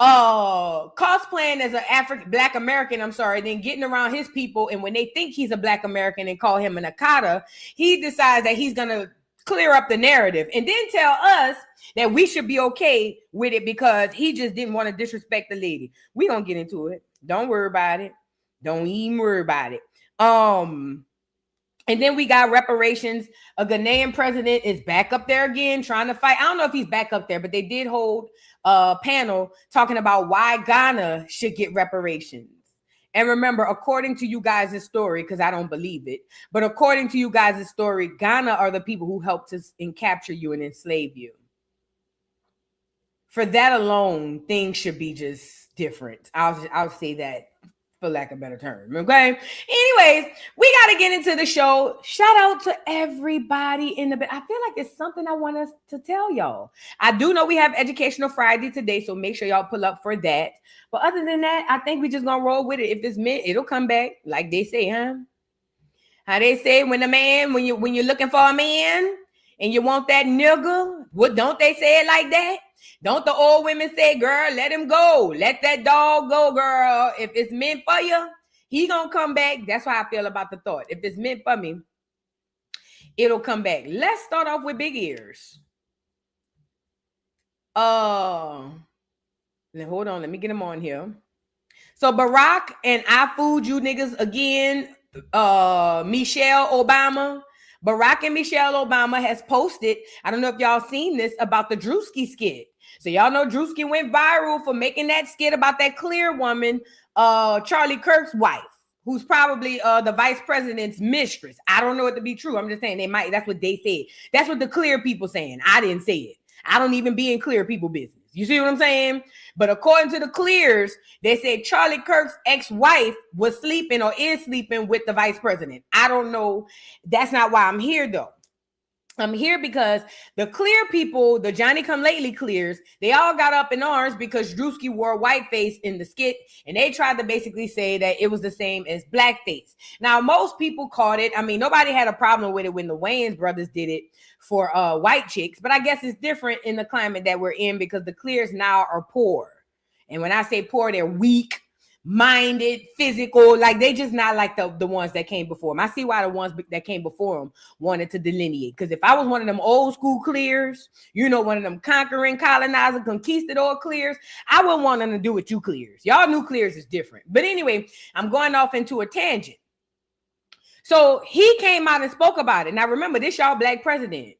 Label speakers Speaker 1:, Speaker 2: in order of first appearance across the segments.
Speaker 1: cosplaying as an Black American, then getting around his people, and when they think he's a Black American and call him an Akata, he decides that he's gonna clear up the narrative and then tell us that we should be okay with it because he just didn't want to disrespect the lady. We gonna get into it. Don't worry about it. Don't even worry about it. And then we got reparations. A Ghanaian president is back up there again trying to fight. I don't know if he's back up there, but they did hold a panel talking about why Ghana should get reparations. And remember, according to you guys' story, because I don't believe it, but according to you guys' story, Ghana are the people who helped us and capture you and enslave you. For that alone, things should be just different. I'll say that for lack of a better term. Okay. Anyways, we got to get into the show. Shout out to everybody in the bed. I feel like it's something I want us to tell y'all. I do know we have Educational Friday today, so make sure y'all pull up for that. But other than that, I think we just gonna roll with it. If it's meant, it'll come back, like they say, huh? How they say when you're looking for a man and you want that nigga, what don't they say it like that? Don't the old women say, girl, let him go. Let that dog go, girl. If it's meant for you, he gonna come back. That's how I feel about the thought. If it's meant for me, it'll come back. Let's start off with big ears. Hold on, let me get him on here. So Barack and I fooled you niggas again. Michelle Obama. Barack and Michelle Obama has posted, I don't know if y'all seen this, about the Drewski skit. So y'all know Drewski went viral for making that skit about that clear woman, Charlie Kirk's wife, who's probably the vice president's mistress. I don't know it to be true. I'm just saying they might. That's what they said. That's what the clear people saying. I didn't say it. I don't even be in clear people business. You see what I'm saying? But according to the clears, they said Charlie Kirk's ex-wife was sleeping or is sleeping with the vice president. I don't know. That's not why I'm here, though. I'm here because the clear people, the Johnny Come Lately clears, they all got up in arms because Drewski wore whiteface in the skit, and they tried to basically say that it was the same as blackface. Now, most people caught it. I mean, nobody had a problem with it when the Wayans brothers did it for white chicks, but I guess it's different in the climate that we're in because the clears now are poor. And when I say poor, they're weak minded, physical, like they just not like the ones that came before them. I see why the ones that came before them wanted to delineate. Because if I was one of them old school clears, you know, one of them conquering, colonizer, conquistador clears, I wouldn't want them to do what you clears. Y'all new clears is different. But anyway, I'm going off into a tangent. So he came out and spoke about it. Now remember, this y'all black president.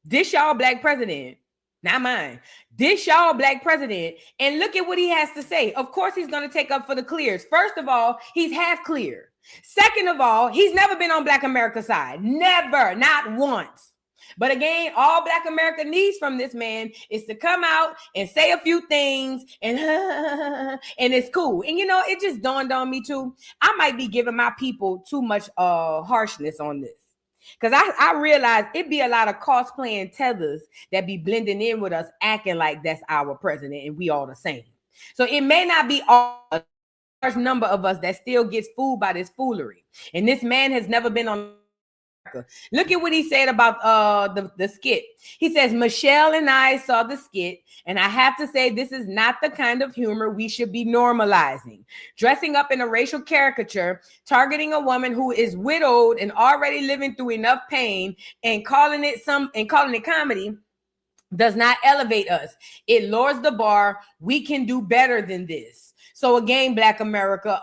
Speaker 1: This y'all black president. Not mine. This y'all black president. And look at what he has to say. Of course, he's going to take up for the clears. First of all, he's half clear. Second of all, he's never been on Black America's side. Never. Not once. But again, all Black America needs from this man is to come out and say a few things and it's cool. And you know, it just dawned on me too. I might be giving my people too much harshness on this. Because I realize it be a lot of cosplaying tethers that be blending in with us, acting like that's our president and we all the same. So it may not be all, a large number of us that still gets fooled by this foolery. And this man has never been on. Look at what he said about the skit. He says, Michelle and I saw the skit, and I have to say this is not the kind of humor we should be normalizing. Dressing up in a racial caricature, targeting a woman who is widowed and already living through enough pain, and calling it comedy does not elevate us. It lowers the bar. We can do better than this. So again, Black America,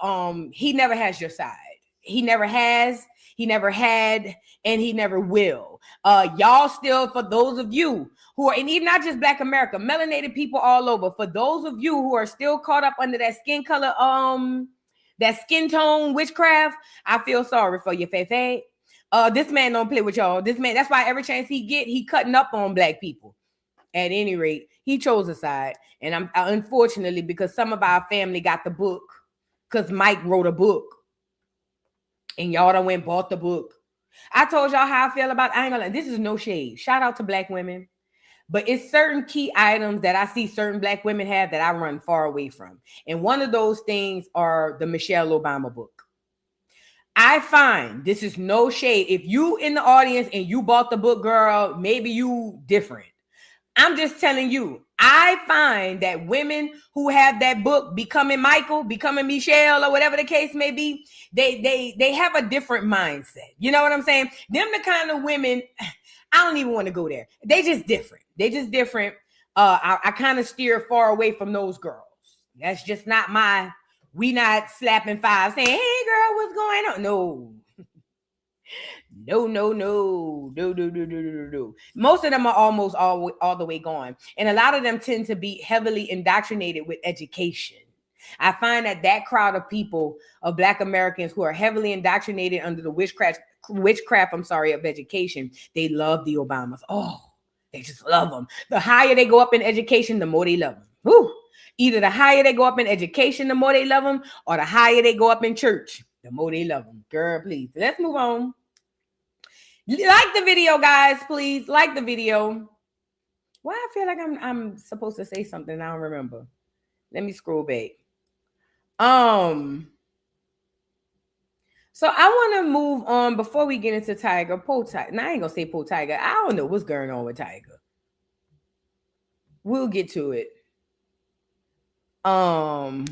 Speaker 1: he never has your side. He never has. He never had, and he never will. Y'all still, for those of you who are, and even not just Black America, melanated people all over, for those of you who are still caught up under that skin color, that skin tone witchcraft, I feel sorry for you, Fefe. This man don't play with y'all. This man, that's why every chance he get, he cutting up on Black people. At any rate, he chose a side. And I'm unfortunately, because some of our family got the book, because Mike wrote a book. And y'all done went and bought the book. I told y'all how I feel about, I ain't gonna lie, this is no shade. Shout out to Black women. But it's certain key items that I see certain Black women have that I run far away from. And one of those things are the Michelle Obama book. I find, this is no shade, if you in the audience and you bought the book, girl, maybe you different. I'm just telling you, I find that women who have that book, Becoming Michael, Becoming Michelle, or whatever the case may be, they have a different mindset. You know what I'm saying? Them the kind of women, I don't even want to go there. They just different. I kind of steer far away from those girls. That's just not we not slapping five saying, hey girl, what's going on? No. No. Most of them are almost all the way gone. And a lot of them tend to be heavily indoctrinated with education. I find that crowd of people, of Black Americans who are heavily indoctrinated under the witchcraft, of education, they love the Obamas. Oh, they just love them. The higher they go up in education, the more they love them. Woo. Either the higher they go up in education, the more they love them, or the higher they go up in church, the more they love them. Girl, please. Let's move on. Like the video, guys, please. Like the video. Why I feel like I'm supposed to say something. I don't remember. Let me scroll back. So I want to move on before we get into Tiger. Tiger. Now I ain't gonna say Poe Tiger. I don't know what's going on with Tiger. We'll get to it. 1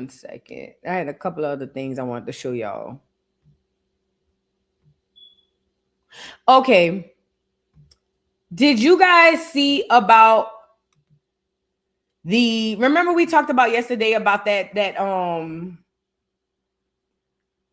Speaker 1: second. I had a couple of other things I wanted to show y'all. Okay. Did you guys see about remember we talked about yesterday about that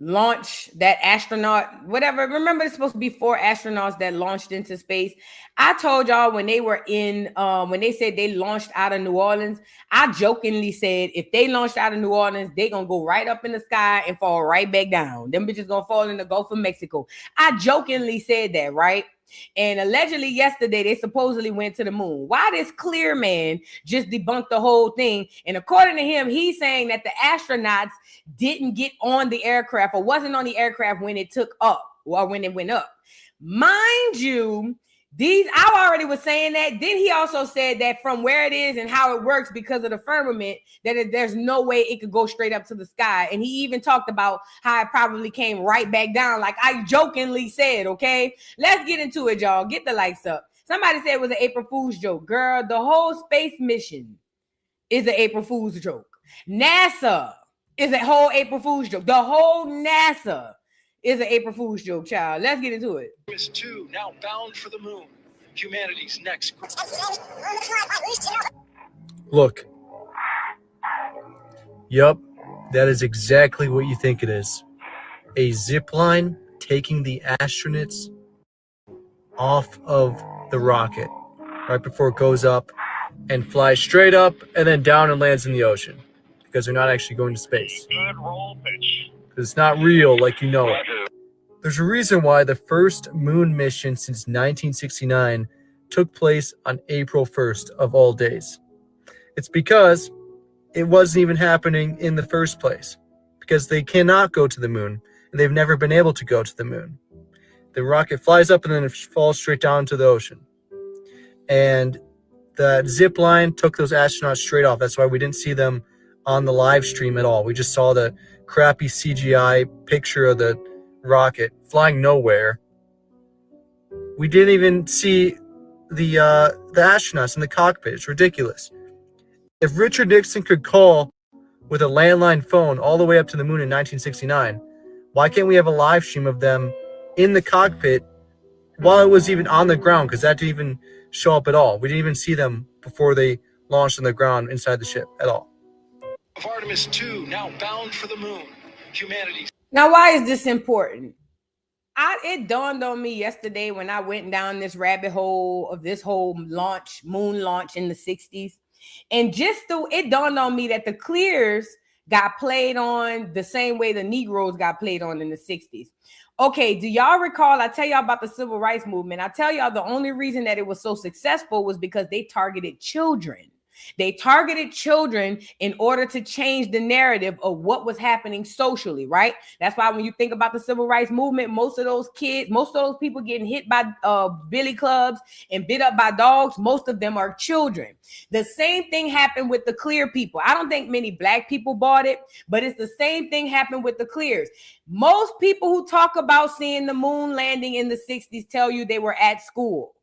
Speaker 1: launch, that astronaut, whatever. Remember, it's supposed to be 4 astronauts that launched into space. I told y'all when they were when they said they launched out of New Orleans, I jokingly said, if they launched out of New Orleans, they gonna go right up in the sky and fall right back down. Them bitches gonna fall in the Gulf of Mexico. I jokingly said that, right? And allegedly yesterday, they supposedly went to the moon. Why this clear man just debunked the whole thing? And according to him, he's saying that the astronauts didn't get on the aircraft or wasn't on the aircraft when it took up or when it went up. Mind you, I already was saying that. Then he also said that from where it is and how it works because of the firmament, that there's no way it could go straight up to the sky. And he even talked about how it probably came right back down, like I jokingly said, okay? Let's get into it, y'all. Get the lights up. Somebody said it was an April Fool's joke. Girl, the whole space mission is an April Fool's joke. NASA is a whole April Fool's joke. The whole NASA is an April Fool's joke, child. Let's get into it.
Speaker 2: Is 2 now bound for the moon. Humanity's next.
Speaker 3: Look. Yup, that is exactly what you think it is. A zip line taking the astronauts off of the rocket right before it goes up and flies straight up and then down and lands in the ocean because they're not actually going to space.
Speaker 2: Good roll pitch.
Speaker 3: It's not real like you know it. There's a reason why the first moon mission since 1969 took place on April 1st of all days. It's because it wasn't even happening in the first place, because they cannot go to the moon, and they've never been able to go to the moon. The rocket flies up and then it falls straight down to the ocean. And the zip line took those astronauts straight off. That's why we didn't see them on the live stream at all. We just saw the crappy CGI picture of the rocket flying nowhere. We didn't even see the astronauts in the cockpit. It's ridiculous. If Richard Nixon could call with a landline phone all the way up to the moon in 1969, why can't we have a live stream of them in the cockpit while it was even on the ground? Because that didn't even show up at all. We didn't even see them before they launched on the ground inside the ship at all.
Speaker 2: Of Artemis 2 now bound for the moon. Humanity.
Speaker 1: Now, why is this important? It dawned on me yesterday when I went down this rabbit hole of this whole moon launch in the 60s. And it dawned on me that the clears got played on the same way the Negroes got played on in the 60s. Okay, do y'all recall? I tell y'all about the civil rights movement. I tell y'all the only reason that it was so successful was because they targeted children. They targeted children in order to change the narrative of what was happening socially, right? That's why when you think about the civil rights movement, most of those people getting hit by billy clubs and bit up by dogs, most of them are children. The same thing happened with the clear people. I don't think many black people bought it, but it's the same thing happened with the clears. Most people who talk about seeing the moon landing in the 60s tell you they were at school.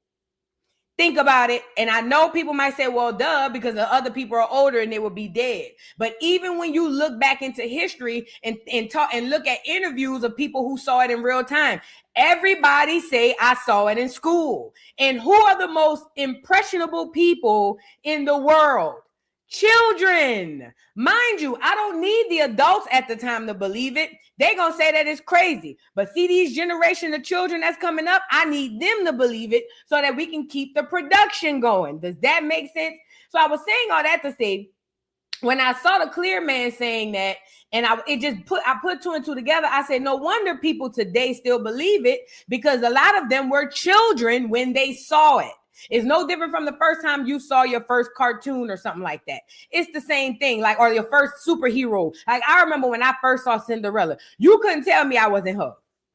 Speaker 1: Think about it. And I know people might say, well, duh, because the other people are older and they will be dead. But even when you look back into history and talk and look at interviews of people who saw it in real time, everybody say, I saw it in school. And who are the most impressionable people in the world? Children. Mind you, I don't need the adults at the time to believe it. They're going to say that it's crazy. But see, these generation of children that's coming up, I need them to believe it so that we can keep the production going. Does that make sense? So I was saying all that to say, when I saw the clear man saying that, and I put two and two together, I said, no wonder people today still believe it, because a lot of them were children when they saw it. It's no different from the first time you saw your first cartoon or something like that. It's the same thing, like, or your first superhero. Like, I remember when I first saw Cinderella, you couldn't tell me I wasn't her.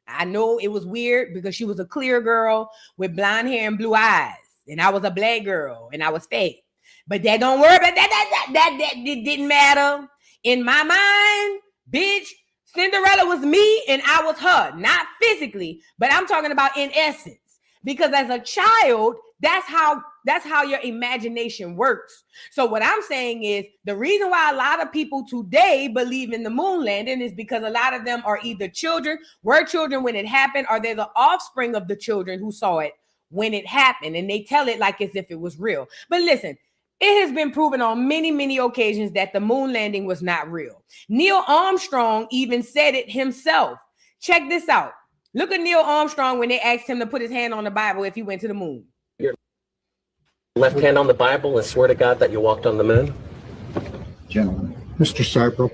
Speaker 1: I know it was weird because she was a clear girl with blonde hair and blue eyes, and I was a black girl and I was fake. But that don't worry about that didn't matter. In my mind, bitch, Cinderella was me and I was her, not physically, but I'm talking about in essence. Because as a child, that's how your imagination works. So what I'm saying is the reason why a lot of people today believe in the moon landing is because a lot of them are either were children when it happened, or they're the offspring of the children who saw it when it happened. And they tell it like as if it was real. But listen, it has been proven on many, many occasions that the moon landing was not real. Neil Armstrong even said it himself. Check this out. Look at Neil Armstrong when they asked him to put his hand on the Bible if he went to the moon.
Speaker 4: Your left hand on the Bible and swear to God that you walked on the moon?
Speaker 5: Gentlemen. Mr. Sarpo.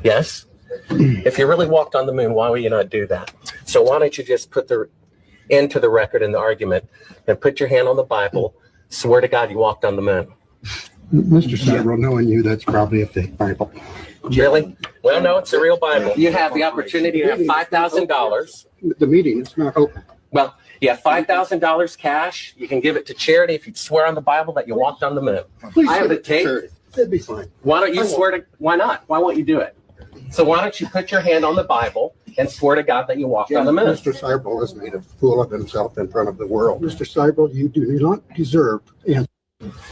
Speaker 4: Yes. If you really walked on the moon, why would you not do that? So why don't you just put the end to the record in the argument and put your hand on the Bible, swear to God you walked on the moon?
Speaker 5: Mr. Sarpo, knowing you, that's probably a fake Bible.
Speaker 4: Really? Well, no, it's a real Bible. You have the opportunity to have $5,000.
Speaker 5: The meeting is not open.
Speaker 4: Well, you have $5,000 cash. You can give it to charity if you swear on the Bible that you walked on the moon.
Speaker 5: Please
Speaker 4: I have the tape.
Speaker 5: That'd be fine.
Speaker 4: Why don't you swear to? Why not? Why won't you do it? So why don't you put your hand on the Bible and swear to God that you walked on the moon?
Speaker 5: Mr. Sarpo has made a fool of himself in front of the world. Mr. Sarpo, you do not deserve answers.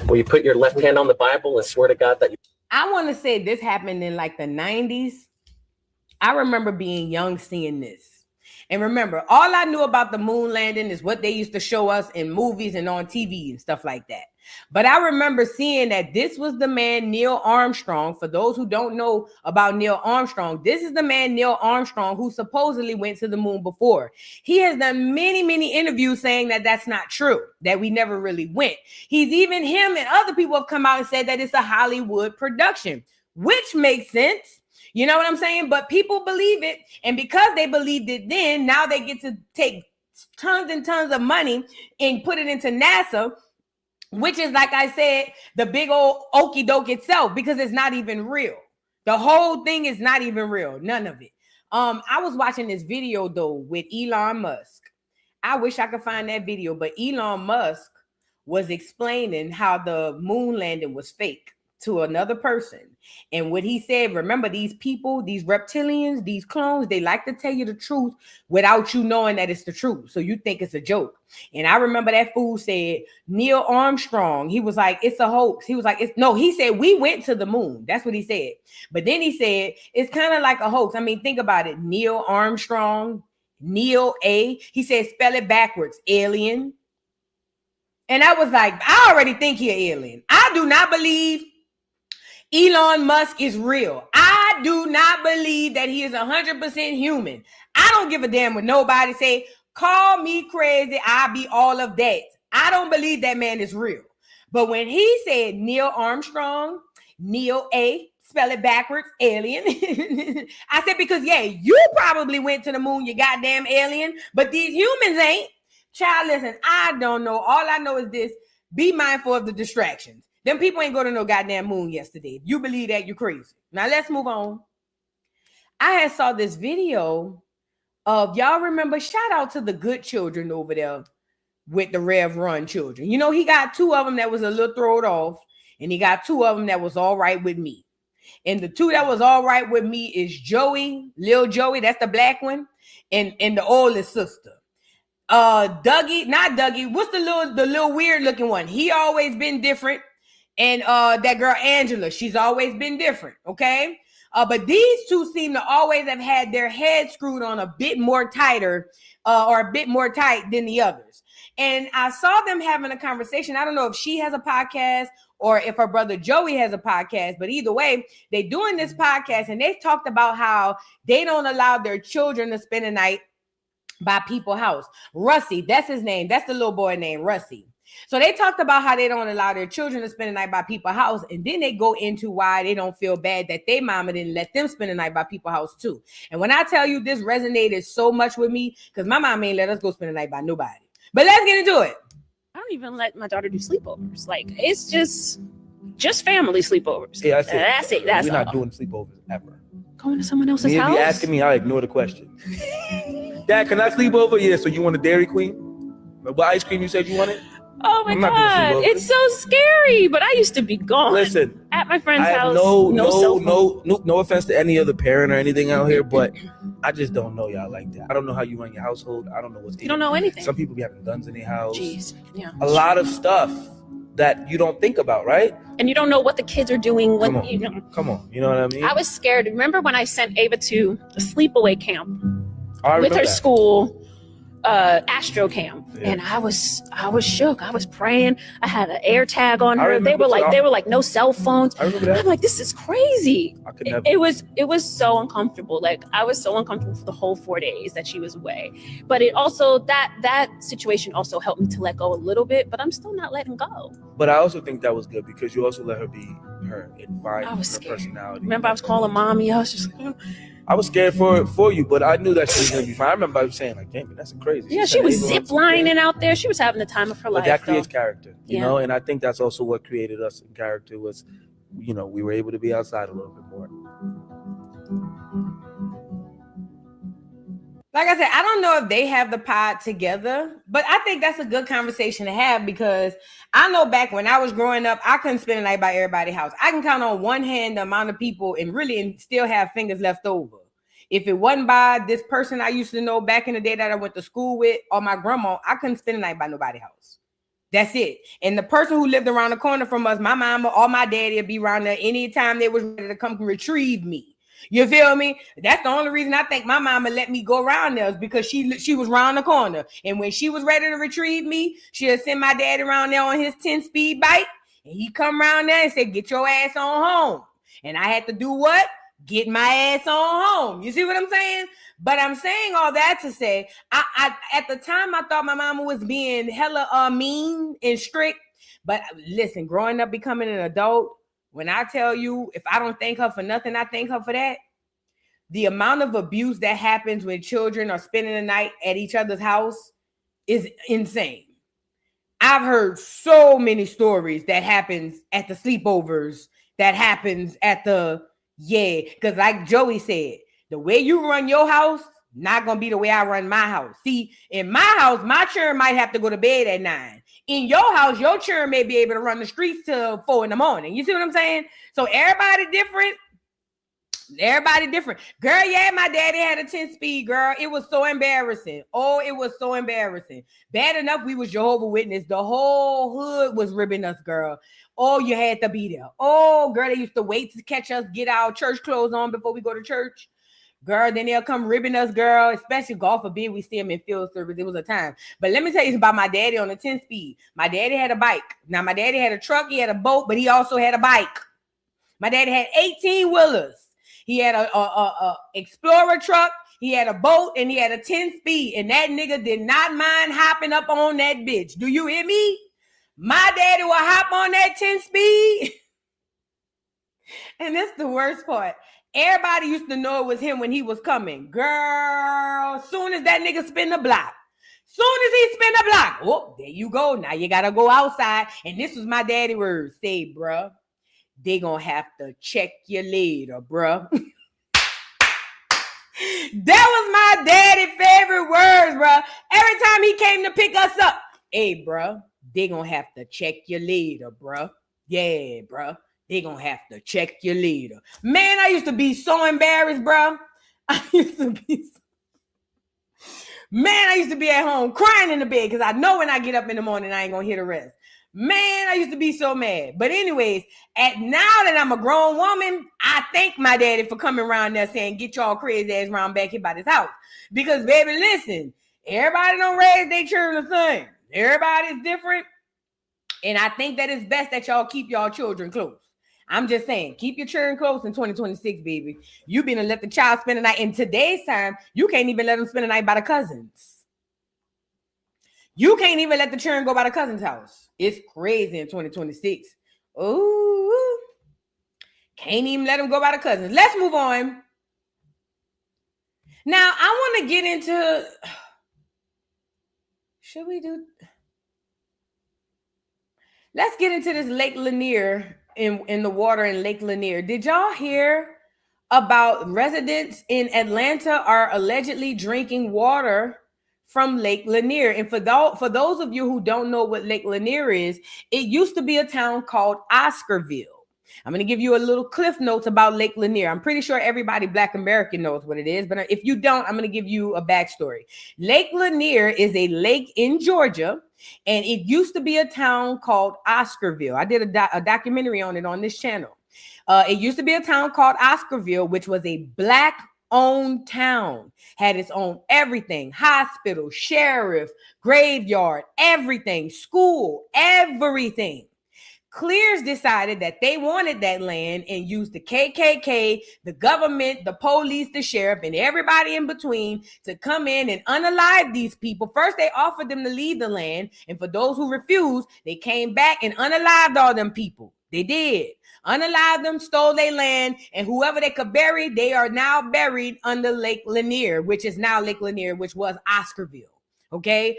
Speaker 4: Will you put your left hand on the Bible and swear to God that you?
Speaker 1: I want to say this happened in like the 90s. I remember being young seeing this. And remember, all I knew about the moon landing is what they used to show us in movies and on TV and stuff like that. But I remember seeing that this was the man, Neil Armstrong. For those who don't know about Neil Armstrong, this is the man, Neil Armstrong, who supposedly went to the moon before. He has done many, many interviews saying that that's not true, that we never really went. Him and other people have come out and said that it's a Hollywood production, which makes sense. You know what I'm saying? But people believe it. And because they believed it then, now they get to take tons and tons of money and put it into NASA, which is, like I said, the big old okie doke itself, because it's not even real. The whole thing is not even real. None of it. I was watching this video, though, with Elon Musk. I wish I could find that video, but Elon Musk was explaining how the moon landing was fake to another person. And what he said, remember, these people, these reptilians, these clones, they like to tell you the truth without you knowing that it's the truth. So you think it's a joke. And I remember that fool said, Neil Armstrong, he was like, it's a hoax. He was like, he said, we went to the moon. That's what he said. But then he said, it's kind of like a hoax. I mean, think about it. Neil Armstrong, Neil A. He said, spell it backwards, alien. And I was like, I already think he's an alien. I do not believe Elon Musk is real. I do not believe that he is 100% human. I don't give a damn what nobody say. Call me crazy. I'll be all of that. I don't believe that man is real. But when he said Neil Armstrong, Neil A, spell it backwards, alien. I said, because yeah, you probably went to the moon, you goddamn alien, but these humans ain't. Child, listen, I don't know. All I know is this: be mindful of the distractions. Them people ain't go to no goddamn moon yesterday. If you believe that, you're crazy. Now let's move on. I had saw this video of, y'all remember, shout out to the good children over there with the Rev Run children. You know, he got two of them that was a little thrown off, and he got two of them that was all right with me. And the two that was all right with me is Joey, Lil Joey, that's the black one, and the oldest sister. Dougie, not Dougie. What's the little weird looking one? He always been different. And that girl Angela, she's always been different. Okay. But these two seem to always have had their head screwed on a bit more tighter or a bit more tight than the others. And I saw them having a conversation. I don't know if she has a podcast or if her brother Joey has a podcast, but either way, they doing this podcast and they talked about how they don't allow their children to spend the night by people's house. Russie, that's his name. That's the little boy named Russie. So they talked about how they don't allow their children to spend the night by people's house. And then they go into why they don't feel bad that their mama didn't let them spend the night by people's house too. And when I tell you this resonated so much with me, because my mom ain't let us go spend the night by nobody. But let's get into it.
Speaker 6: I don't even let my daughter do sleepovers. Like, it's just family sleepovers.
Speaker 7: Yeah, that's it.
Speaker 6: That's it. That's
Speaker 7: We're
Speaker 6: all.
Speaker 7: not doing sleepovers ever.
Speaker 6: Going to someone else's
Speaker 7: If
Speaker 6: house?
Speaker 7: you asking me, I ignore the question. Dad, can I sleep over? Yeah, so you want a Dairy Queen? What ice cream you said you wanted?
Speaker 6: Oh my
Speaker 7: I'm not doing
Speaker 6: God. It's so scary. But I used to be gone.
Speaker 7: Listen,
Speaker 6: at my friend's
Speaker 7: I have
Speaker 6: house.
Speaker 7: no offense to any other parent or anything out here, but I just don't know y'all like that. I don't know how you run your household. I don't know what's
Speaker 6: You don't know anything.
Speaker 7: Some people be having guns in their house.
Speaker 6: Jeez. Yeah.
Speaker 7: A lot of stuff that you don't think about, right?
Speaker 6: And you don't know what the kids are doing. When
Speaker 7: Come on.
Speaker 6: you know.
Speaker 7: Come on, you know what I mean?
Speaker 6: I was scared. Remember when I sent Ava to a sleepaway camp
Speaker 7: I
Speaker 6: with
Speaker 7: remember
Speaker 6: her
Speaker 7: that.
Speaker 6: school, Astro Camp,
Speaker 7: Yeah.
Speaker 6: and I was shook. I was praying. I had an air tag on
Speaker 7: I
Speaker 6: her. They
Speaker 7: remember
Speaker 6: were
Speaker 7: too.
Speaker 6: like no cell phones.
Speaker 7: I remember that.
Speaker 6: I'm like, this is crazy.
Speaker 7: I could never.
Speaker 6: It was so uncomfortable. Like, I was so uncomfortable for the whole 4 days that she was away. But it also that situation also helped me to let go a little bit. But I'm still not letting go.
Speaker 7: But I also think that was good because you also let her be her and find
Speaker 6: I was
Speaker 7: her
Speaker 6: scared.
Speaker 7: personality.
Speaker 6: Remember, I was calling mommy. I was just like, oh.
Speaker 7: I was scared for you, but I knew that she was gonna be fine. I remember I was saying like, "Damn, that's crazy."
Speaker 6: Yeah, she was zip lining out there. She was having the time of her
Speaker 7: But
Speaker 6: life.
Speaker 7: that creates
Speaker 6: though.
Speaker 7: character, you know, and I think that's also what created us in character was, you know, we were able to be outside a little bit more.
Speaker 1: Like I said, I don't know if they have the pod together, but I think that's a good conversation to have because I know back when I was growing up, I couldn't spend the night by everybody's house. I can count on one hand the amount of people and still have fingers left over. If it wasn't by this person I used to know back in the day that I went to school with or my grandma, I couldn't spend the night by nobody's house. That's it. And the person who lived around the corner from us, my mama or my daddy would be around there anytime they was ready to come retrieve me. You feel me? That's the only reason I think my mama let me go around there is because she was around the corner. And when she was ready to retrieve me, she'll send my dad around there on his 10-speed bike. And he come around there and say, get your ass on home. And I had to do what? Get my ass on home. You see what I'm saying? But I'm saying all that to say, I at the time, I thought my mama was being hella mean and strict. But listen, growing up, becoming an adult, when I tell you, if I don't thank her for nothing, I thank her for that. The amount of abuse that happens when children are spending the night at each other's house is insane. I've heard so many stories that happens at the sleepovers, that happens at because like Joey said, the way you run your house, not going to be the way I run my house. See, in my house, my children might have to go to bed at 9. In your house, your children may be able to run the streets till 4 a.m. You see what I'm saying? So everybody different. Girl, yeah, my daddy had a 10-speed, girl. It was so embarrassing. Oh, it was so embarrassing. Bad enough we was Jehovah's Witness. The whole hood was ribbing us, girl. Oh, you had to be there. Oh, girl, they used to wait to catch us, get our church clothes on before we go to church. Girl, then they'll come ribbing us, girl. Especially God forbid we see them in field service. It was a time. But let me tell you about my daddy on the 10-speed. My daddy had a bike. Now, my daddy had a truck. He had a boat, but he also had a bike. My daddy had 18-wheelers. He had a Explorer truck. He had a boat, and he had a 10-speed. And that nigga did not mind hopping up on that bitch. Do you hear me? My daddy will hop on that 10-speed. And that's the worst part. Everybody used to know it was him when he was coming. Girl, soon as that nigga spin the block. Oh, there you go. Now you got to go outside. And this was my daddy words. Say, bruh, they going to have to check you later, bruh. That was my daddy's favorite words, bruh. Every time he came to pick us up. Hey, bruh, they going to have to check you later, bruh. Yeah, bruh. They gonna have to check you later. Man, I used to be so embarrassed, bro. Man, I used to be at home crying in the bed because I know when I get up in the morning, I ain't going to hear the rest. Man, I used to be so mad. But anyways, now that I'm a grown woman, I thank my daddy for coming around there saying, get y'all crazy ass around back here by this house. Because, baby, listen, everybody don't raise their children the same. Everybody's different. And I think that it's best that y'all keep y'all children close. I'm just saying, keep your children close in 2026, baby. You been to let the child spend the night. In today's time, you can't even let them spend the night by the cousins. You can't even let the children go by the cousin's house. It's crazy in 2026. Ooh. Can't even let them go by the cousins. Let's move on. Now, I want to get into... Should we do... Let's get into this Lake Lanier in the water in Lake Lanier. Did y'all hear about residents in Atlanta are allegedly drinking water from Lake Lanier? And for those of you who don't know what Lake Lanier is, it used to be a town called Oscarville. I'm going to give you a little cliff notes about Lake Lanier. I'm pretty sure everybody Black American knows what it is, but if you don't, I'm going to give you a backstory. Lake Lanier is a lake in Georgia, and it used to be a town called Oscarville. I did a documentary on it on this channel. It used to be a town called Oscarville, which was a Black-owned town, had its own everything, hospital, sheriff, graveyard, everything, school, everything. Clears decided that they wanted that land and used the KKK, the government, the police, the sheriff, and everybody in between to come in and unalive these people. First, they offered them to leave the land. And for those who refused, they came back and unalived all them people. They did. Unalived them, stole their land, and whoever they could bury, they are now buried under Lake Lanier, which is now Lake Lanier, which was Oscarville. Okay.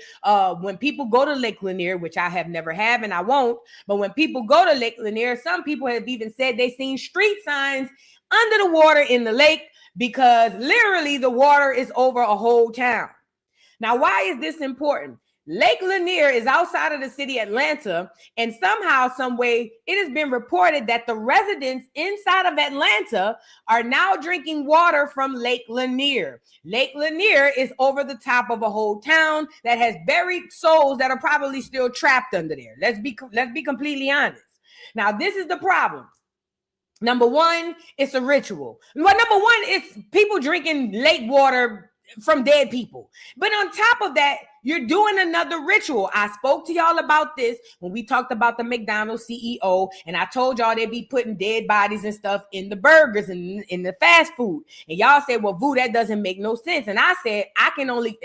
Speaker 1: When people go to Lake Lanier, which I have never have and I won't, but when people go to Lake Lanier, some people have even said they seen street signs under the water in the lake because literally the water is over a whole town. Now, why is this important? Lake Lanier is outside of the city Atlanta, and somehow, some way, it has been reported that the residents inside of Atlanta are now drinking water from Lake Lanier. Lake Lanier is over the top of a whole town that has buried souls that are probably still trapped under there. Let's be completely honest. Now, this is the problem. Number one, it's a ritual. Well, number one, it's people drinking lake water from dead people. But on top of that, you're doing another ritual. I spoke to y'all about this when we talked about the McDonald's CEO, and I told y'all they'd be putting dead bodies and stuff in the burgers and in the fast food. And y'all said, well, Vu, that doesn't make no sense. And I said, I can only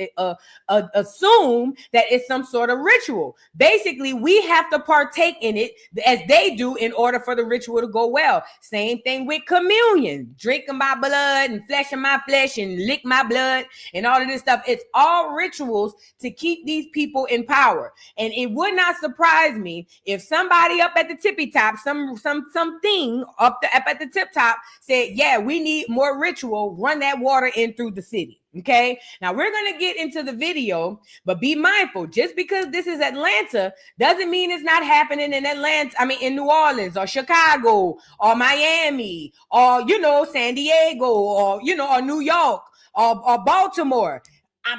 Speaker 1: assume that it's some sort of ritual. Basically, we have to partake in it as they do in order for the ritual to go well. Same thing with communion, drinking my blood and flesh of my flesh and lick my blood and all of this stuff. It's all rituals to keep these people in power. And it would not surprise me if somebody up at the tippy top, something up at the tip top said, yeah, we need more ritual, run that water in through the city. Okay. Now we're going to get into the video, but be mindful, just because this is Atlanta doesn't mean it's not happening in in New Orleans or Chicago or Miami or, San Diego or, or New York or Baltimore.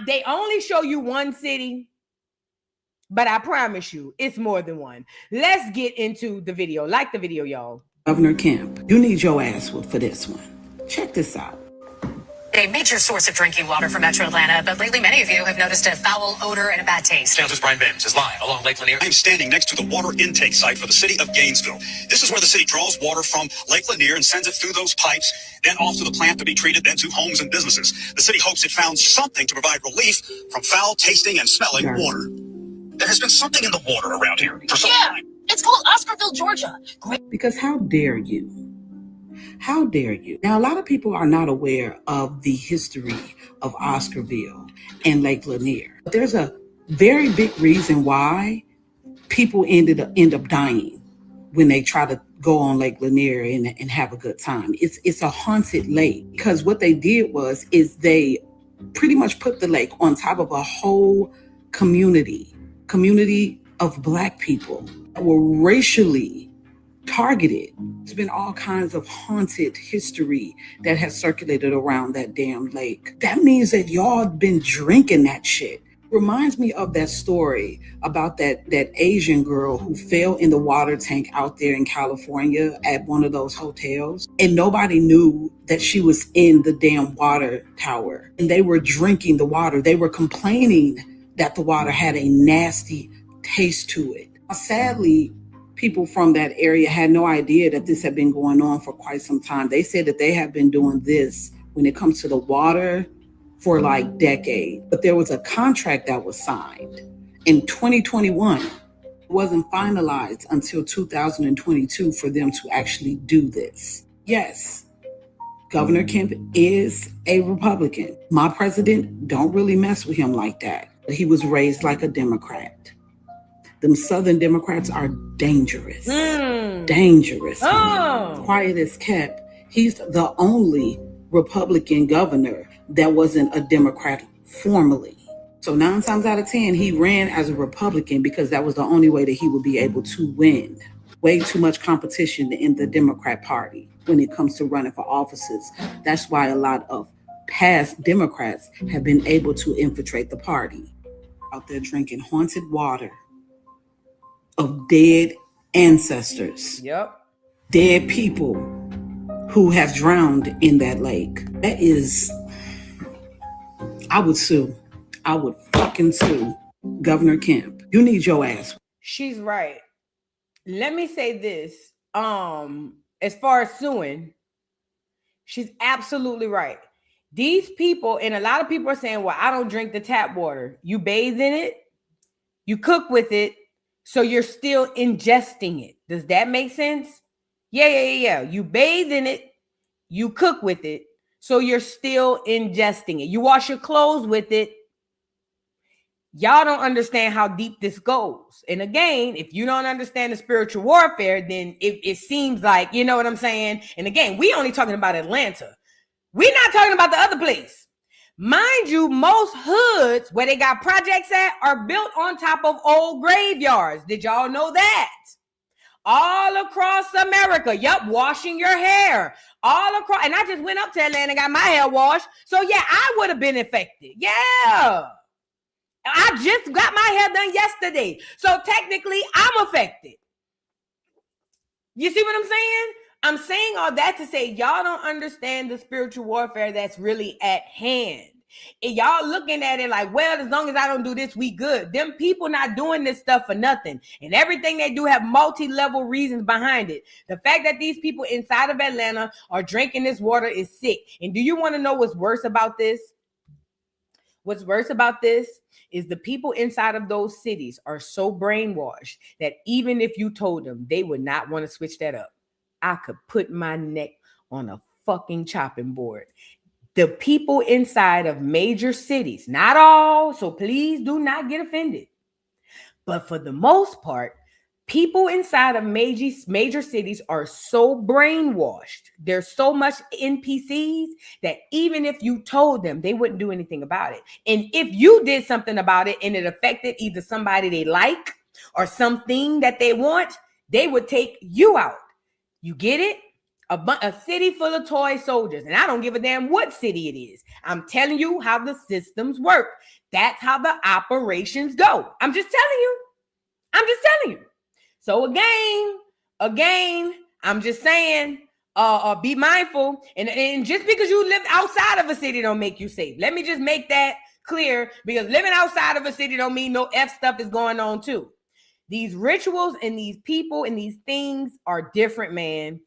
Speaker 1: They only show you one city, but I promise you it's more than one. Let's get into the video. Like the video, y'all.
Speaker 8: Governor Kemp, you need your ass whooped for this one. Check this out.
Speaker 9: A major source of drinking water for Metro Atlanta, but lately many of you have noticed a foul odor and a bad taste.
Speaker 10: Kansas Brian Bims is live along Lake Lanier. I am standing next to the water intake site for the city of Gainesville. This is where the city draws water from Lake Lanier and sends it through those pipes, then off to the plant to be treated, then to homes and businesses. The city hopes it found something to provide relief from foul tasting and smelling water. There has been something in the water around here for some time.
Speaker 9: It's called Oscarville, Georgia. Great.
Speaker 8: Because how dare you? How dare you? Now, a lot of people are not aware of the history of Oscarville and Lake Lanier. But there's a very big reason why people end up dying when they try to go on Lake Lanier and have a good time. It's a haunted lake, because what they did is they pretty much put the lake on top of a whole community of Black people that were racially targeted. There's been all kinds of haunted history that has circulated around that damn lake. That means that y'all been drinking that shit. Reminds me of that story about that Asian girl who fell in the water tank out there in California at one of those hotels. And nobody knew that she was in the damn water tower. And they were drinking the water. They were complaining that the water had a nasty taste to it. Sadly, people from that area had no idea that this had been going on for quite some time. They said that they have been doing this when it comes to the water for like decades. But there was a contract that was signed in 2021. It wasn't finalized until 2022 for them to actually do this. Yes, Governor Kemp is a Republican. My president don't really mess with him like that. But he was raised like a Democrat. Them Southern Democrats are dangerous. Dangerous. Quiet as kept. He's the only Republican governor that wasn't a Democrat formally. So 9 times out of 10, he ran as a Republican because that was the only way that he would be able to win. Way too much competition in the Democrat Party when it comes to running for offices. That's why a lot of past Democrats have been able to infiltrate the party. Out there drinking haunted water of dead ancestors.
Speaker 1: Yep.
Speaker 8: Dead people who have drowned in that lake. That is, I would sue. I would fucking sue Governor Kemp. You need your ass.
Speaker 1: She's right. Let me say this. As far as suing, she's absolutely right. These people, and a lot of people are saying, well, I don't drink the tap water. You bathe in it, you cook with it, so you're still ingesting it. Does that make sense? Yeah. You bathe in it, you cook with it, so you're still ingesting it. You wash your clothes with it. Y'all don't understand how deep this goes. And again, if you don't understand the spiritual warfare, then it seems like, you know what I'm saying? And again, we only talking about Atlanta. We're not talking about the other place. Mind you, most hoods where they got projects at are built on top of old graveyards. Did y'all know that? All across America. Yup, washing your hair. All across. And I just went up to Atlanta and got my hair washed. So yeah, I would have been infected. Yeah. I just got my hair done yesterday. So technically, I'm affected. You see what I'm saying? I'm saying all that to say y'all don't understand the spiritual warfare that's really at hand. And y'all looking at it like, well, as long as I don't do this, we good. Them people not doing this stuff for nothing. And everything they do have multi-level reasons behind it. The fact that these people inside of Atlanta are drinking this water is sick. And do you want to know what's worse about this? What's worse about this is the people inside of those cities are so brainwashed that even if you told them, they would not want to switch that up. I could put my neck on a fucking chopping board. The people inside of major cities, not all, so please do not get offended. But for the most part, people inside of major cities are so brainwashed. There's so much NPCs that even if you told them, they wouldn't do anything about it. And if you did something about it and it affected either somebody they like or something that they want, they would take you out. You get it? A city full of toy soldiers. And I don't give a damn what city it is. I'm telling you how the systems work. That's how the operations go. I'm just telling you. So again, I'm just saying, be mindful. And just because you live outside of a city don't make you safe. Let me just make that clear, because living outside of a city don't mean no F stuff is going on too. These rituals and these people and these things are different, man.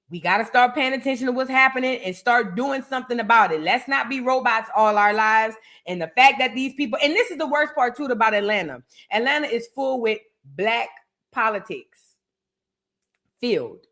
Speaker 1: We got to start paying attention to what's happening and start doing something about it. Let's not be robots all our lives. And the fact that these people, and this is the worst part too about Atlanta. Atlanta is full with black politics filled.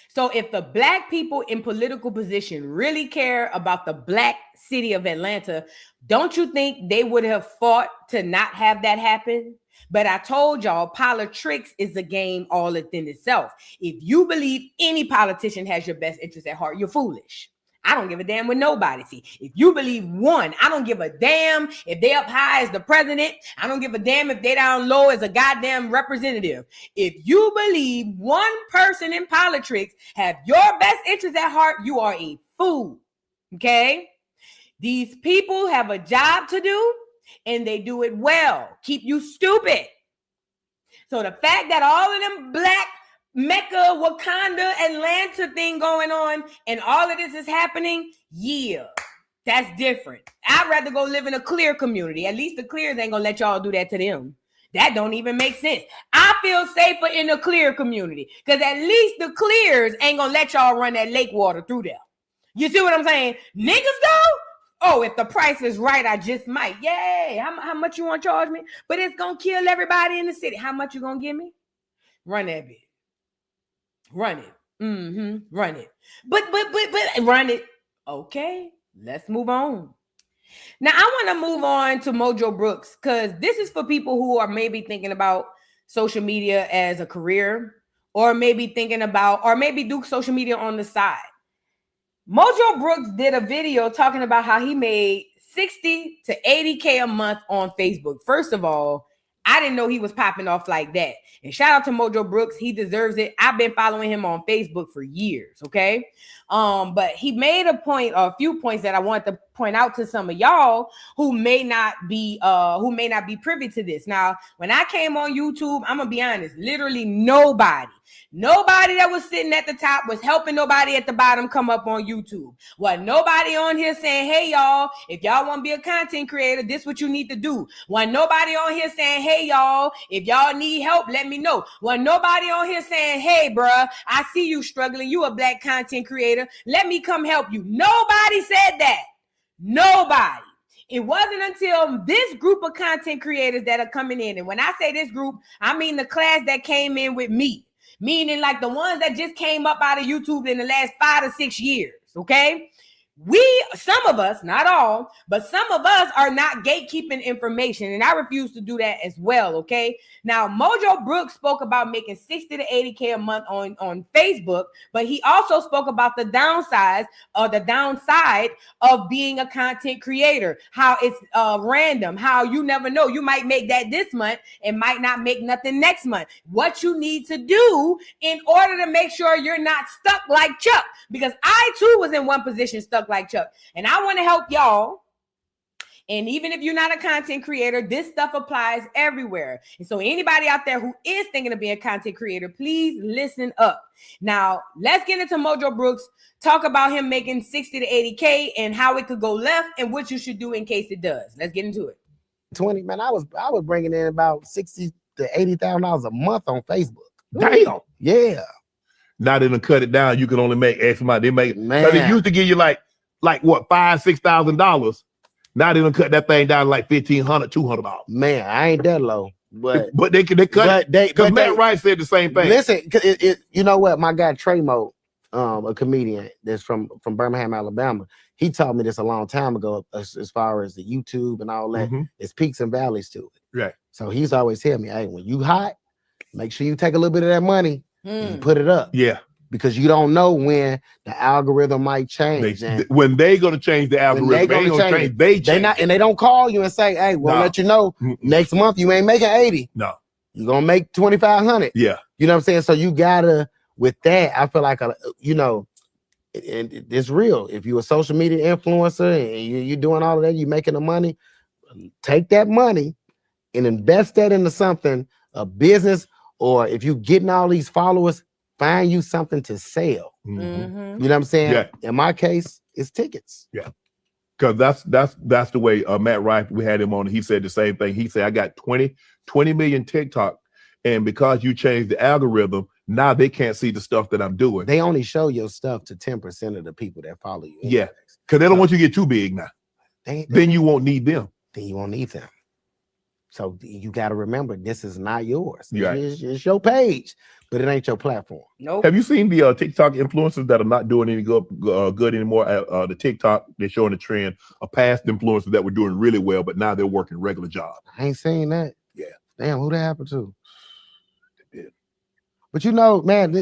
Speaker 1: So if the black people in political position really care about the black city of Atlanta, don't you think they would have fought to not have that happen? But I told y'all, politics is a game all within itself. If you believe any politician has your best interest at heart, you're foolish. I don't give a damn what nobody see. If you believe one, I don't give a damn if they up high as the president. I don't give a damn if they down low as a goddamn representative. If you believe one person in politics have your best interest at heart, you are a fool. Okay? These people have a job to do, and they do it well. Keep you stupid. So the fact that all of them black Mecca, Wakanda, Atlanta thing going on and all of this is happening, yeah, that's different. I'd rather go live in a clear community. At least the clears ain't gonna let y'all do that to them. That don't even make sense. I feel safer in the clear community because at least the clears ain't gonna let y'all run that lake water through there. You see what I'm saying? Niggas though, oh, if the price is right, I just might. Yay, how much you want to charge me? But it's gonna kill everybody in the city. How much you gonna give me? Run that bitch. Run it. Run it. But run it. Okay, let's move on. Now, I want to move on to Mojo Brooks because this is for people who are maybe thinking about social media as a career or maybe thinking about or maybe do social media on the side. Mojo Brooks did a video talking about how he made 60 to 80K a month on Facebook. First of all, I didn't know he was popping off like that. And shout out to Mojo Brooks. He deserves it. I've been following him on Facebook for years, okay? But he made a point, or a few points that I want to point out to some of y'all who may not be privy to this. Now, when I came on YouTube, I'm gonna be honest, literally nobody that was sitting at the top was helping nobody at the bottom come up on YouTube. Wasn't nobody on here saying, hey, y'all, if y'all want to be a content creator, this is what you need to do. Wasn't nobody on here saying, hey, y'all, if y'all need help, let me know. Wasn't nobody on here saying, hey, bruh, I see you struggling. You a black content creator. Let me come help you. Nobody said that. Nobody. It wasn't until this group of content creators that are coming in. And when I say this group, I mean the class that came in with me. Meaning like the ones that just came up out of YouTube in the last 5 to 6 years, okay? Some of us, not all, but some of us are not gatekeeping information, and I refuse to do that as well, okay? Now, Mojo Brooks spoke about making 60 to 80K a month on Facebook, but he also spoke about the downside of being a content creator, how it's random, how you never know. You might make that this month and might not make nothing next month. What you need to do in order to make sure you're not stuck like Chuck, because I too was in one position stuck like Chuck. And I want to help y'all. And even if you're not a content creator, this stuff applies everywhere. And so anybody out there who is thinking of being a content creator, please listen up. Now, let's get into Mojo Brooks, talk about him making 60 to 80K and how it could go left and what you should do in case it does. Let's get into it.
Speaker 11: 20, man, I was bringing in about $60,000 to $80,000 a month on Facebook.
Speaker 12: Damn.
Speaker 11: Yeah.
Speaker 12: Now they done cut it down. You can only make X amount. They make,
Speaker 11: man.
Speaker 12: They used to give you like what, $5,000-$6,000. Now they done cut that thing down to like $1,500, $200.
Speaker 11: Man, I ain't that low, but
Speaker 12: they cut it because Matt Wright said the same thing.
Speaker 11: Listen, you know what? My guy Trey Mo, a comedian that's from Birmingham, Alabama, he taught me this a long time ago. As far as the YouTube and all that, it's peaks and valleys to it.
Speaker 12: Right.
Speaker 11: So he's always telling me, hey, when you hot, make sure you take a little bit of that money and you put it up.
Speaker 12: Yeah.
Speaker 11: Because you don't know when the algorithm might change.
Speaker 12: When they gonna change the algorithm,
Speaker 11: they don't call you and say, hey, we'll let you know next month you ain't making 80.
Speaker 12: No.
Speaker 11: You're gonna make 2,500.
Speaker 12: Yeah.
Speaker 11: You know what I'm saying? So you gotta, with that, I feel like it's real. If you're a social media influencer and you're doing all of that, you're making the money, take that money and invest that into something, a business, or if you're getting all these followers, find you something to sell. You know what I'm saying?
Speaker 12: Yeah.
Speaker 11: In my case, it's tickets.
Speaker 12: Yeah. Because that's the way Matt Wright, we had him on, he said the same thing. He said, I got 20 million TikTok, and because you changed the algorithm, now they can't see the stuff that I'm doing.
Speaker 11: They only show your stuff to 10% of the people that follow you.
Speaker 12: Yeah. Because they don't want you to get too big now. Then you won't need them.
Speaker 11: Then you won't need them. So you got to remember, this is not yours.
Speaker 12: Yeah.
Speaker 11: It's your page, but it ain't your platform.
Speaker 1: Nope.
Speaker 12: Have you seen the TikTok influencers that are not doing any good anymore? The TikTok, they're showing the trend of past influencers that were doing really well, but now they're working regular jobs.
Speaker 11: I ain't seen that.
Speaker 12: Yeah.
Speaker 11: Damn, who that happened to? But you know, man,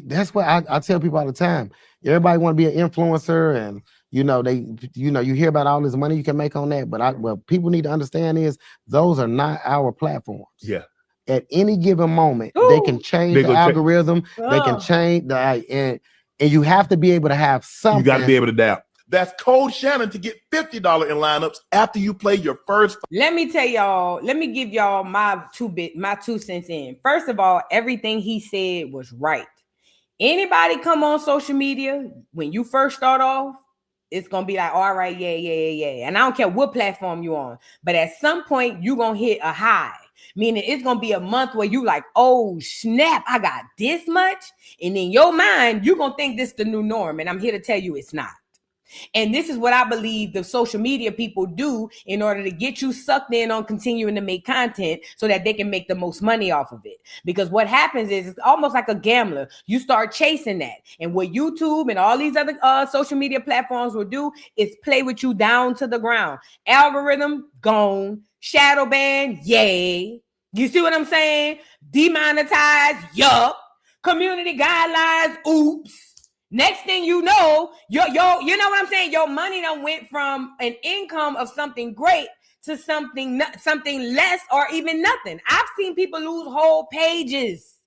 Speaker 11: that's what I tell people all the time. Everybody want to be an influencer, and you know, you hear about all this money you can make on that. But what people need to understand is those are not our platforms.
Speaker 12: Yeah.
Speaker 11: At any given moment,
Speaker 1: Ooh.
Speaker 11: they can change
Speaker 12: They
Speaker 11: the
Speaker 12: go check-
Speaker 11: algorithm. They can change and you have to be able to have something.
Speaker 12: You got to be able to adapt. That's Code Shannon to get $50 in lineups after you play your first.
Speaker 1: Let me tell y'all, let me give y'all my 2 cents in. First of all, everything he said was right. Anybody come on social media, when you first start off, it's going to be like, all right, yeah. And I don't care what platform you on, but at some point you're going to hit a high. Meaning it's going to be a month where you like, oh, snap, I got this much. And in your mind, you're going to think this is the new norm. And I'm here to tell you it's not. And this is what I believe the social media people do in order to get you sucked in on continuing to make content so that they can make the most money off of it. Because what happens is it's almost like a gambler. You start chasing that. And what YouTube and all these other social media platforms will do is play with you down to the ground. Algorithm, gone. Shadow ban, yay. You see what I'm saying? Demonetized, yup. Community guidelines, oops. Next thing you know, you know what I'm saying? Your money done went from an income of something great to something less or even nothing. I've seen people lose whole pages.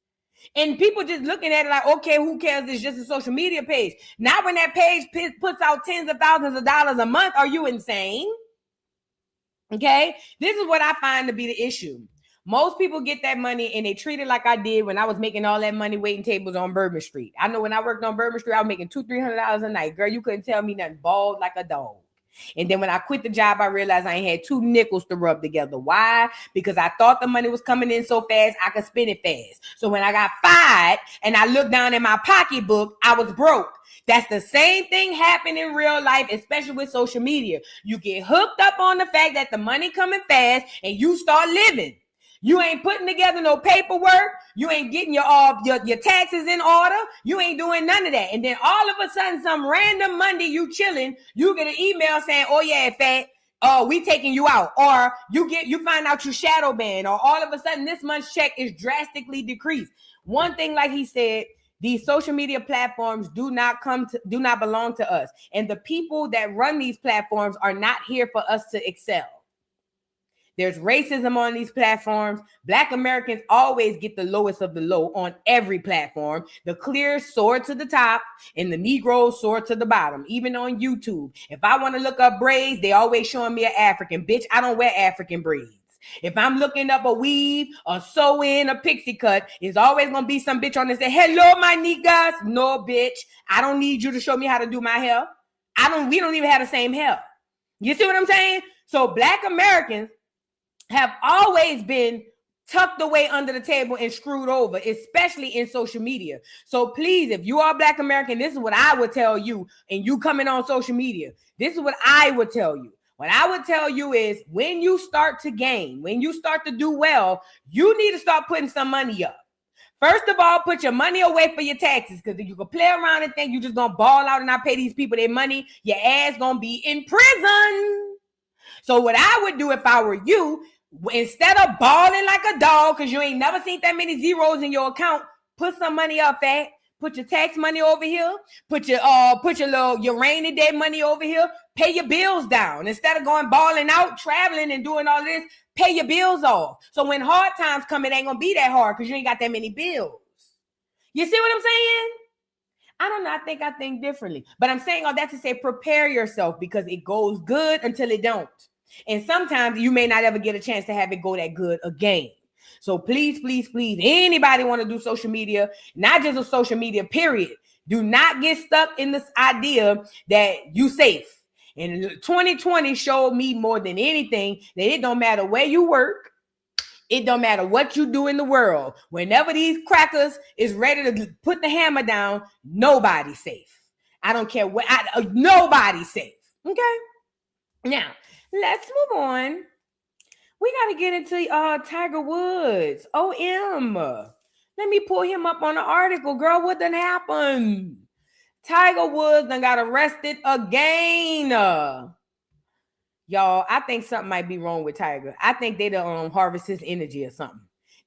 Speaker 1: And people just looking at it like, okay, who cares? It's just a social media page. Not when that page puts out tens of thousands of dollars a month. Are you insane? Okay? This is what I find to be the issue. Most people get that money and they treat it like I did when I was making all that money waiting tables on Bourbon Street. I know when I worked on Bourbon Street, I was making $200-300 a night. Girl, you couldn't tell me nothing. Bald like a dog. And then when I quit the job, I realized I ain't had 2 nickels to rub together. Why? Because I thought the money was coming in so fast, I could spend it fast. So when I got fired and I looked down in my pocketbook, I was broke. That's the same thing happened in real life, especially with social media. You get hooked up on the fact that the money coming fast and you start living. You ain't putting together no paperwork. You ain't getting your taxes in order. You ain't doing none of that. And then all of a sudden, some random Monday you chilling, you get an email saying, oh yeah, fat, we taking you out. Or you find out you shadow banned. Or all of a sudden this month's check is drastically decreased. One thing, like he said, these social media platforms do not belong to us. And the people that run these platforms are not here for us to excel. There's racism on these platforms. Black Americans always get the lowest of the low on every platform. The clears soar to the top and the Negroes soar to the bottom, even on YouTube. If I want to look up braids, they always showing me an African. Bitch, I don't wear African braids. If I'm looking up a weave, a sew-in, a pixie cut, it's always going to be some bitch on there say, hello, my niggas. No, bitch. I don't need you to show me how to do my hair. We don't even have the same hair. You see what I'm saying? So Black Americans have always been tucked away under the table and screwed over, especially in social media. So please, if you are Black American, this is what I would tell you, and you coming on social media, this is what I would tell you. What I would tell you is when you start to gain, when you start to do well, you need to start putting some money up. First of all, put your money away for your taxes, because if you can play around and think you're just going to ball out and not pay these people their money, your ass going to be in prison. So what I would do if I were you, instead of balling like a dog, because you ain't never seen that many zeros in your account, put some money up, fat. Put your tax money over here. Put your rainy day money over here. Pay your bills down. Instead of going balling out, traveling and doing all this, pay your bills off. So when hard times come, it ain't gonna be that hard because you ain't got that many bills. You see what I'm saying? I don't know. I think differently. But I'm saying all that to say prepare yourself, because it goes good until it don't. And sometimes you may not ever get a chance to have it go that good again. So please, anybody want to do social media, not just a social media, period. Do not get stuck in this idea that you safe. And 2020 showed me more than anything that it don't matter where you work. It don't matter what you do in the world. Whenever these crackers is ready to put the hammer down, nobody's safe. I don't care what, nobody's safe. Okay? Now, let's move on. We got to get into Tiger Woods. OM. Let me pull him up on the article. Girl, what done happened? Tiger Woods done got arrested again. Y'all, I think something might be wrong with Tiger. I think they done harvest his energy or something.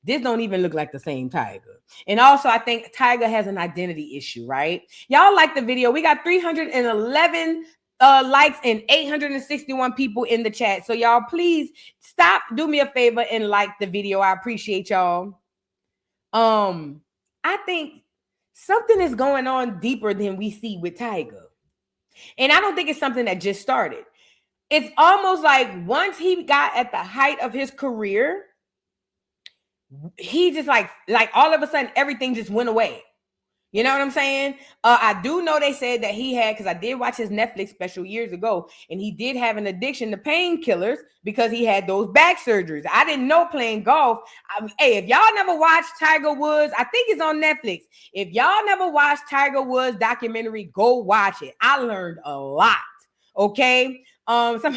Speaker 1: This don't even look like the same Tiger. And also, I think Tiger has an identity issue, right? Y'all like the video. We got 311 likes and 861 people in the chat. So y'all, please stop, do me a favor and like the video. I appreciate y'all. I think something is going on deeper than we see with Tiger. And I don't think it's something that just started. It's almost like once he got at the height of his career, he just like all of a sudden everything just went away. You know what I'm saying? I do know they said that he had, because I did watch his Netflix special years ago, and he did have an addiction to painkillers because he had those back surgeries. I didn't know playing golf. Hey, if y'all never watched Tiger Woods, I think it's on Netflix. If y'all never watched Tiger Woods documentary, go watch it. I learned a lot. Okay. Some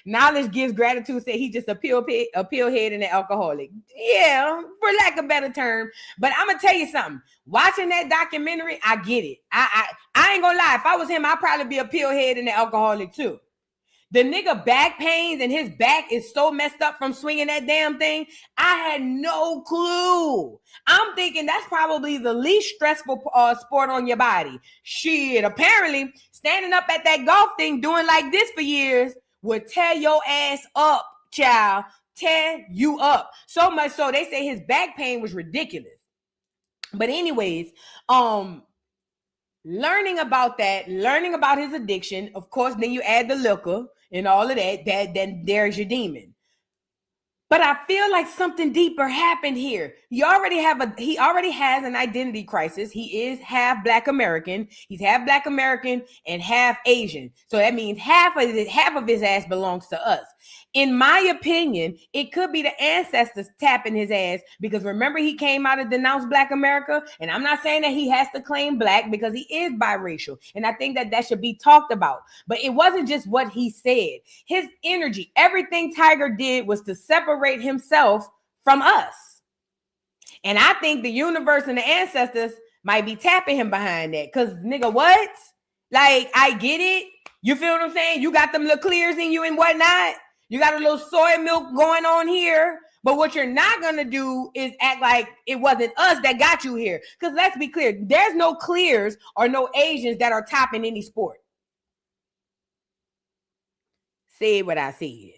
Speaker 1: knowledge gives gratitude. Say he just a pillhead and an alcoholic. Yeah, for lack of a better term. But I'm gonna tell you something. Watching that documentary, I get it. I ain't gonna lie. If I was him, I'd probably be a pillhead and an alcoholic too. The nigga back pains and his back is so messed up from swinging that damn thing. I had no clue. I'm thinking that's probably the least stressful sport on your body. Shit, apparently standing up at that golf thing doing like this for years would tear your ass up, child. Tear you up. So much so they say his back pain was ridiculous. But anyways, learning about that, learning about his addiction, of course, then you add the liquor and all of that, then there's your demon. But I feel like something deeper happened here. He already has an identity crisis. He is half Black American. He's half Black American and half Asian. So that means half of his ass belongs to us. In my opinion, it could be the ancestors tapping his ass, because remember he came out and denounced Black America. And I'm not saying that he has to claim Black, because he is biracial. And I think that should be talked about. But it wasn't just what he said. His energy, everything Tiger did was to separate himself from us. And I think the universe and the ancestors might be tapping him behind that. Because nigga, what? Like, I get it. You feel what I'm saying? You got them little clears in you and whatnot. You got a little soy milk going on here. But what you're not going to do is act like it wasn't us that got you here. Because let's be clear. There's no clears or no Asians that are topping any sport. Say what I said.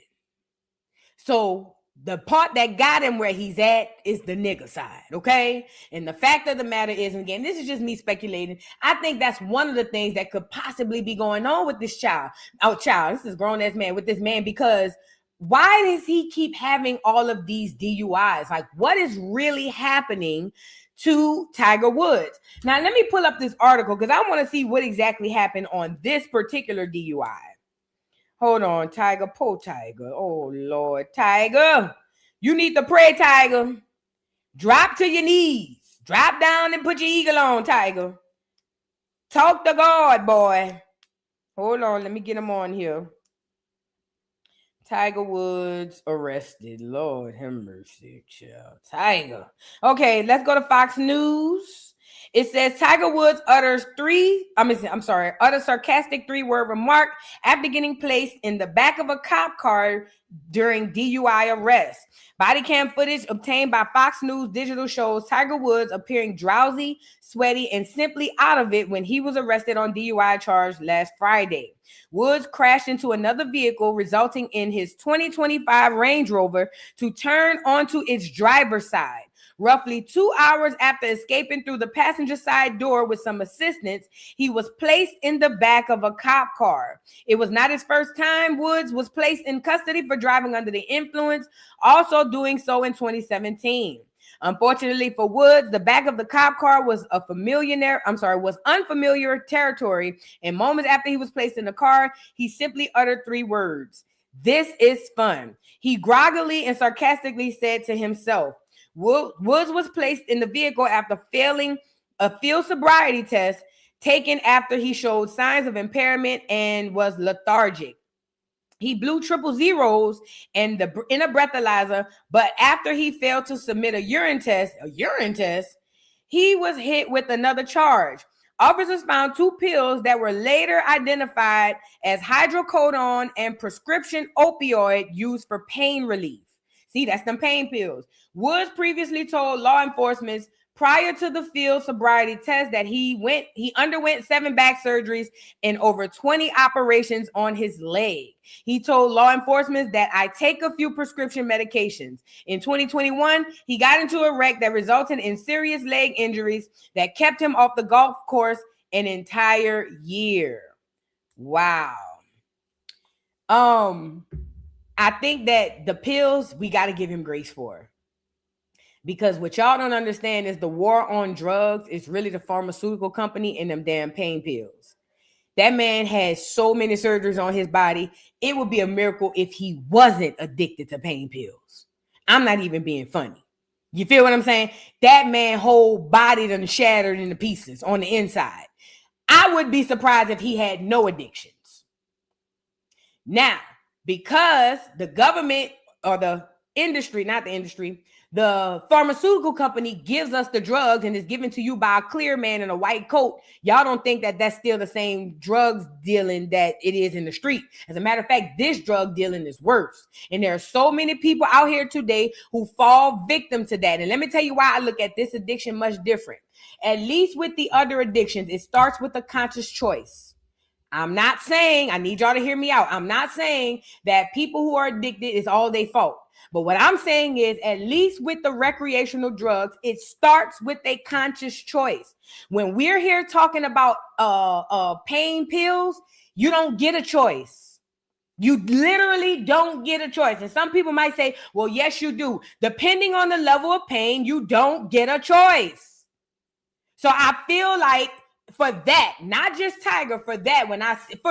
Speaker 1: So the part that got him where he's at is the nigga side, okay? And the fact of the matter is, and again, this is just me speculating, I think that's one of the things that could possibly be going on with this child. This is grown-ass man, with this man, because why does he keep having all of these DUIs? Like, what is really happening to Tiger Woods? Now, let me pull up this article, because I want to see what exactly happened on this particular DUI. Hold on, Tiger, poor Tiger. Oh, Lord, Tiger. You need to pray, Tiger. Drop to your knees. Drop down and put your eagle on, Tiger. Talk to God, boy. Hold on, let me get him on here. Tiger Woods arrested. Lord have mercy, child. Tiger. Okay, let's go to Fox News. It says Tiger Woods utters sarcastic 3-word remark after getting placed in the back of a cop car during DUI arrest. Body cam footage obtained by Fox News Digital shows Tiger Woods appearing drowsy, sweaty, and simply out of it when he was arrested on DUI charge last Friday. Woods crashed into another vehicle, resulting in his 2025 Range Rover to turn onto its driver's side. Roughly 2 hours after escaping through the passenger side door with some assistance, he was placed in the back of a cop car. It was not his first time Woods was placed in custody for driving under the influence, also doing so in 2017. Unfortunately for Woods, the back of the cop car was unfamiliar territory, and moments after he was placed in the car, he simply uttered 3 words. "This is fun," he groggily and sarcastically said to himself. Woods was placed in the vehicle after failing a field sobriety test taken after he showed signs of impairment and was lethargic. He blew triple zeros in a breathalyzer, but after he failed to submit a urine test, he was hit with another charge. Officers found 2 pills that were later identified as hydrocodone and prescription opioid used for pain relief. See, that's them pain pills. Woods previously told law enforcement prior to the field sobriety test that he underwent 7 back surgeries and over 20 operations on his leg. He told law enforcement that I take a few prescription medications. In 2021, he got into a wreck that resulted in serious leg injuries that kept him off the golf course an entire year. Wow. I think that the pills we got to give him grace for. Because what y'all don't understand is the war on drugs is really the pharmaceutical company and them damn pain pills. That man has so many surgeries on his body. It would be a miracle if he wasn't addicted to pain pills. I'm not even being funny. You feel what I'm saying? That man whole body done shattered into pieces on the inside. I would be surprised if he had no addictions. Now, because the government or the industry, not the industry, the pharmaceutical company gives us the drugs and is given to you by a clear man in a white coat, y'all don't think that that's still the same drugs dealing that it is in the street. As a matter of fact, this drug dealing is worse. And there are so many people out here today who fall victim to that. And let me tell you why I look at this addiction much different. At least with the other addictions, it starts with a conscious choice. I'm not saying, I need y'all to hear me out. I'm not saying that people who are addicted is all their fault. But what I'm saying is, at least with the recreational drugs, it starts with a conscious choice. When we're here talking about pain pills, you don't get a choice. You literally don't get a choice. And some people might say, well, yes, you do. Depending on the level of pain, you don't get a choice. So I feel like for that, not just Tiger, for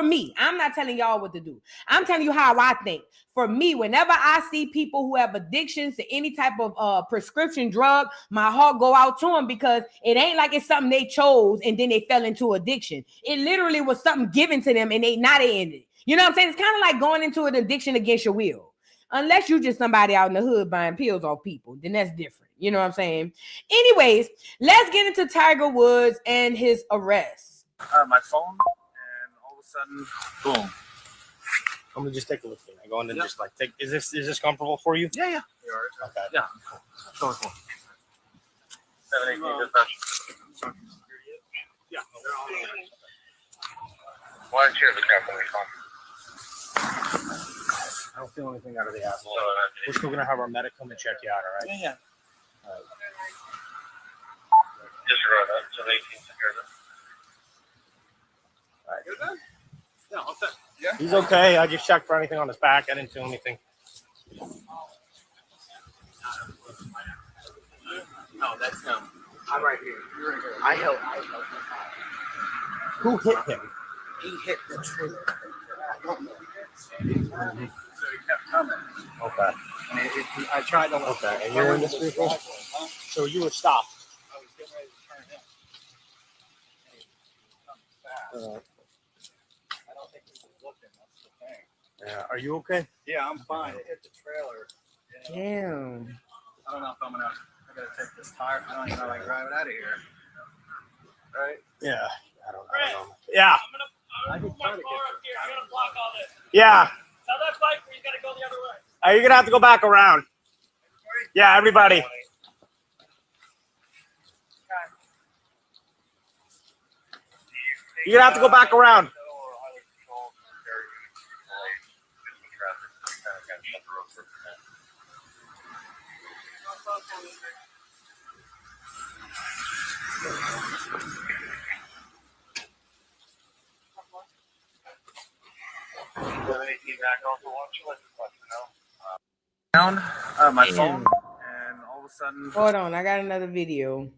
Speaker 1: me, I'm not telling y'all what to do. I'm telling you how I think. For me, whenever I see people who have addictions to any type of prescription drug, my heart go out to them, because it ain't like it's something they chose and then they fell into addiction. It literally was something given to them and they ended. You know what I'm saying? It's kind of like going into an addiction against your will. Unless you just somebody out in the hood buying pills off people, then that's different. You know what I'm saying? Anyways, let's get into Tiger Woods and his arrest.
Speaker 13: My phone, and all of a sudden, boom. I'm gonna just take a look at it. I go in and just like take. Is this comfortable for you? Yeah. Okay. Yeah. Cool. 7, 8, yeah.
Speaker 14: Why don't you have the company phone?
Speaker 13: I don't feel anything out of the asshole. We're still gonna have our medic come and check you out. All right? Yeah. All right.
Speaker 14: Disregard that. 7, 18 secure.
Speaker 13: All right.
Speaker 14: You're done? Yeah, I'll set. Yeah.
Speaker 13: He's okay. I just checked for anything on his back. I didn't feel anything.
Speaker 4: No, that's him.
Speaker 13: I'm right here.
Speaker 4: You're right here.
Speaker 13: I helped. Who hit him?
Speaker 4: He hit the tree. I don't know.
Speaker 14: So he kept coming.
Speaker 13: Okay.
Speaker 14: And I tried to.
Speaker 13: Okay. And you're in this vehicle? So you were stopped.
Speaker 14: I was getting ready to turn him.
Speaker 13: Fast.
Speaker 14: I don't think he was looking. That's the thing.
Speaker 13: Yeah. Are you okay?
Speaker 14: Yeah, I'm fine. It hit the trailer.
Speaker 1: Damn.
Speaker 14: I don't know if I'm gonna. I gotta take this tire. I don't even know if I can drive it out of here. Right?
Speaker 13: Yeah. I don't know. Yeah.
Speaker 14: I can try to get
Speaker 13: I'm gonna block all this. Yeah.
Speaker 14: Tell that biker he's gotta go the other way.
Speaker 13: You're gonna have to go back around. Yeah, everybody. You're gonna have to go back around. My phone, and all of a sudden.
Speaker 1: Hold on, I got another video.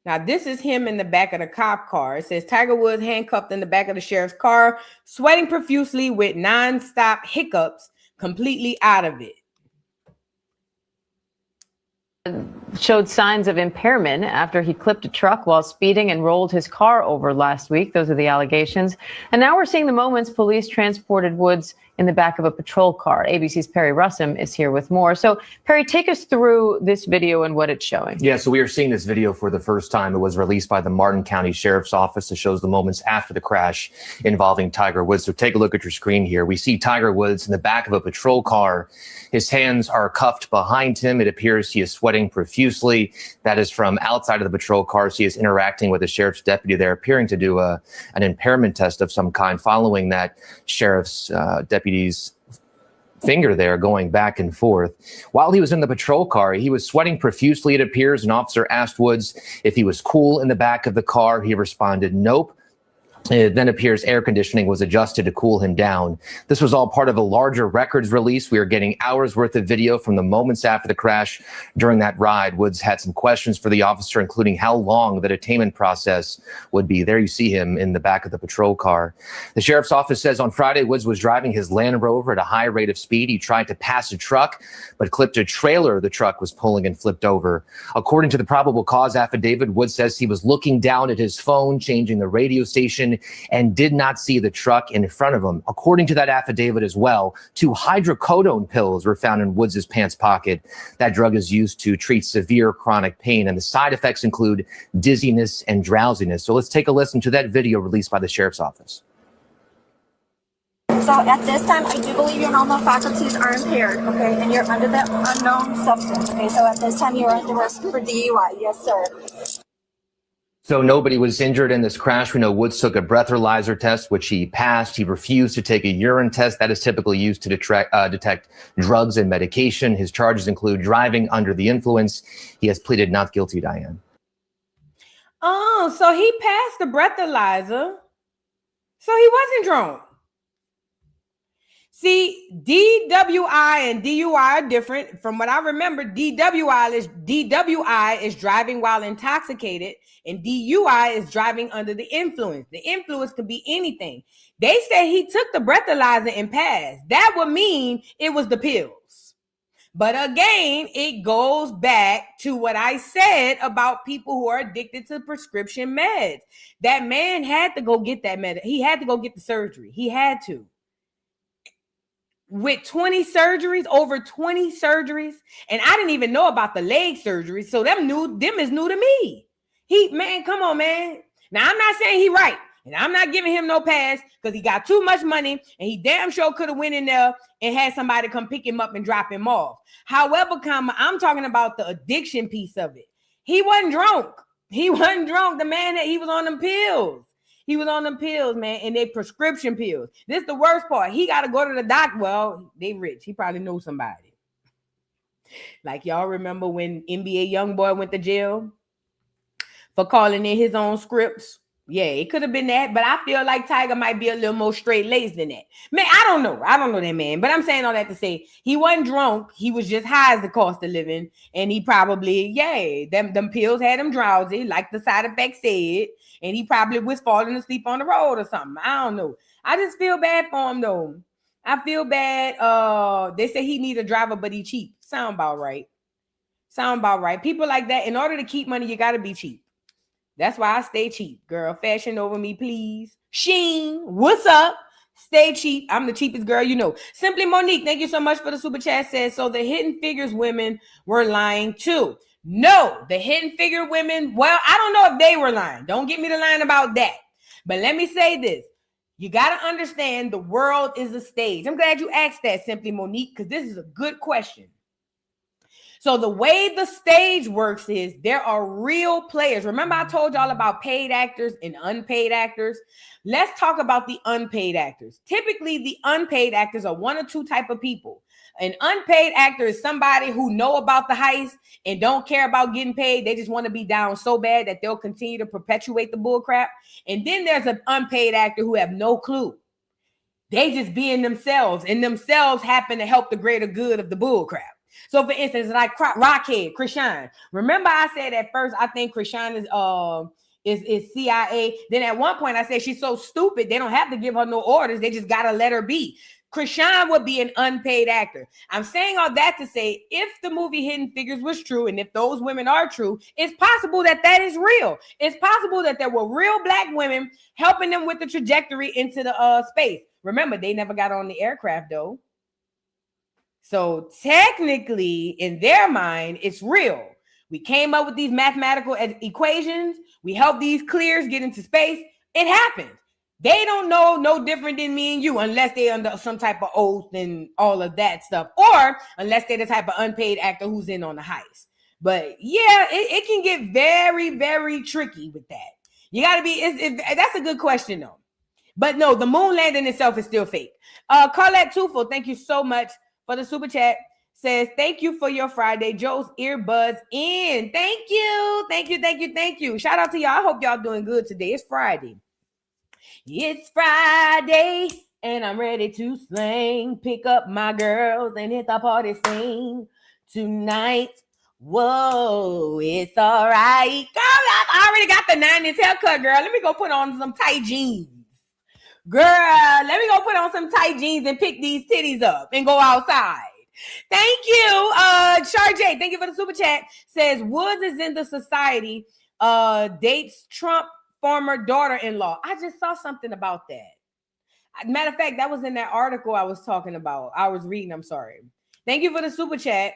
Speaker 1: Now, this is him in the back of the cop car. It says Tiger Woods handcuffed in the back of the sheriff's car, sweating profusely with nonstop hiccups, completely out of it.
Speaker 15: showed signs of impairment after he clipped a truck while speeding and rolled his car over last week. Those are the allegations. And now we're seeing the moments police transported Woods in the back of a patrol car. ABC's Perry Russum is here with more. So, Perry, take us through this video and what it's showing.
Speaker 16: Yeah, so we are seeing this video for the first time. It was released by the Martin County Sheriff's Office. It shows the moments after the crash involving Tiger Woods. So take a look at your screen here. We see Tiger Woods in the back of a patrol car. His hands are cuffed behind him. It appears he is sweating profusely. That is from outside of the patrol car. So he is interacting with a sheriff's deputy there, appearing to do an impairment test of some kind following that sheriff's deputy's finger there going back and forth. While he was in the patrol car, he was sweating profusely, it appears. An officer asked Woods if he was cool in the back of the car. He responded, nope. It then appears air conditioning was adjusted to cool him down. This was all part of a larger records release. We are getting hours worth of video from the moments after the crash. During that ride, Woods had some questions for the officer, including how long the detainment process would be. There you see him in the back of the patrol car. The sheriff's office says on Friday, Woods was driving his Land Rover at a high rate of speed. He tried to pass a truck, but clipped a trailer the truck was pulling and flipped over. According to the probable cause affidavit, Woods says he was looking down at his phone, changing the radio station, and did not see the truck in front of him. According to that affidavit as well, 2 hydrocodone pills were found in Woods' pants pocket. That drug is used to treat severe chronic pain, and the side effects include dizziness and drowsiness. So let's take a listen to that video released by the sheriff's office.
Speaker 17: So at this time, I do believe your normal faculties are impaired, okay? And you're under that unknown substance, okay? So at this time, you're under arrest for DUI. Yes, sir.
Speaker 16: So nobody was injured in this crash. We know Woods took a breathalyzer test, which he passed. He refused to take a urine test. That is typically used to detect drugs and medication. His charges include driving under the influence. He has pleaded not guilty, Diane.
Speaker 1: Oh, so he passed the breathalyzer. So he wasn't drunk. See, DWI and DUI are different. From what I remember, DWI is driving while intoxicated, and DUI is driving under the influence. The influence could be anything. They say he took the breathalyzer and passed. That would mean it was the pills. But again, it goes back to what I said about people who are addicted to prescription meds. That man had to go get that med. He had to go get the surgery. He had to. With 20 surgeries, over 20 surgeries, and I didn't even know about the leg surgery, so them is new to me. Man, come on, man. Now, I'm not saying he right, and I'm not giving him no pass because he got too much money, and he damn sure could have went in there and had somebody come pick him up and drop him off. However, I'm talking about the addiction piece of it. He wasn't drunk. He wasn't drunk. The man, he was on them pills. He was on them pills, man, and they prescription pills. This is the worst part. He got to go to the doctor. Well, they rich. He probably knows somebody. Like y'all remember when NBA YoungBoy went to jail for calling in his own scripts? Yeah, it could have been that, but I feel like Tiger might be a little more straight-laced than that. Man, I don't know that man, but I'm saying all that to say he wasn't drunk. He was just high as the cost of living, and he probably, them pills had him drowsy, like the side effect said, and he probably was falling asleep on the road or something. I don't know. I just feel bad for him, though. I feel bad. They say he need a driver, but he cheap. Sound about right. People like that, in order to keep money, you got to be cheap. That's why I stay cheap, girl. Fashion over me, please. Sheen, what's up? Stay cheap. I'm the cheapest girl you know. Simply Monique, thank you so much for the super chat. Says, so the Hidden Figures women were lying too. No, the Hidden Figure women, well, I don't know if they were lying. Don't get me to lying about that. But let me say this. You got to understand the world is a stage. I'm glad you asked that, Simply Monique, because this is a good question. So the way the stage works is there are real players. Remember I told y'all about paid actors and unpaid actors? Let's talk about the unpaid actors. Typically, the unpaid actors are one or two type of people. An unpaid actor is somebody who know about the heist and don't care about getting paid. They just want to be down so bad that they'll continue to perpetuate the bull crap. And then there's an unpaid actor who have no clue. They just being themselves, and themselves happen to help the greater good of the bull crap. So, for instance, like Rockhead, Krishan. Remember, I said at first I think Krishan is CIA. Then at one point I said she's so stupid they don't have to give her no orders. They just gotta let her be. Krishan would be an unpaid actor. I'm saying all that to say, if the movie Hidden Figures was true, and if those women are true, it's possible that that is real. It's possible that there were real Black women helping them with the trajectory into the space. Remember, they never got on the aircraft though. So technically, in their mind, it's real. We came up with these mathematical equations. We helped these clears get into space. It happened. They don't know no different than me and you unless they're under some type of oath and all of that stuff, or unless they're the type of unpaid actor who's in on the heist. But yeah, it can get very, very tricky with that. You got to be, that's a good question though. But no, the moon landing itself is still fake. Carlette Tufel, thank you so much for the super chat. Says, thank you for your Friday. Joe's earbuds in. Thank you. Thank you, thank you, thank you. Shout out to y'all. I hope y'all doing good today. It's Friday. It's Friday, and I'm ready to slang. Pick up my girls and hit the party scene tonight. Whoa, it's all right. Girl, I already got the 90s haircut, girl. Let me go put on some tight jeans. Girl, let me go put on some tight jeans and pick these titties up and go outside. Thank you. Sharjay, thank you for the super chat. Says, Woods is in the society, dates Trump former daughter-in-law. I just saw something about that. Matter of fact, that was in that article I was talking about. I was reading, I'm sorry. Thank you for the super chat.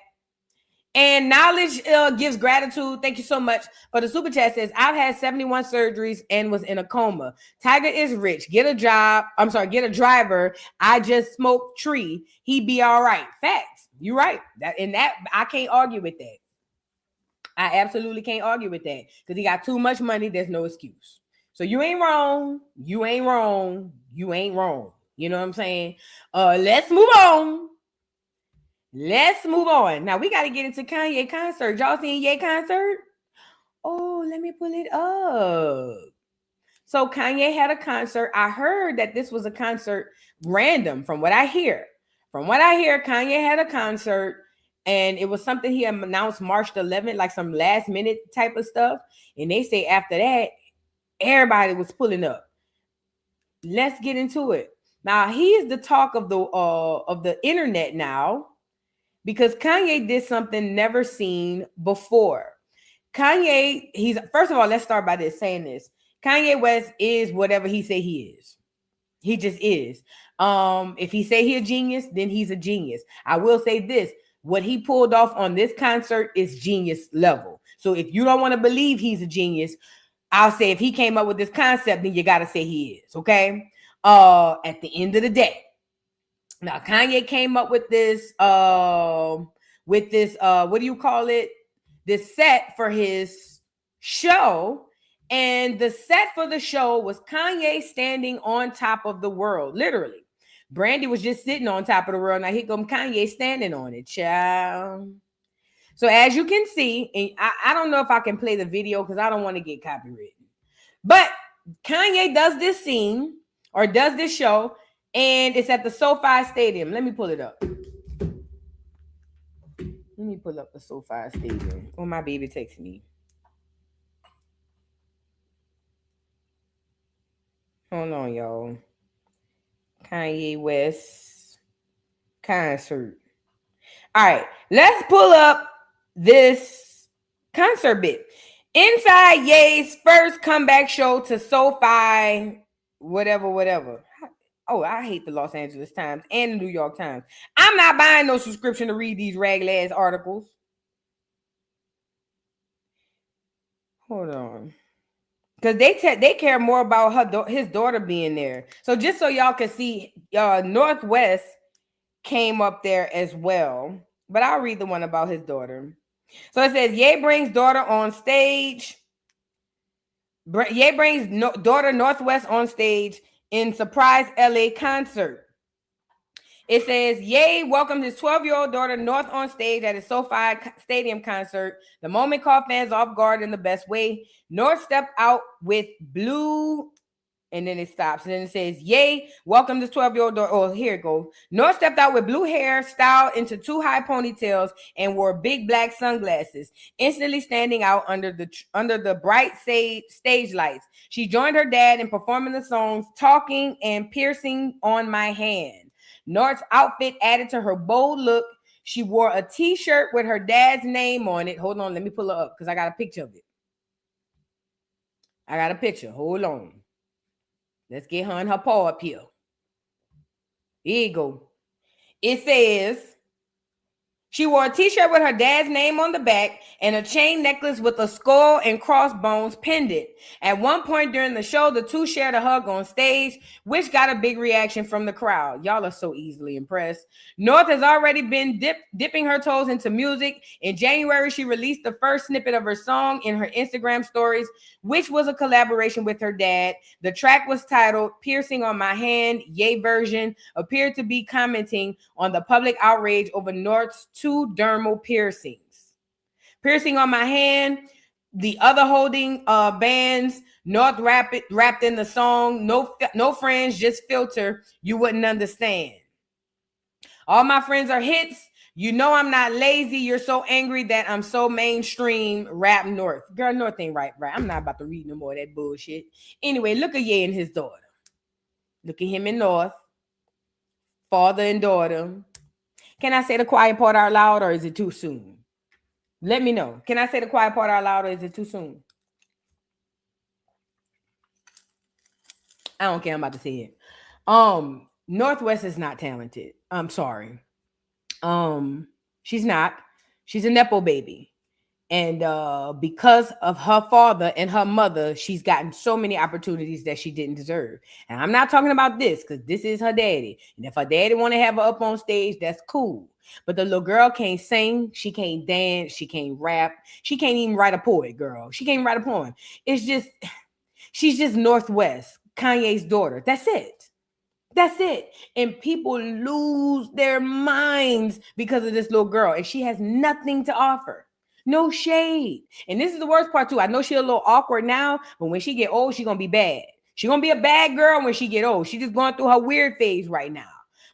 Speaker 1: And knowledge gives gratitude. Thank you so much for the super chat. Says, I've had 71 surgeries and was in a coma. Tiger is rich. Get a job. I'm sorry, get a driver. I just smoked tree. He be all right. Facts. You're right. That I can't argue with that. I absolutely can't argue with that because he got too much money. There's no excuse. So you ain't wrong. You ain't wrong. You ain't wrong. You know what I'm saying? Let's move on. Let's move on. Now we got to get into Kanye concert. Y'all seen Ye concert? Oh, let me pull it up. So Kanye had a concert. I heard that this was a concert random from what I hear. From what I hear, Kanye had a concert. And it was something he announced March 11th, like some last minute type of stuff. And they say after that, everybody was pulling up. Let's get into it. Now, he's the talk of the internet now because Kanye did something never seen before. Kanye, first of all, let's start by saying this. Kanye West is whatever he say he is. He just is. If he say he a genius, then he's a genius. I will say this. What he pulled off on this concert is genius level. So if you don't want to believe he's a genius, I'll say if he came up with this concept, then you got to say he is, okay? At the end of the day. Now, Kanye came up with this, what do you call it? This set for his show. And the set for the show was Kanye standing on top of the world, literally. Brandy was just sitting on top of the world. Now here comes Kanye standing on it, child. So as you can see, and I don't know if I can play the video because I don't want to get copywritten. But Kanye does this scene or does this show, and it's at the SoFi Stadium. Let me pull it up. Let me pull up the SoFi Stadium. Oh, my baby texts me. Hold on, y'all. Kanye West concert. All right, let's pull up this concert bit. Inside Ye's first comeback show to SoFi, whatever. Oh, I hate the Los Angeles Times and the New York Times. I'm not buying no subscription to read these ragged-ass articles. Hold on. Because they care more about his daughter being there. So just so y'all can see, Northwest came up there as well. But I'll read the one about his daughter. So it says, Ye brings daughter on stage. Ye brings daughter Northwest on stage in surprise LA concert. It says, Ye welcomed his 12-year-old daughter North on stage at his SoFi Stadium concert. The moment caught fans off guard in the best way. North stepped out with blue, and then it stops. And then it says, Ye welcomed his 12-year-old daughter. Oh, here it goes. North stepped out with blue hair styled into two high ponytails and wore big black sunglasses, instantly standing out under the bright stage lights. She joined her dad in performing the songs Talking and Piercing on My Hand. North's outfit added to her bold look. She wore a t-shirt with her dad's name on it. Hold on, let me pull her up because I got a picture of it. I got a picture. Hold on. Let's get her and her paw up here. Here you go. It says, she wore a t-shirt with her dad's name on the back and a chain necklace with a skull and crossbones pendant. At one point during the show, the two shared a hug on stage, which got a big reaction from the crowd. Y'all are so easily impressed. North has already been dipping her toes into music. In January, she released the first snippet of her song in her Instagram stories, which was a collaboration with her dad. The track was titled Piercing on My Hand. Ye version appeared to be commenting on the public outrage over North's two dermal piercings. Piercing on my hand, the other holding bands. North rapped in the song, no friends, just filter, you wouldn't understand. All my friends are hits. You know I'm not lazy. You're so angry that I'm so mainstream. Rap North. Girl, North ain't right. I'm not about to read no more of that bullshit. Anyway, look at Ye and his daughter. Look at him and North. Father and daughter. Can I say the quiet part out loud or is it too soon? Let me know. Can I say the quiet part out loud or is it too soon? I don't care. I'm about to say it. Northwest is not talented. I'm sorry. She's not. She's a Nepo baby. And because of her father and her mother, she's gotten so many opportunities that she didn't deserve. And I'm not talking about this because this is her daddy. And if her daddy want to have her up on stage, that's cool. But the little girl can't sing. She can't dance. She can't rap. She can't even write a poet, girl. She can't even write a poem. It's just, she's just Northwest, Kanye's daughter. That's it. That's it. And people lose their minds because of this little girl. And she has nothing to offer. No shade. And this is the worst part too. I know she's a little awkward now, but when she get old, she's going to be bad. She's going to be a bad girl when she get old. She's just going through her weird phase right now.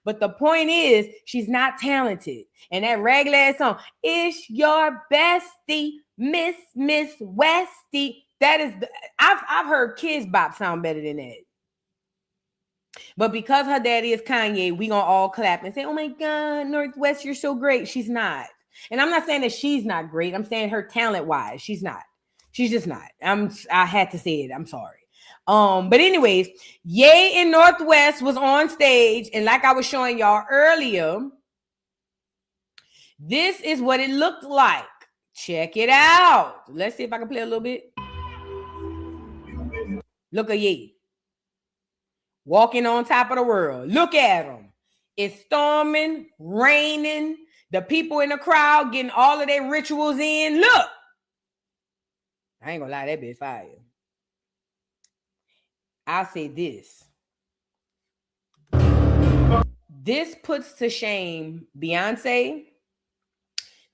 Speaker 1: But the point is, she's not talented. And that regular ass song, it's your bestie, Miss Westie. That is, I've heard Kids Bop sound better than that. But because her daddy is Kanye, we gonna all clap and say, oh my God, Northwest, you're so great. She's not. And I'm not saying that she's not great. I'm saying her talent-wise, she's not. She's just not. I had to say it. I'm sorry. But anyways, Ye and Northwest was on stage, and like I was showing y'all earlier, this is what it looked like. Check it out. Let's see if I can play a little bit. Look at Ye. Walking on top of the world. Look at him. It's storming, raining. The people in the crowd getting all of their rituals in. Look. I ain't gonna lie, that bitch fire. I'll say this. This puts to shame Beyonce.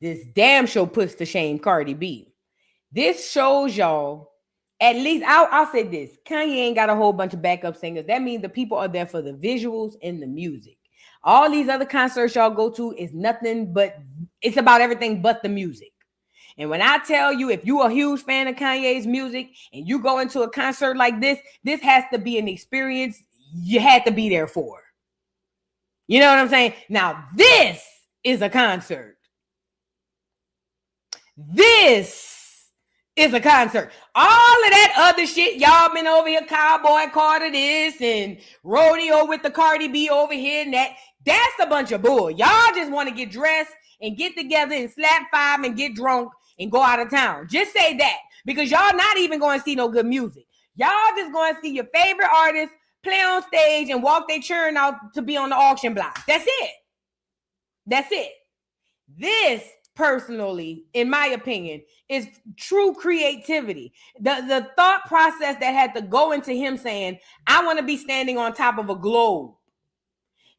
Speaker 1: This damn show puts to shame Cardi B. This shows y'all, at least I'll say this. Kanye ain't got a whole bunch of backup singers. That means the people are there for the visuals and the music. All these other concerts y'all go to is nothing but, it's about everything but the music. And when I tell you, if you're a huge fan of Kanye's music and you go into a concert like this, this has to be an experience you had to be there for. You know what I'm saying? Now, this is a concert. This is a concert. All of that other shit, y'all been over here, Cowboy Carter this and rodeo with the Cardi B over here and that's a bunch of bull. Y'all just want to get dressed and get together and slap five and get drunk and go out of town. Just say that because y'all not even going to see no good music. Y'all just going to see your favorite artists play on stage and walk their churn out to be on the auction block. That's it. That's it. This, personally, in my opinion, is true creativity. The thought process that had to go into him saying, I want to be standing on top of a globe.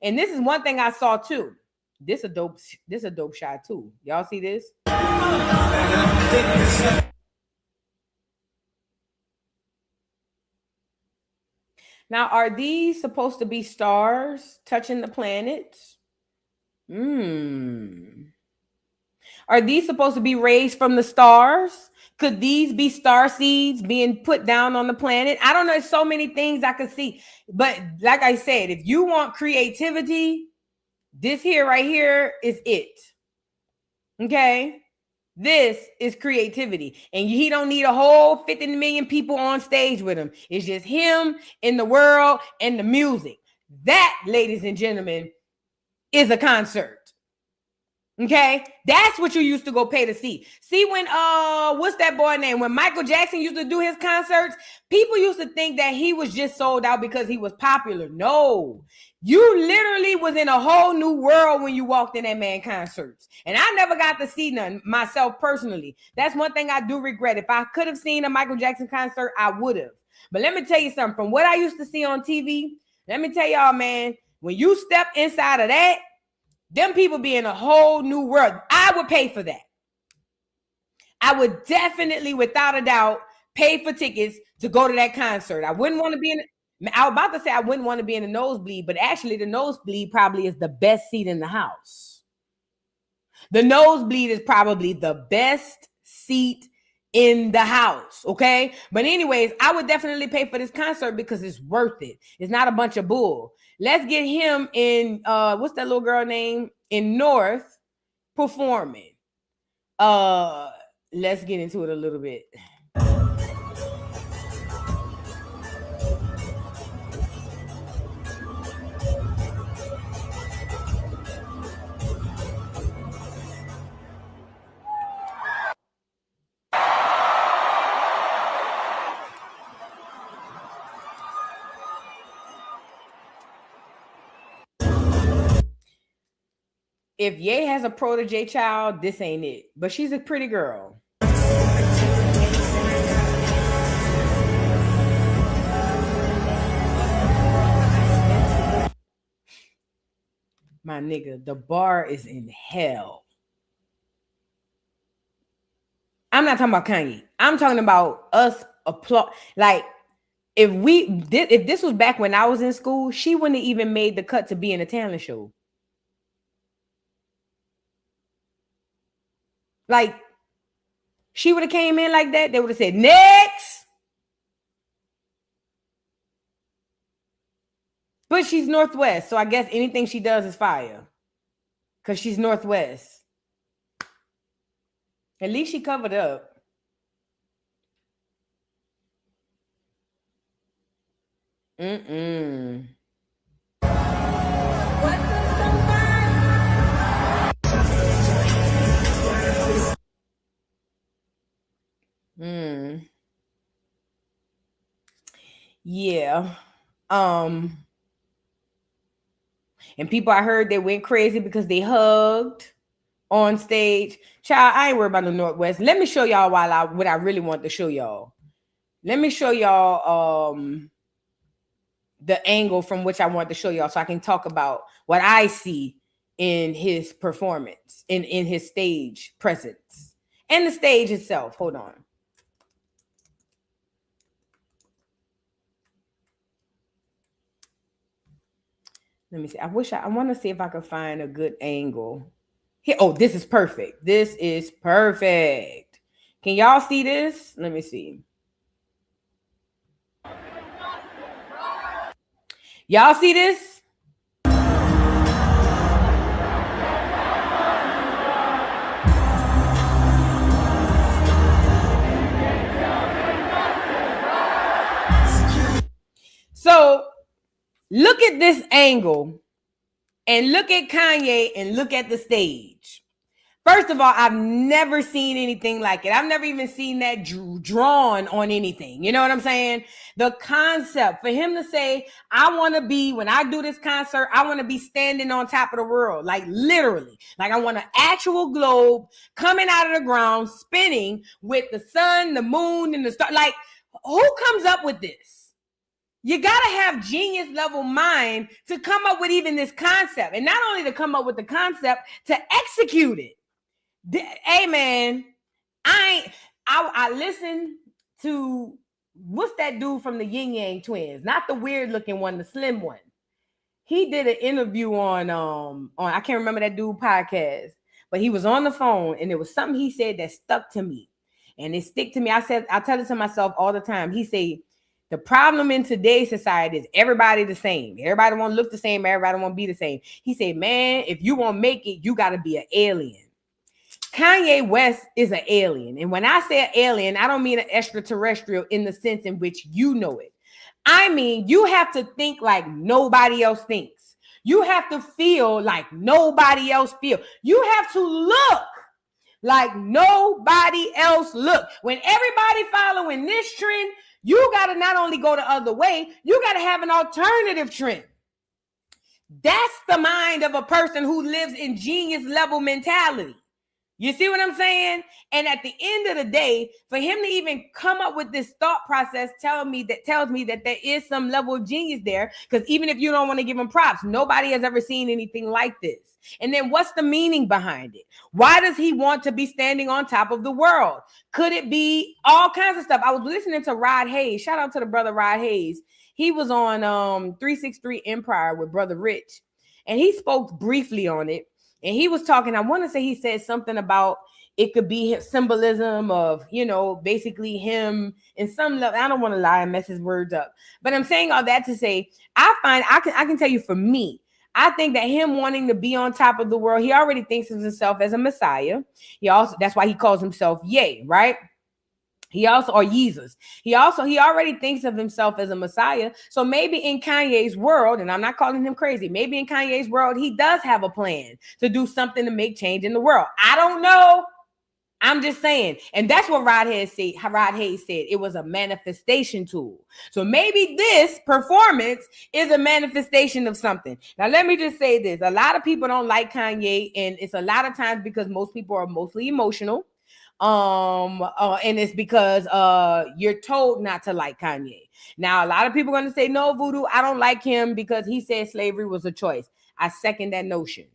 Speaker 1: And this is one thing I saw too. This a dope shot too. Y'all see this? Now, are these supposed to be stars touching the planets? Are these supposed to be raised from the stars? Could these be star seeds being put down on the planet? I don't know. There's so many things I could see. But like I said, if you want creativity, This here right here is it. Okay? This is creativity. And he don't need a whole 50 million people on stage with him. It's just him in the world and the music. That, ladies and gentlemen, is a concert. Okay, that's what you used to go pay to see. See, when what's that boy name? When Michael Jackson used to do his concerts, people used to think that he was just sold out because he was popular. No, you literally was in a whole new world when you walked in that man concerts. And I never got to see none myself personally. That's one thing I do regret. If I could have seen a Michael Jackson concert, I would have. But let me tell you something. From what I used to see on TV, let me tell y'all, man, when you step inside of that, them people be in a whole new world. I would pay for that. I would definitely, without a doubt, pay for tickets to go to that concert. I wouldn't want to be in. I was about to say I wouldn't want to be in the nosebleed, but actually the nosebleed probably is the best seat in the house. The nosebleed is probably the best seat in the house, okay? But anyways, I would definitely pay for this concert because it's worth it. It's not a bunch of bull. Let's get him in, what's that little girl name? In North performing. Let's get into it a little bit. If Ye has a protege child, this ain't it. But she's a pretty girl. My nigga, the bar is in hell. I'm not talking about Kanye. I'm talking about us applaud. Like, if this was back when I was in school, she wouldn't have even made the cut to be in a talent show. Like, she would have came in like that. They would have said, next. But she's Northwest, so I guess anything she does is fire. Because she's Northwest. At least she covered up. Mm-mm. Yeah. And people, I heard they went crazy because they hugged on stage. Child, I ain't worried about the Northwest. Let me show y'all what I really want to show y'all. Let me show y'all the angle from which I want to show y'all so I can talk about what I see in his performance, in his stage presence, and the stage itself. Hold on. Let me see. I want to see if I could find a good angle. Here, oh, this is perfect. This is perfect. Can y'all see this? Let me see. Y'all see this? So look at this angle and look at Kanye and look at the stage. First of all, I've never seen anything like it. I've never even seen that drawn on anything. You know what I'm saying? The concept for him to say, I want to be, when I do this concert, I want to be standing on top of the world. Like literally, like I want an actual globe coming out of the ground, spinning with the sun, the moon, and the star. Like, who comes up with this? You got to have genius level mind to come up with even this concept. And not only to come up with the concept, to execute it. Hey man, I listened to, what's that dude from the Yin Yang Twins? Not the weird looking one, the slim one. He did an interview on I can't remember that dude podcast, but he was on the phone and there was something he said that stuck to me. And it stick to me. I tell it to myself all the time. He said, The problem in today's society is everybody the same. Everybody want to look the same. Everybody want to be the same. He said, man, if you want to make it, you got to be an alien. Kanye West is an alien. And when I say alien, I don't mean an extraterrestrial in the sense in which you know it. I mean, you have to think like nobody else thinks. You have to feel like nobody else feels. You have to look like nobody else look. When everybody following this trend, you got to not only go the other way, you got to have an alternative trend. That's the mind of a person who lives in genius level mentality. You see what I'm saying? And at the end of the day, for him to even come up with this thought process tells me that there is some level of genius there. Because even if you don't want to give him props, nobody has ever seen anything like this. And then what's the meaning behind it? Why does he want to be standing on top of the world? Could it be all kinds of stuff? I was listening to Rod Hayes. Shout out to the brother Rod Hayes. He was on 363 Empire with Brother Rich. And he spoke briefly on it. And he was talking, I want to say he said something about it could be symbolism of, basically him in some level. I don't want to lie and mess his words up. But I'm saying all that to say, I can tell you for me, I think that him wanting to be on top of the world, he already thinks of himself as a Messiah. That's why he calls himself Ye, right? Or Jesus. He already thinks of himself as a Messiah. So maybe in Kanye's world, and I'm not calling him crazy, maybe in Kanye's world, he does have a plan to do something to make change in the world. I don't know. I'm just saying. And that's what Rod Hayes said. It was a manifestation tool. So maybe this performance is a manifestation of something. Now, let me just say this. A lot of people don't like Kanye, and it's a lot of times because most people are mostly emotional. And it's because you're told not to like Kanye. Now, a lot of people are going to say, no, Voodoo, I don't like him because he said slavery was a choice. I second that notion.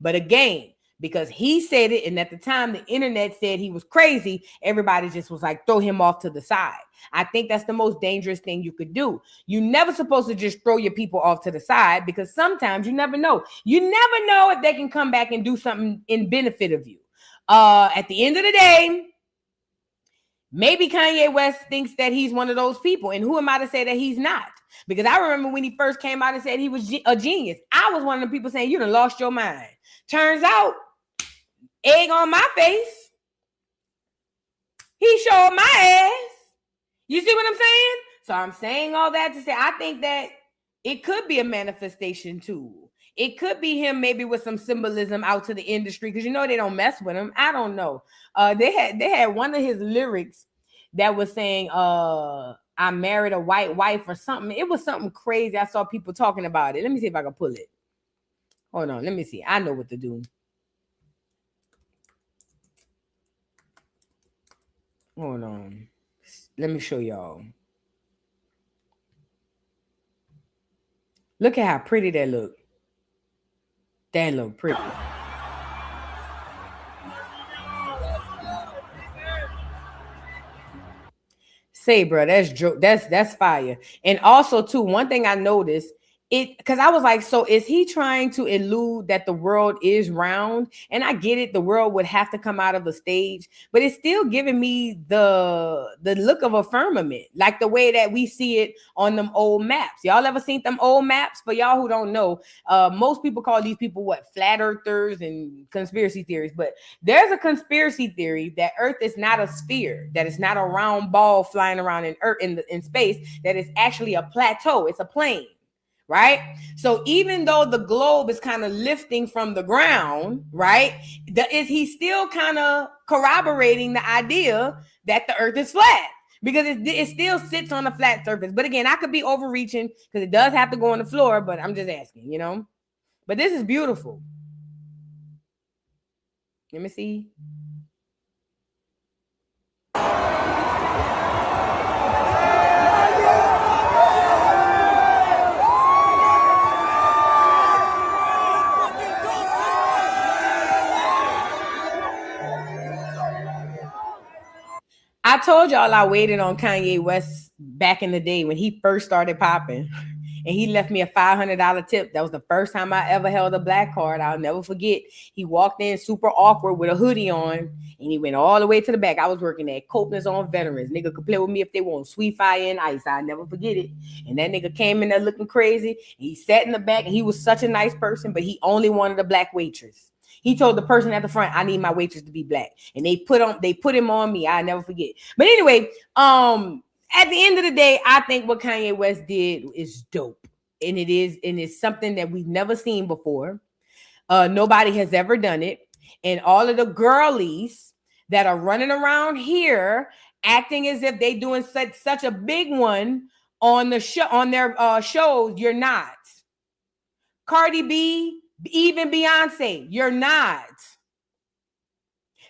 Speaker 1: But again, because he said it, and at the time the internet said he was crazy, everybody just was like, throw him off to the side. I think that's the most dangerous thing you could do. You're never supposed to just throw your people off to the side, because sometimes you never know. You never know if they can come back and do something in benefit of you. At the end of the day, maybe Kanye West thinks that he's one of those people. And who am I to say that he's not? Because I remember when he first came out and said he was a genius. I was one of the people saying, you done lost your mind. Turns out, egg on my face. He showed my ass. You see what I'm saying? So I'm saying all that to say, I think that it could be a manifestation tool. It could be him maybe with some symbolism out to the industry, because they don't mess with him. I don't know. They had one of his lyrics that was saying, I married a white wife or something. It was something crazy. I saw people talking about it. Let me see if I can pull it. Hold on. Let me see. I know what to do. Hold on. Let me show y'all. Look at how pretty that look. That look pretty. Say, bro, that's fire. And also, too, one thing I noticed, because I was like, so is he trying to elude that the world is round? And I get it, the world would have to come out of a stage, but it's still giving me the look of a firmament, like the way that we see it on them old maps. Y'all ever seen them old maps? For y'all who don't know, most people call these people flat earthers and conspiracy theories. But there's a conspiracy theory that Earth is not a sphere, that it's not a round ball flying around in space, that it's actually a plateau. It's a plane. Right? So even though the globe is kind of lifting from the ground, right? Is he still kind of corroborating the idea that the earth is flat? Because it still sits on a flat surface. But again, I could be overreaching because it does have to go on the floor, but I'm just asking, But this is beautiful. Let me see. I told y'all I waited on Kanye West back in the day when he first started popping. and he left me a $500 tip. That was the first time I ever held a black card. I'll never forget. He walked in super awkward with a hoodie on, and he went all the way to the back. I was working at Copeland's on Veterans. Nigga could play with me if they want sweet fire and ice. I'll never forget it. And that nigga came in there looking crazy. He sat in the back, and he was such a nice person, but he only wanted a black waitress. He told the person at the front, I need my waitress to be black. And they put him on me. I'll never forget. But anyway, at the end of the day, I think what Kanye West did is dope. And it's something that we've never seen before. Nobody has ever done it. And all of the girlies that are running around here acting as if they doing such a big one on the show, on their shows, you're not. Cardi B, even Beyonce, you're not.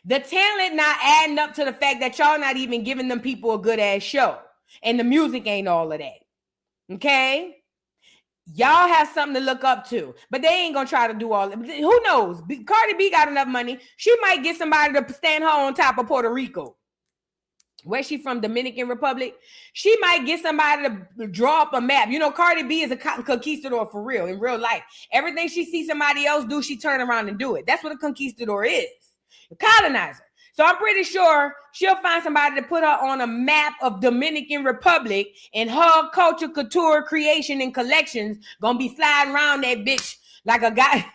Speaker 1: The talent not adding up to the fact that y'all not even giving them people a good ass show. And the music ain't all of that. Okay? Y'all have something to look up to. But they ain't gonna try to do all that. Who knows? Cardi B got enough money. She might get somebody to stand her on top of Puerto Rico. Where's she from? Dominican Republic. She might get somebody to draw up a map. You know, Cardi B is a conquistador for real, in real life. Everything she sees somebody else do, she turn around and do it. That's what a conquistador is. A colonizer. So I'm pretty sure she'll find somebody to put her on a map of Dominican Republic, and her culture, couture, creation, and collections gonna be sliding around that bitch like a guy.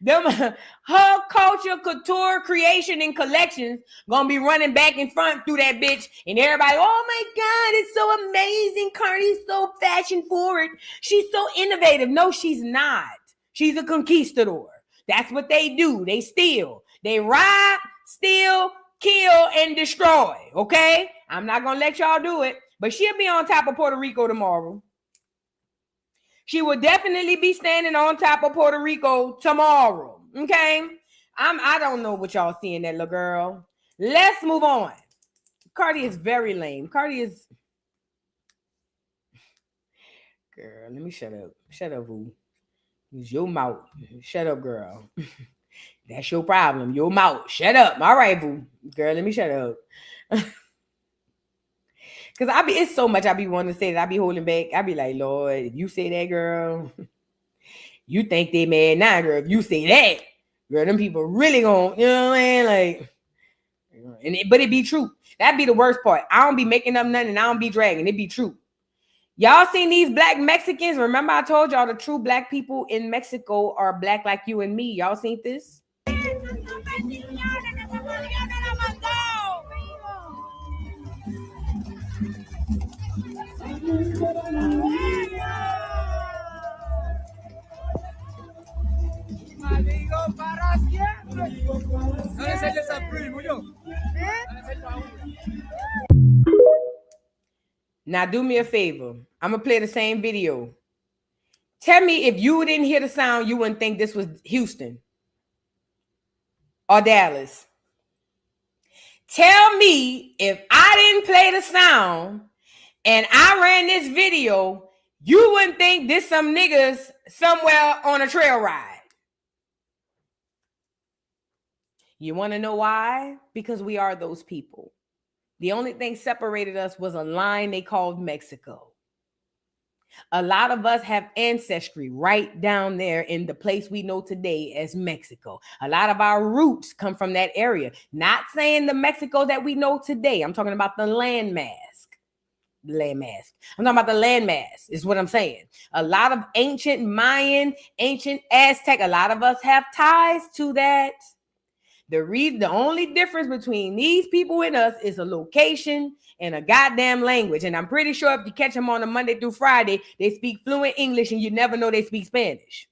Speaker 1: Her culture, couture, creation, and collections gonna be running back and front through that bitch, and everybody, oh my God, it's so amazing. Cardi's so fashion forward. She's so innovative. No, she's not. She's a conquistador. That's what they do. They steal. They rob, steal, kill, and destroy. Okay? I'm not gonna let y'all do it, but she'll be on top of Puerto Rico tomorrow. She will definitely be standing on top of Puerto Rico tomorrow. Okay? I don't know what y'all seeing that little girl. Let's move on. Cardi is very lame. Cardi is... Girl, let me shut up. Shut up, Vu. Use your mouth. Shut up, girl. That's your problem. Your mouth. Shut up. All right, Vu. Girl, let me shut up. Because it's so much I be wanting to say that I be holding back. I be like, Lord, if you say that, girl, you think they mad now, girl. If you say that, girl, them people really gonna, you know what I mean? Like, but it be true. That'd be the worst part. I don't be making up nothing and I don't be dragging. It be true. Y'all seen these black Mexicans? Remember I told y'all the true black people in Mexico are black like you and me. Y'all seen this? Now do me a favor. I'm gonna play the same video. Tell me if you didn't hear the sound, you wouldn't think this was Houston or Dallas. Tell me if I didn't play the sound and I ran this video, you wouldn't think this some niggas somewhere on a trail ride. You want to know why? Because we are those people. The only thing separated us was a line they called Mexico. A lot of us have ancestry right down there in the place we know today as Mexico. A lot of our roots come from that area. Not saying the Mexico that we know today. I'm talking about the landmass. I'm talking about the landmass is what I'm saying. A lot of ancient Mayan, ancient Aztec, a lot of us have ties to that. The only difference between these people and us is a location and a goddamn language. And I'm pretty sure if you catch them on a Monday through Friday, they speak fluent English and you never know they speak Spanish.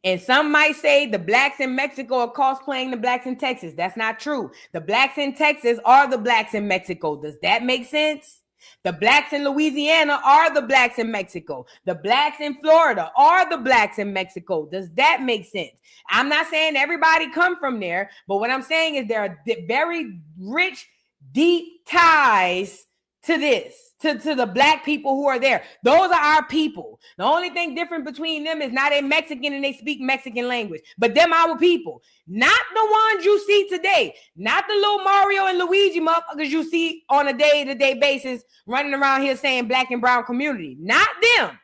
Speaker 1: And some might say the blacks in Mexico are cosplaying the blacks in Texas. That's not true. The blacks in Texas are the blacks in Mexico. Does that make sense? The blacks in Louisiana are the blacks in Mexico. The blacks in Florida are the blacks in Mexico. Does that make sense? I'm not saying everybody come from there, but what I'm saying is there are very rich, deep ties to this, to the black people who are there. Those are our people. The only thing different between them is now they're Mexican and they speak Mexican language. But them our people. Not the ones you see today. Not the little Mario and Luigi motherfuckers you see on a day-to-day basis running around here saying black and brown community. Not them.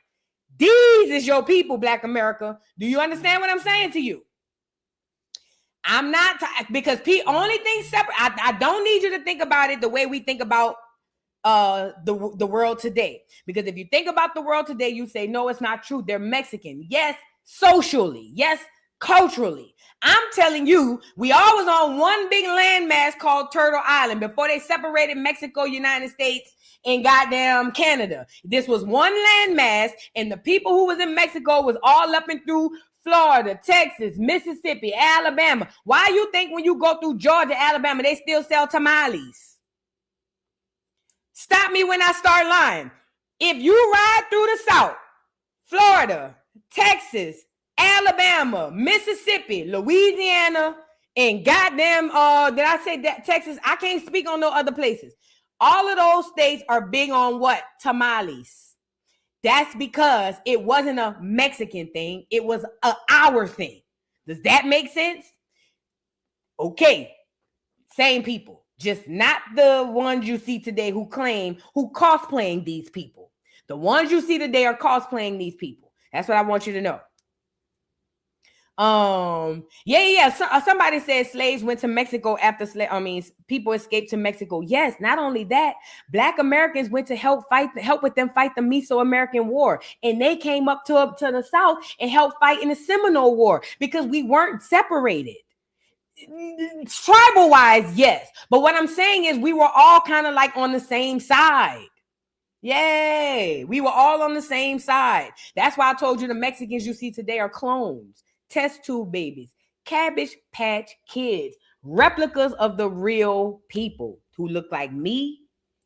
Speaker 1: These is your people, Black America. Do you understand what I'm saying to you? I'm not, because only thing separate, I don't need you to think about it the way we think about the world today. Because if you think about the world today, you say, no, it's not true. They're Mexican. Yes, socially. Yes, culturally. I'm telling you, we all was on one big landmass called Turtle Island before they separated Mexico, United States, and goddamn Canada. This was one landmass, and the people who was in Mexico was all up and through Florida, Texas, Mississippi, Alabama. Why you think when you go through Georgia, Alabama, they still sell tamales? Stop me when I start lying. If you ride through the South, Florida, Texas, Alabama, Mississippi, Louisiana, and goddamn, did I say that Texas? I can't speak on no other places. All of those states are big on what? Tamales. That's because it wasn't a Mexican thing. It was our thing. Does that make sense? Okay. Same people. Just not the ones you see today who cosplaying these people. The ones you see today are cosplaying these people. That's what I want you to know. Somebody said slaves went to Mexico after people escaped to Mexico. Yes, not only that, Black Americans went to help with them fight the Mesoamerican War, and they came up to the South and helped fight in the Seminole War because we weren't separated. Tribal wise, yes, but what I'm saying is we were all kind of like on the same side. Yay, we were all on the same side. That's why I told you the Mexicans you see today are clones, test tube babies, Cabbage Patch Kids, replicas of the real people who look like me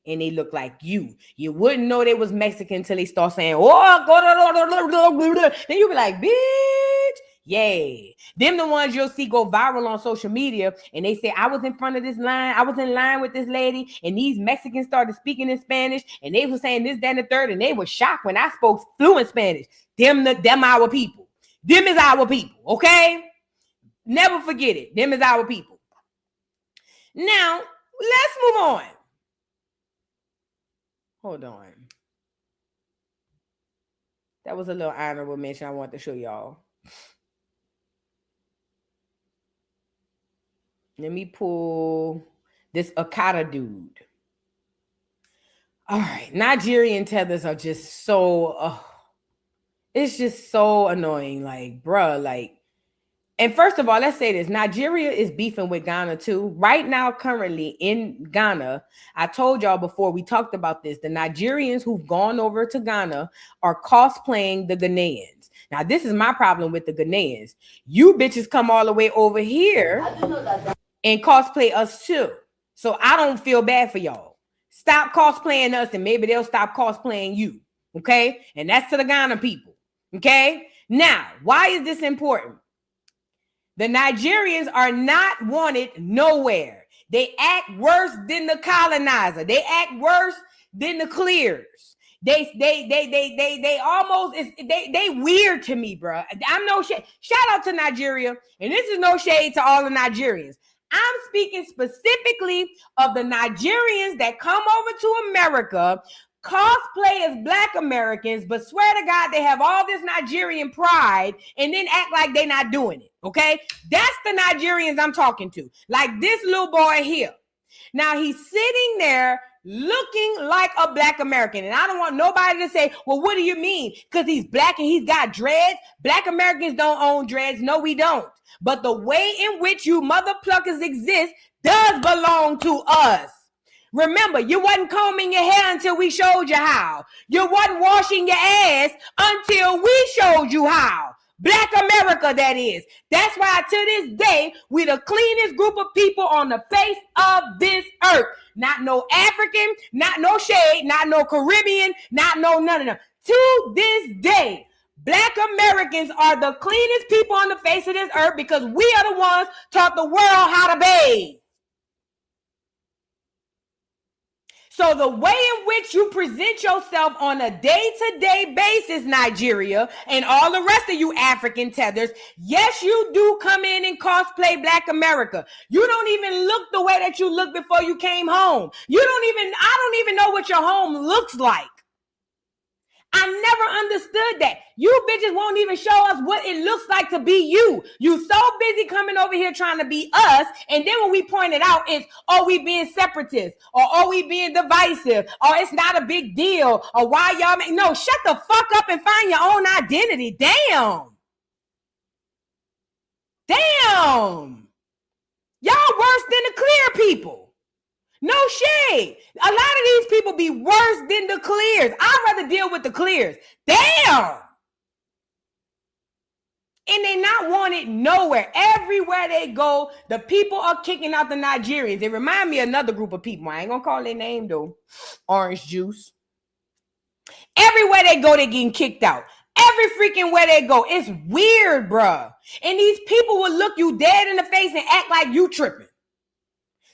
Speaker 1: and they look like you. You wouldn't know they was Mexican until they start saying, oh, then you be like, bitch. Yay. Them the ones you'll see go viral on social media and they say, I was in front of this line. I was in line with this lady and these Mexicans started speaking in Spanish and they were saying this, that, and the third, and they were shocked when I spoke fluent Spanish. Them our people. Them is our people, okay? Never forget it. Them is our people. Now, let's move on. Hold on. That was a little honorable mention I want to show y'all. Let me pull this Okada dude. All right. Nigerian tethers are just so, it's just so annoying. Like, bruh, like, and first of all, let's say this. Nigeria is beefing with Ghana too. Right now, currently in Ghana, I told y'all before we talked about this, the Nigerians who've gone over to Ghana are cosplaying the Ghanaians. Now, this is my problem with the Ghanaians. You bitches come all the way over here and cosplay us too. So I don't feel bad for y'all. Stop cosplaying us and maybe they'll stop cosplaying you. Okay? And that's to the Ghana people. Okay? Now, why is this important? The Nigerians are not wanted nowhere. They act worse than the colonizer. They act worse than the clears. They almost they weird to me, bro. I'm no shade. Shout out to Nigeria, and this is no shade to all the Nigerians. I'm speaking specifically of the Nigerians that come over to America, cosplay as Black Americans, but swear to God they have all this Nigerian pride and then act like they're not doing it, okay? That's the Nigerians I'm talking to. Like this little boy here. Now he's sitting there looking like a Black American, and I don't want nobody to say, well, what do you mean? Because he's Black and he's got dreads? Black Americans don't own dreads. No, we don't. But the way in which you mother pluckers exist does belong to us. Remember, you wasn't combing your hair until we showed you how. You wasn't washing your ass until we showed you how. Black America, that is. That's why to this day, we the cleanest group of people on the face of this earth. Not no African, not no shade, not no Caribbean, not no none of them. To this day, Black Americans are the cleanest people on the face of this earth because we are the ones taught the world how to bathe. So the way in which you present yourself on a day-to-day basis, Nigeria, and all the rest of you African tethers, yes, you do come in and cosplay Black America. You don't even look the way that you looked before you came home. I don't even know what your home looks like. I never understood that. You bitches won't even show us what it looks like to be you. You so busy coming over here trying to be us, and then when we point it out, it's, oh, we being separatist, or oh, we being divisive, or it's not a big deal, or why y'all make... No, shut the fuck up and find your own identity. Damn. Y'all worse than the clear people. No shade. A lot of these people be worse than the clears. I'd rather deal with the clears. Damn. And they not wanted nowhere. Everywhere they go, the people are kicking out the Nigerians. They remind me of another group of people. I ain't gonna call their name though. Orange juice. Everywhere they go, they getting kicked out. Every freaking where they go. It's weird, bruh. And these people will look you dead in the face and act like you tripping.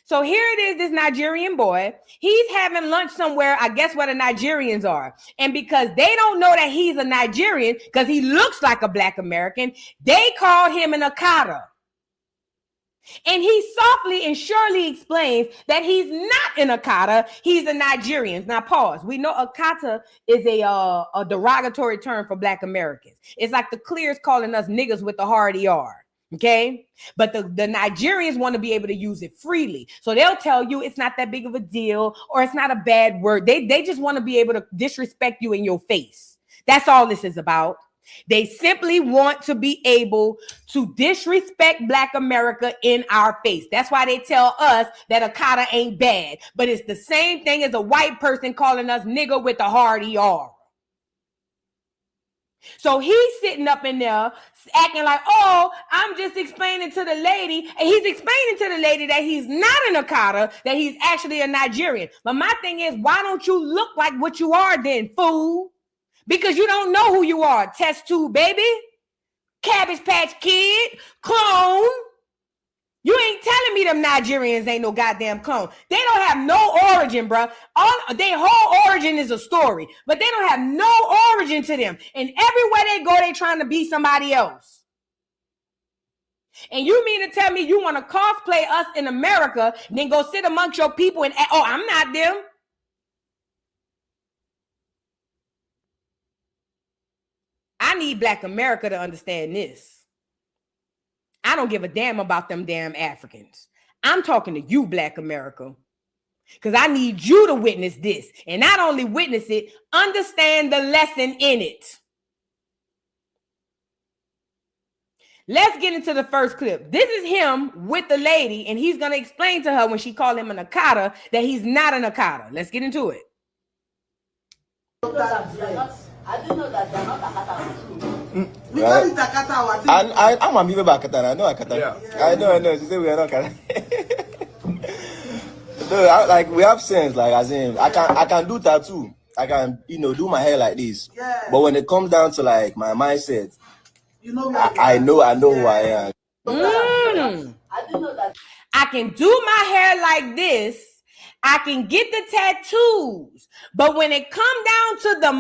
Speaker 1: So here it is, this Nigerian boy. He's having lunch somewhere, I guess where the Nigerians are. And because they don't know that he's a Nigerian, because he looks like a Black American, they called him an Akata. And he softly and surely explains that he's not an Akata, he's a Nigerian. Now pause. We know Akata is a derogatory term for Black Americans. It's like the clears calling us niggas with the hard ER. Okay, but the Nigerians want to be able to use it freely. So they'll tell you it's not that big of a deal or it's not a bad word. They just want to be able to disrespect you in your face. That's all this is about. They simply want to be able to disrespect Black America in our face. That's why they tell us that Akata ain't bad. But it's the same thing as a white person calling us nigga with the hard ER. So he's sitting up in there acting like, oh, I'm just explaining to the lady. And he's explaining to the lady that he's not an Akata, that he's actually a Nigerian. But my thing is, why don't you look like what you are then, fool? Because you don't know who you are. Test tube, baby. Cabbage Patch Kid. Clone. You ain't telling me them Nigerians ain't no goddamn clone. They don't have no origin, bro. Their whole origin is a story, but they don't have no origin to them. And everywhere they go, they trying to be somebody else. And you mean to tell me you want to cosplay us in America, then go sit amongst your people and, oh, I'm not them. I need Black America to understand this. I don't give a damn about them damn Africans. I'm talking to you, Black America, because I need you to witness this. And not only witness it, understand the lesson in it. Let's get into the first clip. This is him with the lady, and he's going to explain to her when she called him an Akata that he's not an Akata. Let's get into it.
Speaker 18: I didn't know that they're not Akata. Right. I'm a member of Akata. I know Akata. Yeah. I know. She said we are not Akata. No, like we have sense. Like as in, I can do tattoo. I can, do my hair like this. Yeah. But when it comes down to like my mindset, I know who I am.
Speaker 1: I didn't know that. I can do my hair like this. I can get the tattoos, but when it come down to the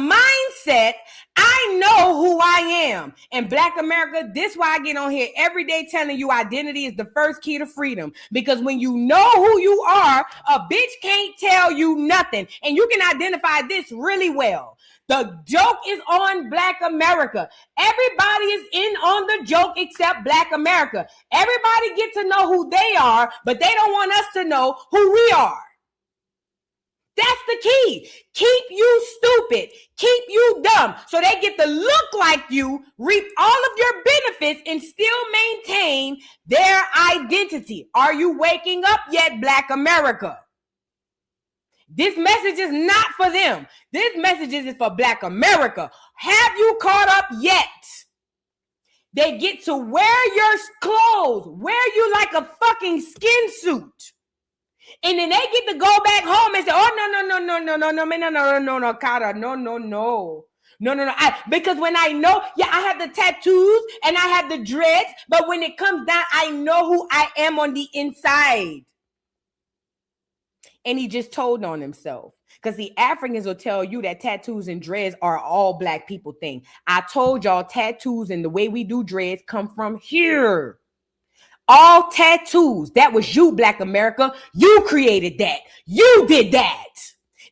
Speaker 1: mindset, I know who I am. And Black America, this is why I get on here every day telling you identity is the first key to freedom. Because when you know who you are, a bitch can't tell you nothing. And you can identify this really well. The joke is on Black America. Everybody is in on the joke except Black America. Everybody get to know who they are, but they don't want us to know who we are. That's the key. Keep you stupid. Keep you dumb. So they get to look like you, reap all of your benefits, and still maintain their identity. Are you waking up yet, Black America? This message is not for them. This message is for Black America. Have you caught up yet? They get to wear your clothes, wear you like a fucking skin suit. And then they get to go back home and say, oh, no, Kata, no. Because when I know, I have the tattoos and I have the dreads, but when it comes down, I know who I am on the inside. And he just told on himself. Because the Africans will tell you that tattoos and dreads are all black people thing. I told y'all tattoos and the way we do dreads come from here. All tattoos. That was you, Black America. You created that. You did that.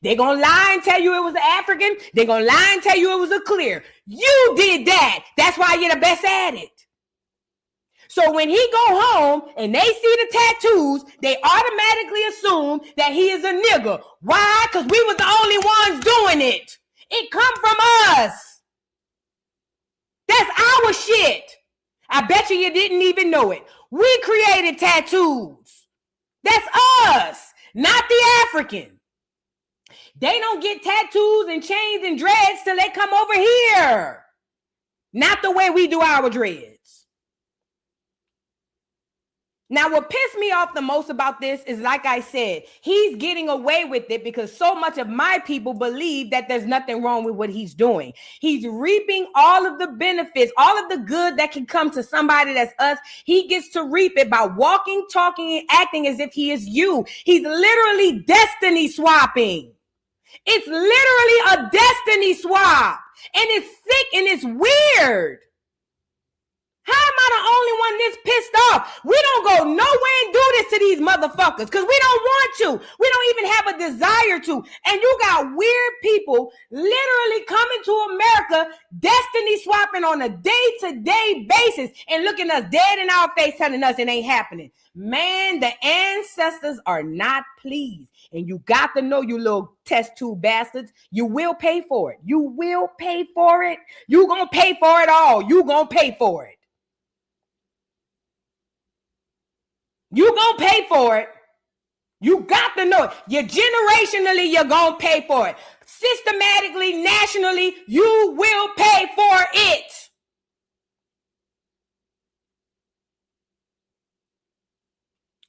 Speaker 1: They're going to lie and tell you it was an African. They're going to lie and tell you it was a clear. You did that. That's why you're the best at it. So when he go home and they see the tattoos, they automatically assume that he is a nigger. Why? Because we was the only ones doing it. It come from us. That's our shit. I bet you didn't even know it. We created tattoos. That's us, not the African. They don't get tattoos and chains and dreads till they come over here. Not the way we do our dreads. Now, what pissed me off the most about this is, like I said, he's getting away with it because so much of my people believe that there's nothing wrong with what he's doing. He's reaping all of the benefits, all of the good that can come to somebody that's us. He gets to reap it by walking, talking, and acting as if he is you. He's literally destiny swapping. It's literally a destiny swap. And it's sick and it's weird. How am I the only one this pissed off? We don't go nowhere and do this to these motherfuckers because we don't want to. We don't even have a desire to. And you got weird people literally coming to America, destiny swapping on a day-to-day basis and looking us dead in our face telling us it ain't happening. Man, the ancestors are not pleased. And you got to know, you little test tube bastards, you will pay for it. You will pay for it. You gonna pay for it all. You gonna pay for it. You gonna pay for it. You got to know it. You generationally, you're gonna pay for it. Systematically, nationally, you will pay for it.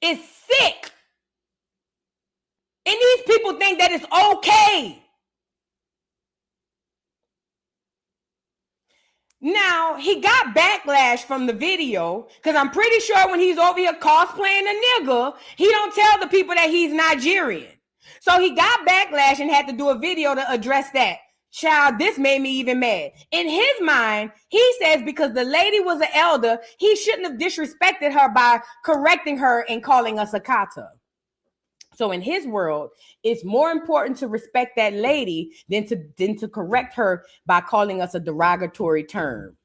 Speaker 1: It's sick. And these people think that it's okay. Now, he got backlash from the video because I'm pretty sure when he's over here cosplaying a nigga, he don't tell the people that he's Nigerian. So he got backlash and had to do a video to address that. Child, this made me even mad. In his mind, he says because the lady was an elder, he shouldn't have disrespected her by correcting her and calling us a kata. So in his world, it's more important to respect that lady than to correct her by calling us a derogatory term.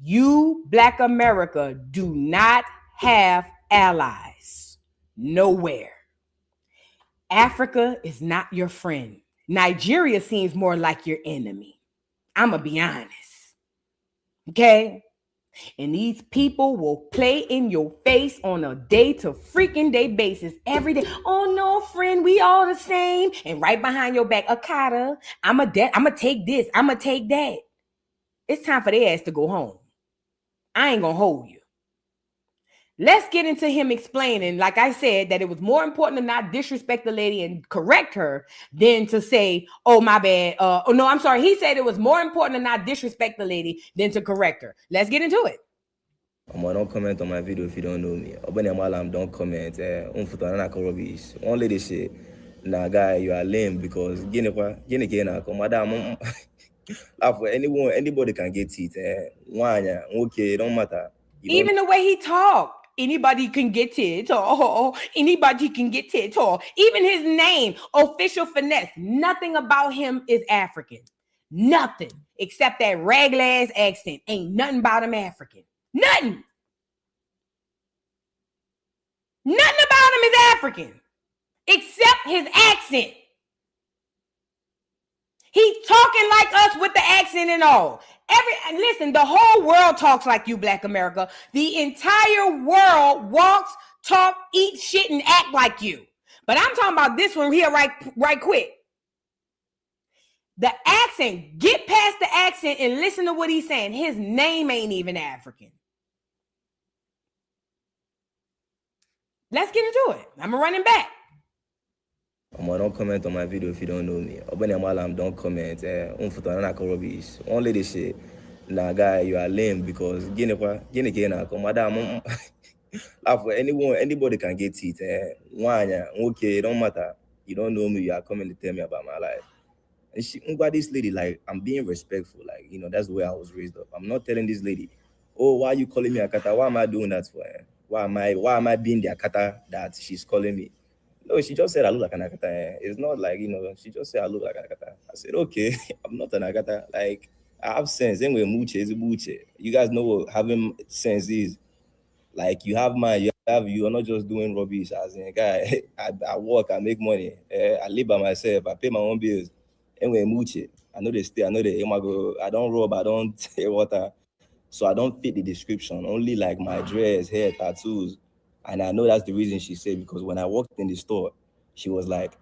Speaker 1: You, Black America, do not have allies. Nowhere. Africa is not your friend. Nigeria seems more like your enemy. I'm going to be honest. Okay? And these people will play in your face on a day-to-freaking-day basis every day. Oh, no, friend, we all the same. And right behind your back, Akata, I'm going to take this. I'm going to take that. It's time for their ass to go home. I ain't going to hold you. Let's get into him explaining, like I said, that it was more important to not disrespect the lady and correct her than to say, oh, my bad. Oh, no, I'm sorry. He said it was more important to not disrespect the lady than to correct her. Let's get into it.
Speaker 19: Don't comment on my video if you don't know me. Don't comment. Only this shit. Nah, guy, you are lame because madam. Anybody can get it. Okay, don't matter.
Speaker 1: Even the way he talked. Anybody can get it, or anybody can get it, or even his name, Official Finesse. Nothing about him is African. Nothing except that raglass accent. Ain't nothing about him African. Nothing. Nothing about him is African except his accent. He's talking like us with the accent and all. Listen, the whole world talks like you, Black America. The entire world walks, talk, eat shit, and act like you. But I'm talking about this one here right quick. The accent, get past the accent and listen to what he's saying. His name ain't even African. Let's get into it. I'm running back.
Speaker 19: Don't comment on my video if you don't know me. Don't comment. Only this shit. Nah, guy, you are lame because madam. Laugh for anyone, anybody can get it. Okay, it don't matter. You don't know me, you are coming to tell me about my life. And she, this lady, like, I'm being respectful. Like, that's the way I was raised up. I'm not telling this lady, oh, why are you calling me Akata? Why am I doing that for her? Why am I being the Akata that she's calling me? No, she just said I look like an Akata. It's not like, she just said I look like an Akata. I said, okay, I'm not an Akata. Like, I have sense. Anyway, muche is muche. You guys know what having sense is. Like, you have mind, you're not just doing rubbish. As in, guy, I work, I make money, I live by myself, I pay my own bills. Anyway, muche. I know they stay, I know they, I don't rob, I don't take water. So I don't fit the description, only like my dress, hair, tattoos. And I know that's the reason she said, because when I walked in the store, she was like,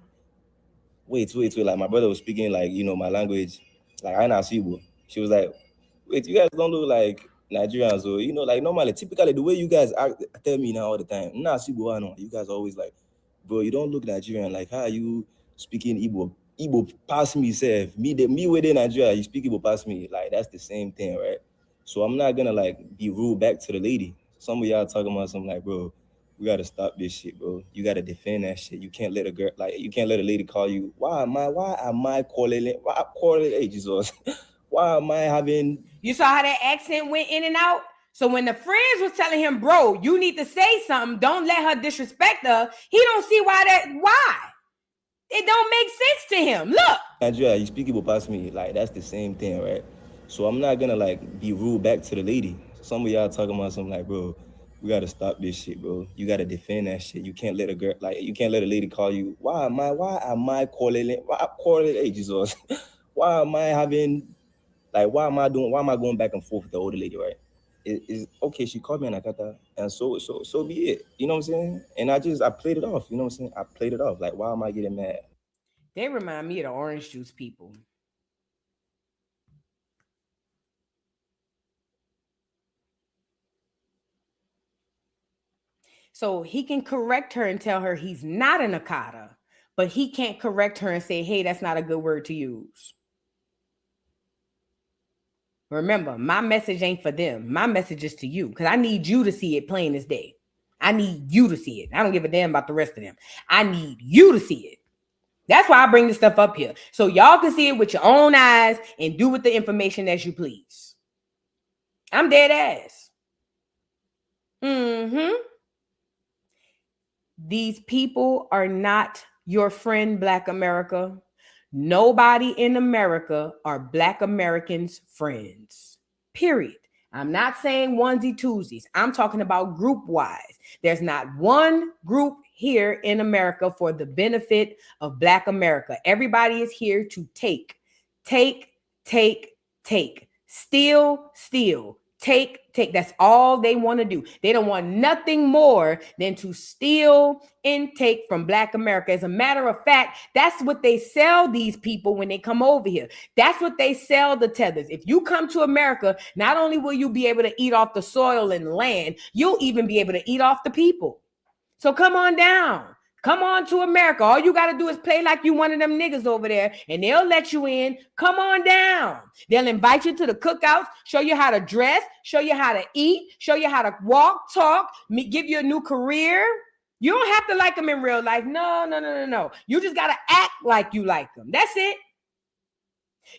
Speaker 19: wait. Like, my brother was speaking, like, my language, like, I know Igbo. She was like, wait, you guys don't look like Nigerians, or, like, normally, typically, the way you guys act, tell me now all the time, nah, Igbo, I know. You guys always like, bro, you don't look Nigerian. Like, how are you speaking Igbo? Igbo pass me, self. Me within Nigeria, you speak Igbo pass me. Like, that's the same thing, right? So I'm not gonna, like, be rude back to the lady. Some of y'all talking about something like, bro, we gotta stop this shit, bro. You gotta defend that shit. You can't let a girl, like, you can't let a lady call you. Why am I calling it? Hey, Jesus. Why am I having?
Speaker 1: You saw how that accent went in and out? So when the friends was telling him, bro, you need to say something, don't let her disrespect her, he don't see why. It don't make sense to him. Look.
Speaker 19: Nigeria, you speak Igbo past me. Like, that's the same thing, right? So I'm not gonna, like, be rude back to the lady. Some of y'all talking about something like, bro, we gotta stop this shit, bro. You gotta defend that shit. You can't let a girl, like, you can't let a lady call you. Why am I calling it? Hey, Jesus. Why am I going back and forth with the older lady, right? Is okay, she called me an Akata, and so be it. You know what I'm saying? And I played it off, you know what I'm saying? I played it off. Like, why am I getting mad?
Speaker 1: They remind me of the orange juice people. So he can correct her and tell her he's not an Akata, but he can't correct her and say, hey, that's not a good word to use. Remember, my message ain't for them. My message is to you, because I need you to see it plain as day. I need you to see it. I don't give a damn about the rest of them. I need you to see it. That's why I bring this stuff up here. So y'all can see it with your own eyes and do with the information as you please. I'm dead ass. These people are not your friend, Black America. Nobody in America are Black Americans' friends. Period. I'm not saying onesie twosies. I'm talking about group wise. There's not one group here in America for the benefit of Black America. Everybody is here to take, steal, take. That's all they want to do. They don't want nothing more than to steal and take from Black America. As a matter of fact, that's what they sell these people when they come over here. That's what they sell the tethers. If you come to America, not only will you be able to eat off the soil and land, you'll even be able to eat off the people. So come on down. Come on to America. All you got to do is play like you one of them niggas over there, and they'll let you in. Come on down. They'll invite you to the cookouts, show you how to dress, show you how to eat, show you how to walk, talk, give you a new career. You don't have to like them in real life. No. You just got to act like you like them. That's it.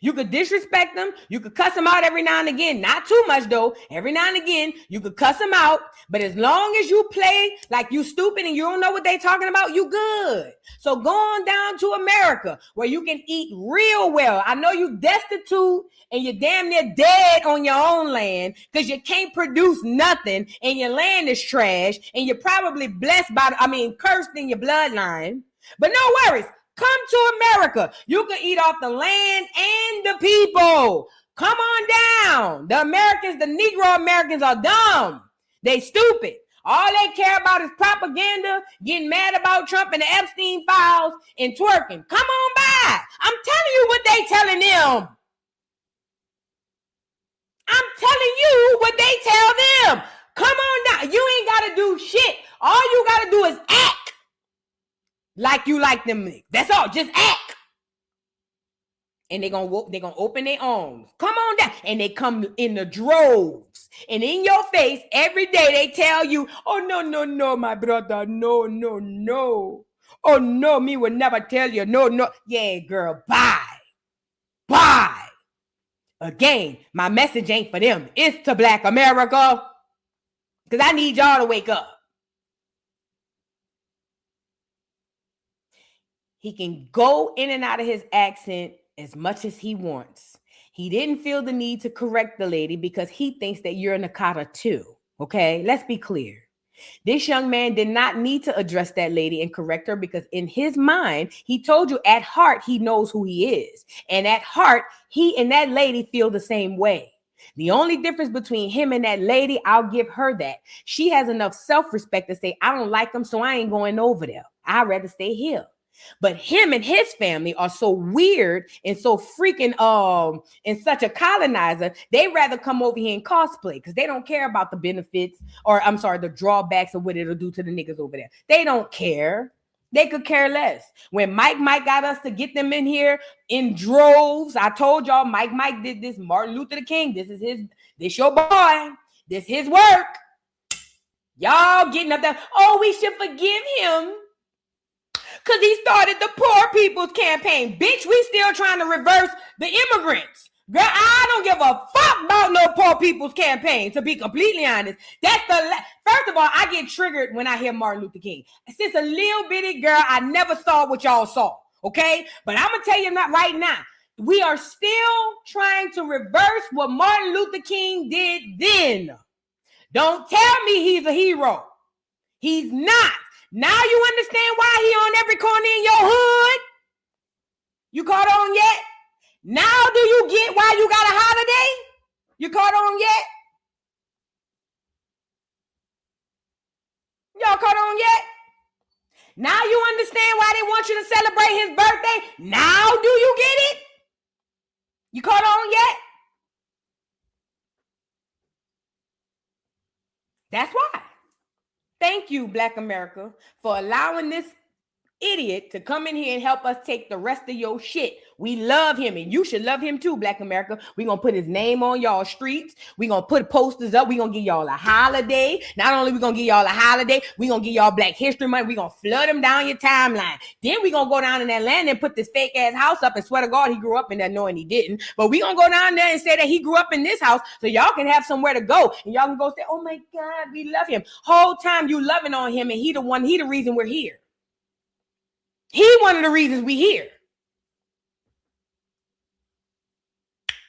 Speaker 1: You could disrespect them. You could cuss them out every now and again. Not too much, though. Every now and again, you could cuss them out. But as long as you play like you stupid and you don't know what they talking about, you good. So go on down to America where you can eat real well. I know you destitute and you're damn near dead on your own land because you can't produce nothing and your land is trash and you're probably cursed in your bloodline. But no worries. Come to America. You can eat off the land and the people. Come on down. The Negro Americans are dumb. They stupid. All they care about is propaganda, getting mad about Trump and the Epstein files, and twerking. Come on by. I'm telling you what they telling them. I'm telling you what they tell them. Come on down. You ain't got to do shit. All you got to do is act like you like them. That's all. Just act. and they're gonna open their arms. Come on down. And they come in the droves. And in your face, every day they tell you, oh, no, my brother. No. Oh, no, me would never tell you. No. Yeah, girl, bye. Again, my message ain't for them. It's to Black America. Because I need y'all to wake up. He can go in and out of his accent as much as he wants. He didn't feel the need to correct the lady because he thinks that you're Nakata too. Okay, let's be clear. This young man did not need to address that lady and correct her because in his mind, he told you at heart, he knows who he is. And at heart, he and that lady feel the same way. The only difference between him and that lady, I'll give her that. She has enough self-respect to say, I don't like him, so I ain't going over there. I'd rather stay here. But him and his family are so weird and so freaking and such a colonizer, they rather come over here and cosplay because they don't care about the benefits or I'm sorry, the drawbacks of what it'll do to the niggas over there. They don't care. They could care less. When Mike got us to get them in here in droves, I told y'all Mike did this. Martin Luther the King, this your boy. This his work. Y'all getting up there. Oh, we should forgive him. Because he started the poor people's campaign. Bitch, we still trying to reverse the immigrants. Girl, I don't give a fuck about no poor people's campaign, to be completely honest. First of all, I get triggered when I hear Martin Luther King. Since a little bitty girl, I never saw what y'all saw, okay? But I'm going to tell you right now, we are still trying to reverse what Martin Luther King did then. Don't tell me he's a hero. He's not. Now you understand why he on every corner in your hood? You caught on yet? Now do you get why you got a holiday? You caught on yet? Y'all caught on yet? Now you understand why they want you to celebrate his birthday? Now do you get it? You caught on yet? That's why. Thank you, Black America, for allowing this idiot to come in here and help us take the rest of your shit. We love him, and you should love him too, Black America. We're going to put his name on y'all streets. We're going to put posters up. We're going to give y'all a holiday. Not only we going to give y'all a holiday, we're going to give y'all Black History Month. We're going to flood them down your timeline. Then we're going to go down in Atlanta and put this fake-ass house up and swear to God he grew up in there knowing he didn't. But we're going to go down there and say that he grew up in this house so y'all can have somewhere to go. And y'all can go say, oh, my God, we love him. Whole time you loving on him, and he the reason we're here. He one of the reasons we here.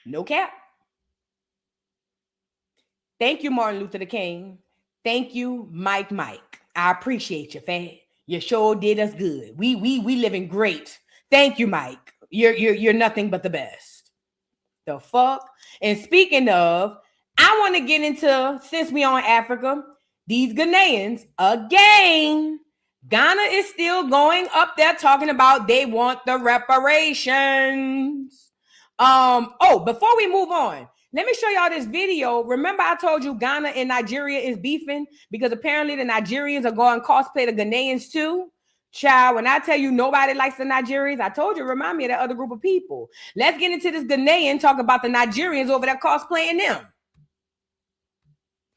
Speaker 1: No cap. Thank you, Martin Luther the King. Thank you, Mike. I appreciate you, fam. You sure did us good. We living great. Thank you, Mike. You're nothing but the best. The fuck? And speaking of, I want to get into, since we on Africa, these Ghanaians again. Ghana is still going up there talking about they want the reparations. Before we move on, let me show y'all this video. Remember I told you Ghana and Nigeria is beefing because apparently the Nigerians are going cosplay the Ghanaians too. Child, when I tell you nobody likes the Nigerians, I told you, remind me of that other group of people. Let's get into this Ghanaian, talk about the Nigerians over there cosplaying them.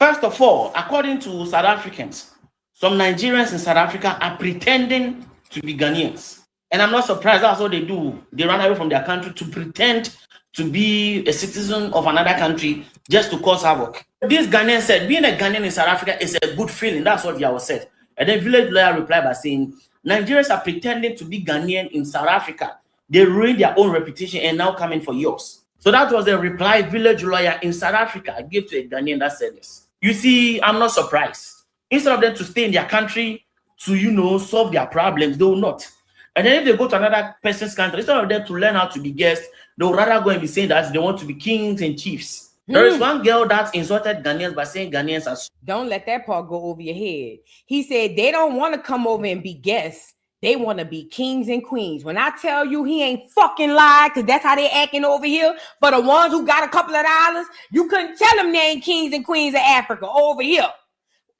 Speaker 20: First of all, according to South Africans, some Nigerians in South Africa are pretending to be Ghanaians. And I'm not surprised. That's what they do. They run away from their country to pretend to be a citizen of another country just to cause havoc. This Ghanaian said, being a Ghanaian in South Africa is a good feeling. That's what Yao said. And then Village Lawyer replied by saying, Nigerians are pretending to be Ghanaian in South Africa. They ruined their own reputation and now coming for yours. So that was the reply Village Lawyer in South Africa gave to a Ghanaian that said this. You see, I'm not surprised. Instead of them to stay in their country to, solve their problems, they will not. And then if they go to another person's country, instead of them to learn how to be guests, they will rather go and be saying that they want to be kings and chiefs. There is one girl that insulted Ghanaians by saying Ghanaians are...
Speaker 1: Don't let that part go over your head. He said they don't want to come over and be guests. They want to be kings and queens. When I tell you he ain't fucking lied, because that's how they acting over here. For the ones who got a couple of dollars, you couldn't tell them they ain't kings and queens of Africa over here.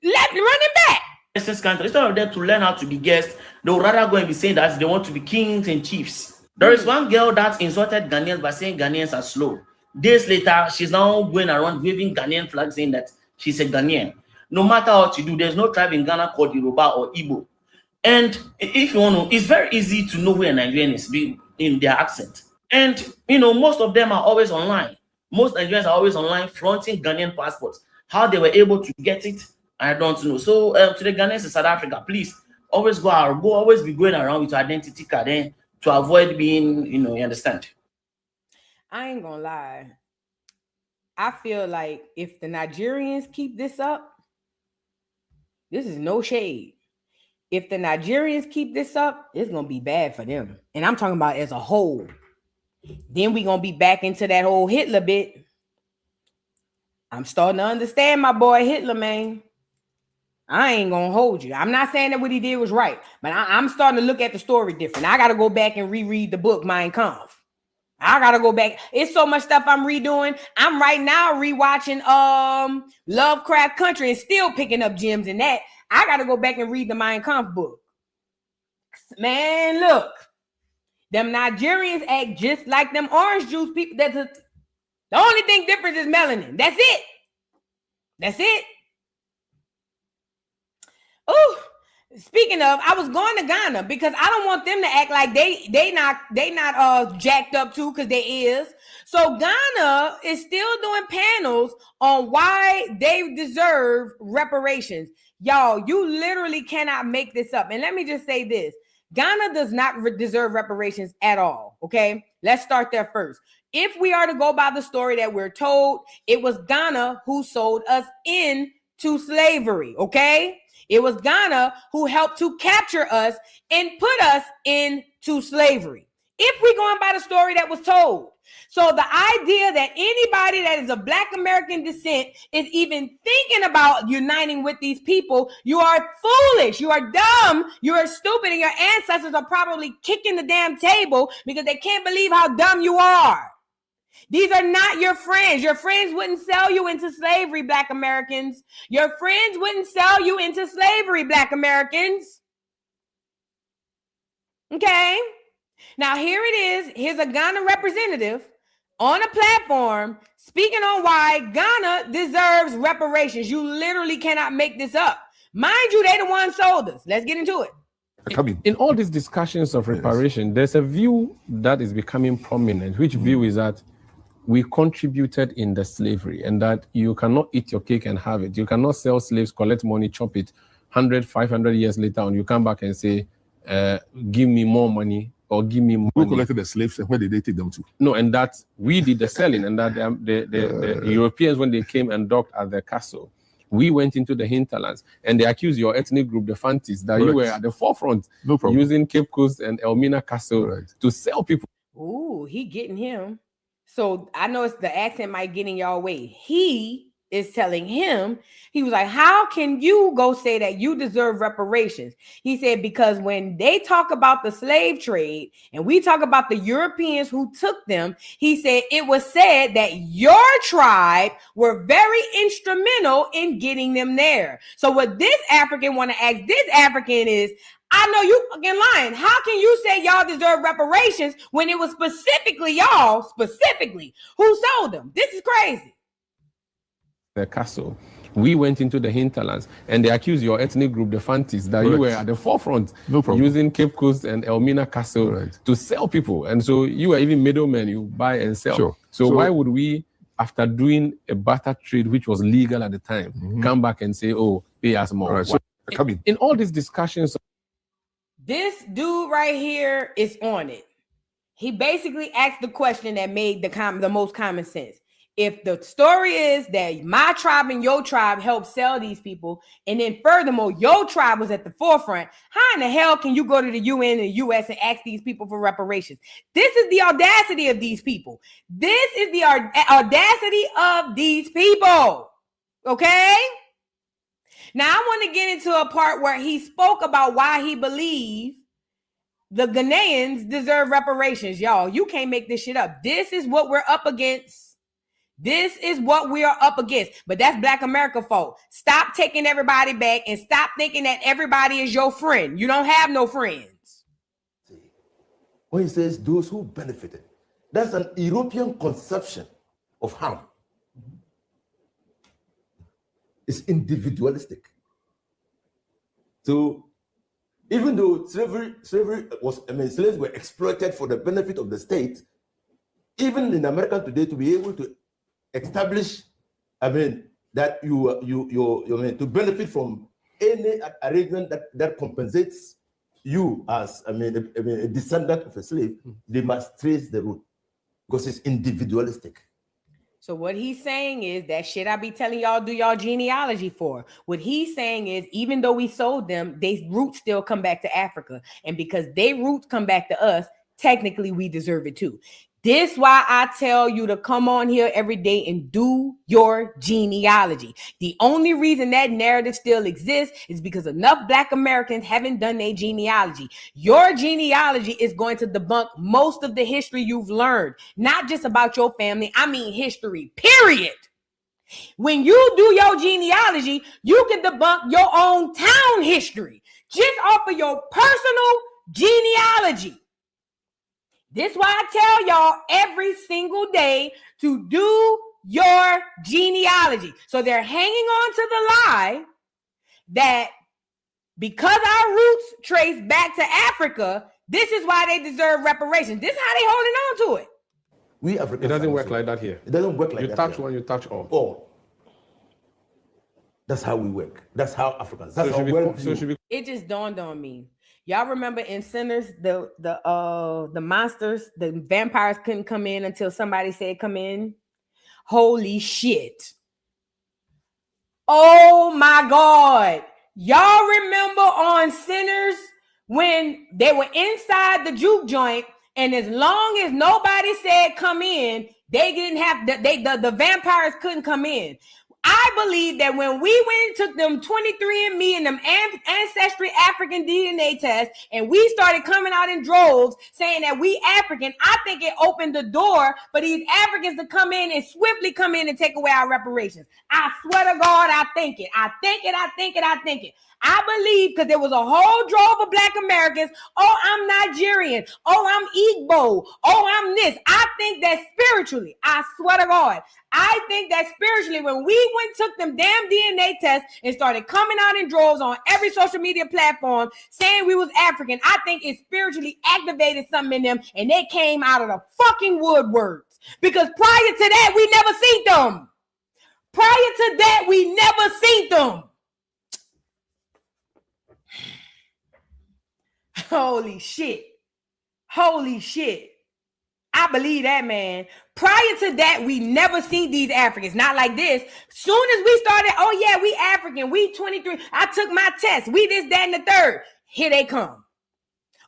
Speaker 1: Let me run it back.
Speaker 20: Country, instead of them to learn how to be guests, they would rather go and be saying that they want to be kings and chiefs. There is one girl that insulted Ghanaians by saying Ghanaians are slow. Days later, she's now going around waving Ghanaian flags saying that she's a Ghanaian. No matter what you do, there's no tribe in Ghana called Yoruba or Igbo. And if you want to, it's very easy to know who a Nigerian is in their accent. And, most of them are always online. Most Nigerians are always online flaunting Ghanaian passports. How they were able to get it, I don't know. So to the Ghanaians in South Africa, please always always be going around with your identity card to avoid being, you understand.
Speaker 1: I ain't gonna lie. I feel like if the Nigerians keep this up, this is no shade. If the Nigerians keep this up, it's gonna be bad for them. And I'm talking about as a whole. Then we're gonna be back into that whole Hitler bit. I'm starting to understand my boy Hitler, man. I ain't gonna hold you. I'm not saying that what he did was right, but I'm starting to look at the story different. I gotta go back and reread the book Mein Kampf. I gotta go back. It's so much stuff I'm redoing. I'm right now rewatching Lovecraft Country and still picking up gems in that. I gotta go back and read the Mein Kampf book. Man, look. Them Nigerians act just like them orange juice people. The only thing different is melanin. That's it. That's it. Oh, speaking of, I was going to Ghana because I don't want them to act like they not jacked up too, because they is. So Ghana is still doing panels on why they deserve reparations. Y'all, you literally cannot make this up. And let me just say this. Ghana does not deserve reparations at all, okay? Let's start there first. If we are to go by the story that we're told, it was Ghana who sold us into slavery, okay? It was Ghana who helped to capture us and put us into slavery. If we're going by the story that was told. So the idea that anybody that is of Black American descent is even thinking about uniting with these people, you are foolish, you are dumb, you are stupid, and your ancestors are probably kicking the damn table because they can't believe how dumb you are. These are not your friends. Your friends wouldn't sell you into slavery, Black Americans. Your friends wouldn't sell you into slavery, Black Americans. Okay? Now, here it is. Here's a Ghana representative on a platform speaking on why Ghana deserves reparations. You literally cannot make this up. Mind you, they the ones sold us. Let's get into it.
Speaker 21: In all these discussions of reparation, there's a view that is becoming prominent, which view is that we contributed in the slavery and that you cannot eat your cake and have it. You cannot sell slaves, collect money, chop it. 100, 500 years later, and you come back and say, give me more money or give me money.
Speaker 12: Who collected the slaves and where did they take them to?
Speaker 21: No, and that we did the selling, and that the Europeans, when they came and docked at the castle, we went into the hinterlands and they accused your ethnic group, the Fantis, that you were at the forefront using Cape Coast and Elmina Castle to sell people.
Speaker 1: Ooh, he getting him. So I know it's the accent might get in y'all way. He is telling him, he was like, how can you go say that you deserve reparations? He said, because when they talk about the slave trade and we talk about the Europeans who took them, he said it was said that your tribe were very instrumental in getting them there. So what this African want to ask this African is, I know you fucking lying. How can you say y'all deserve reparations when it was specifically y'all, who sold them? This is crazy.
Speaker 21: The castle, we went into the hinterlands and they accused your ethnic group, the Fantis, that you were at the forefront using Cape Coast and Elmina Castle to sell people. And so you were even middlemen, you buy and sell. So why would we, after doing a barter trade, which was legal at the time, come back and say, oh, pay us more? In all these discussions,
Speaker 1: this dude right here is on it. He basically asked the question that made the most common sense. If the story is that my tribe and your tribe helped sell these people, and then furthermore, your tribe was at the forefront, how in the hell can you go to the UN and the US and ask these people for reparations? This is the audacity of these people. This is the audacity of these people. Okay? Now, I want to get into a part where he spoke about why he believed the Ghanaians deserve reparations. Y'all, you can't make this shit up. This is what we're up against. This is what we are up against. But that's Black America fault. Stop taking everybody back and stop thinking that everybody is your friend. You don't have no friends.
Speaker 3: when he says those who benefited. That's an European conception of harm. It's individualistic. So even though slavery was, slaves were exploited for the benefit of the state, even in America today, to be able to establish, that you to benefit from any arrangement that compensates you as a descendant of a slave, they must trace the root because it's individualistic.
Speaker 1: So what he's saying is that shit I be telling y'all do y'all genealogy for. What he's saying is even though we sold them, they roots still come back to Africa. And because they roots come back to us, technically we deserve it too. This why I tell you to come on here every day and do your genealogy. The only reason that narrative still exists is because enough Black Americans haven't done their genealogy. Your genealogy is going to debunk most of the history you've learned, not just about your family. I mean history, period. When you do your genealogy, you can debunk your own town history just off of your personal genealogy. This is why I tell y'all every single day to do your genealogy. So they're hanging on to the lie that because our roots trace back to Africa, this is why they deserve reparations. This is how they holding on to it.
Speaker 3: We Africans.
Speaker 21: It doesn't work like that here.
Speaker 3: It doesn't work like that.
Speaker 21: You touch
Speaker 3: here.
Speaker 21: one, you touch all.
Speaker 3: All. That's how we work. That's how Africans. That's how well.
Speaker 1: It just dawned on me. Y'all remember in Sinners, the monsters, the vampires couldn't come in until somebody said come in? Holy shit. Oh my God. Y'all remember on Sinners when they were inside the juke joint, and as long as nobody said come in, they didn't have the vampires couldn't come in. I believe that when we went and took them 23andMe and them Ancestry African DNA tests, and we started coming out in droves saying that we African, I think it opened the door for these Africans to come in and swiftly come in and take away our reparations. I swear to God, I think it. I think it. I believe because there was a whole drove of Black Americans. Oh, I'm Nigerian. Oh, I'm Igbo. Oh, I'm this. I think that spiritually, I swear to God, I think that spiritually, when we went and took them damn DNA tests and started coming out in droves on every social media platform saying we was African, I think it spiritually activated something in them and they came out of the fucking woodworks. Because prior to that, we never seen them. Holy shit. I believe that, man. Prior to that, we never seen these Africans. Not like this. Soon as we started, oh yeah, we African. We 23. I took my test. We this, that, and the third. Here they come.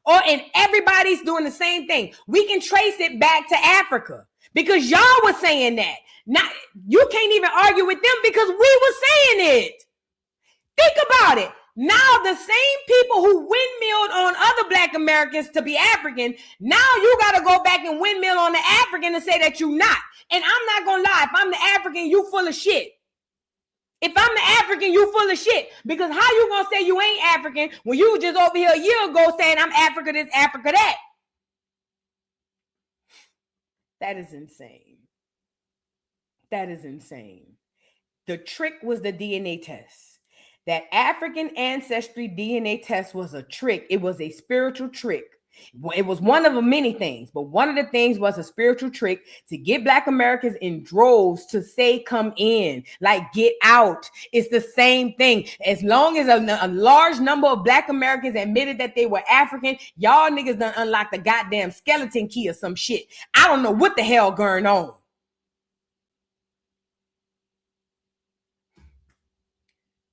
Speaker 1: And everybody's doing the same thing. We can trace it back to Africa because y'all was saying that. Now, you can't even argue with them because we were saying it. Think about it. Now the same people who windmilled on other Black Americans to be African, now you got to go back and windmill on the African and say that you not. And I'm not going to lie. If I'm the African, you full of shit. Because how you going to say you ain't African when you was just over here a year ago saying I'm Africa this, Africa that? That is insane. The trick was the DNA test. That African ancestry DNA test was a trick. It was a spiritual trick. It was one of the many things, but one of the things was a spiritual trick to get Black Americans in droves to say, come in, like get out. It's the same thing. As long as a large number of Black Americans admitted that they were African, y'all niggas done unlocked the goddamn skeleton key or some shit. I don't know what the hell going on.